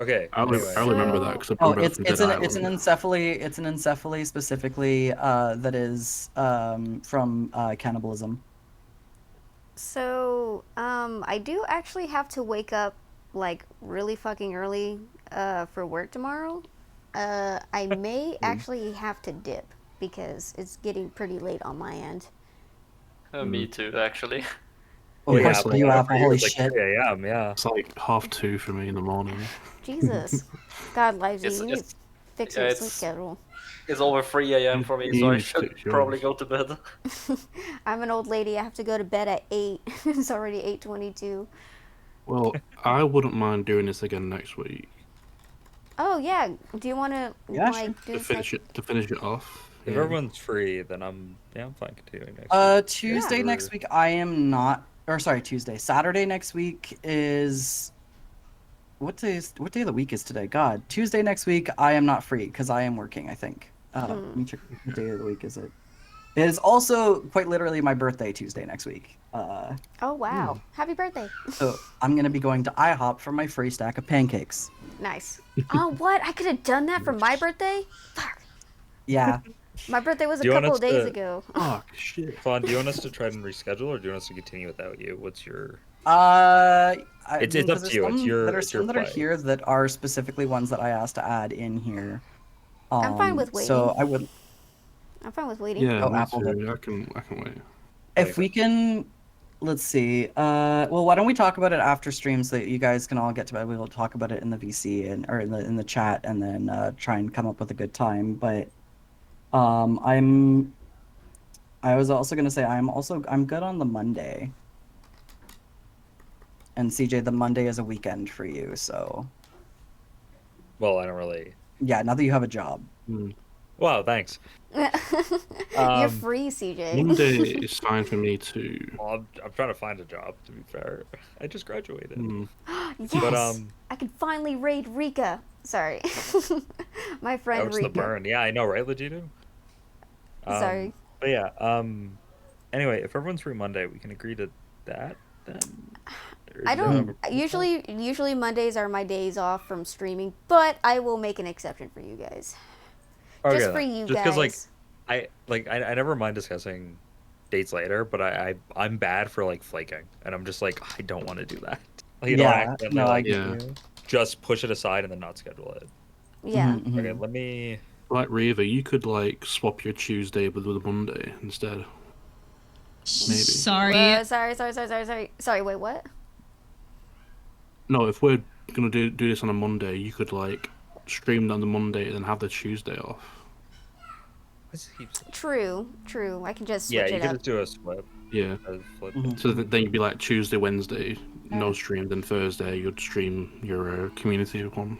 Okay. I Anyway, remember that So- because I Oh, remember that from Dead Island. it's an encephaly. It's an encephaly specifically that is from cannibalism. So, I do actually have to wake up like really fucking early for work tomorrow. I may actually have to dip because it's getting pretty late on my end. Me too, actually. Oh, well, yeah, but you for have holy it's like shit. 3 a.m. Yeah. It's like 2:30 for me in the morning. Jesus. God, Livesy, It's- you need to it's- fix yeah, your it's- sleep schedule. It's over 3 a.m. for me, You so I need to should fix yours. probably go to bed. I'm an old lady. I have to go to bed at 8. It's already 8:22. Well, I wouldn't mind doing this again next week Oh, yeah. Do you want to, Yeah, like, sure. do to this finish it. To finish it off. If yeah. everyone's free, then I'm fine continuing next week. Tuesday Yeah. next week I am not. Or sorry, Tuesday. Saturday next week is. What day of the week is today? God, Tuesday next week I am not free because I am working. I think. Let me check. What day of the week is it? It is also quite literally my birthday Tuesday next week. Oh, wow. Happy birthday. So I'm gonna be going to IHOP for my free stack of pancakes. Nice. Oh, what? I could have done that for my birthday? Fuck. Yeah. My birthday was a Do you want couple us of days to- ago. Fuck shit. Fawn, do you want us to try and reschedule, or do you want us to continue without you? What's your? It's up to you. It's your- There are it's your some that are play. here that are specifically ones that I asked to add in here. I'm fine with So waiting. I would, I'm fine with waiting. Yeah, Oh, me Apple too. I can wait. if we can, let's see. Well, why don't we talk about it after stream so that you guys can all get to bed? We will talk about it in the VC and or in the chat, and then try and come up with a good time. But I was also gonna say I'm good on the Monday. And CJ, the Monday is a weekend for you, so Well, I don't really. yeah. Now that you have a job, Wow, thanks. You're Um, free, CJ. Monday is fine for me too. Well, I'm trying to find a job. To be fair, I just graduated. Yes. But I can finally raid Rika. Sorry. My that friend was the Rika. burn. Yeah, I know, right, Legito? Sorry. But yeah. Anyway, if everyone's free Monday, we can agree to that then. Or I do you have don't a- usually Mondays are my days off from streaming, but I will make an exception for you guys. Okay, Just for then. you Just guys. I never mind discussing dates later, but I'm bad for like flaking, and I'm just like I don't want to do that. Like, you don't yeah, accidentally, no, I like, get Yeah. you. just push it aside and then not schedule it. Yeah. Mhm, mhm. Okay, let me. Like Reva, you could like swap your Tuesday with a Monday instead. Maybe. Sorry. Sorry, wait, what? No, if we're gonna do this on a Monday, you could like stream on the Monday and then have the Tuesday off. True. I can just switch Yeah, you it could up. just do a flip. Yeah. A flip. Mhm. So then you'd be like Tuesday, Wednesday, no stream. Then Thursday you'd stream your community one.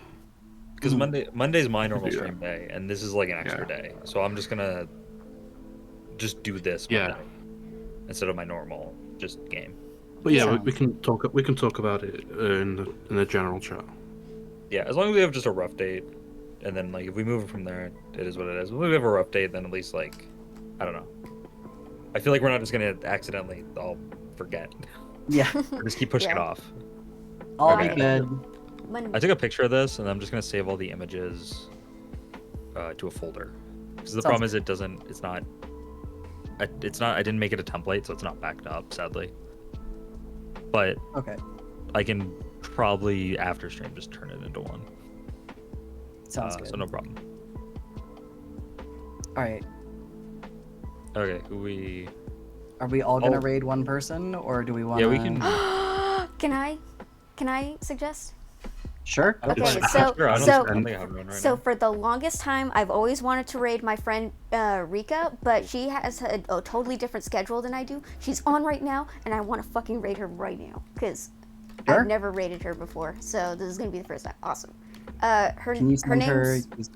Because Monday's my normal Yeah. stream day, and this is like an extra Yeah. day. So I'm just gonna do this Yeah. Monday instead of my normal just game. But yeah, Sounds we can talk. We can talk about it in the general chat. Yeah, as long as we have just a rough date, and then like if we move it from there, it is what it is. When we have a rough date, then at least like I don't know. I feel like we're not just gonna accidentally all forget Yeah, or just keep pushing it Yeah. off. I'll Okay. be good. I took a picture of this, and I'm just gonna save all the images to a folder. Because the Sounds problem is it's not. I didn't make it a template, so it's not backed up, sadly. But Okay, I can probably after stream just turn it into one. sounds good. So no problem. All right, Okay, who we? are we all gonna Oh. raid one person, or do we want? Yeah, we can. Can I suggest? Sure. go Okay, for it. so Sure, I don't so think I have one right so now. for the longest time, I've always wanted to raid my friend Rika, but she has a totally different schedule than I do. She's on right now, and I want to fucking raid her right now because Sure. I've never raided her before. So this is gonna be the first time. Awesome. Her Can you her send her? name's.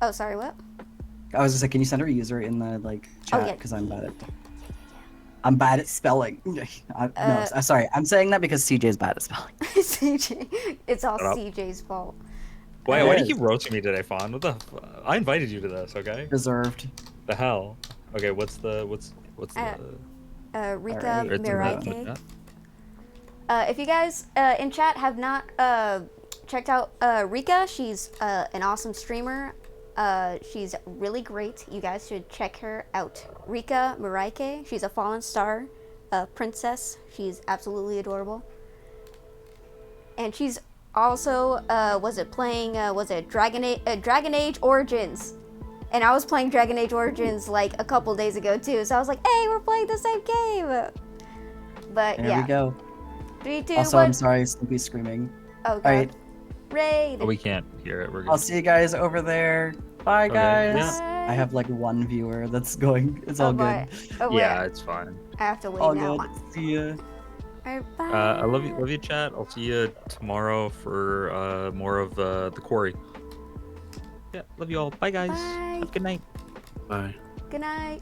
Oh, sorry. What? I was just like, can you send her user in the like Oh, chat? yeah. Because I'm bad at spelling. Sorry, I'm saying that because CJ's bad at spelling. CJ. It's all Shut up. CJ's fault. Why It do you is. keep roasting me today, Fawn? What the? I invited you to this, okay? Deserved. The hell? Okay, what's the Rika Alright. it's in the Miraike. chat? If you guys in chat have not checked out Rika, she's an awesome streamer. She's really great. You guys should check her out. Rika Miraike. She's a fallen star princess. She's absolutely adorable. And she's also playing Dragon Age Origins. And I was playing Dragon Age Origins like a couple days ago too. So I was like, hey, we're playing the same game. But There yeah. we go. 3, 2, Also, 1. I'm sorry, Snoopy's screaming. Oh god. Alright, Raid. Oh, we can't hear it. We're I'll good. see you guys over there. Bye, Okay, guys. yeah. I have like one viewer that's going. It's all bye. good. Oh, wait. Yeah, it's fine. I have to leave All now. good. See ya. Alright, bye. I love you, chat. I'll see you tomorrow for more of the quarry. Yeah, love you all. Bye, guys. Bye. Have a good night. Bye. Good night.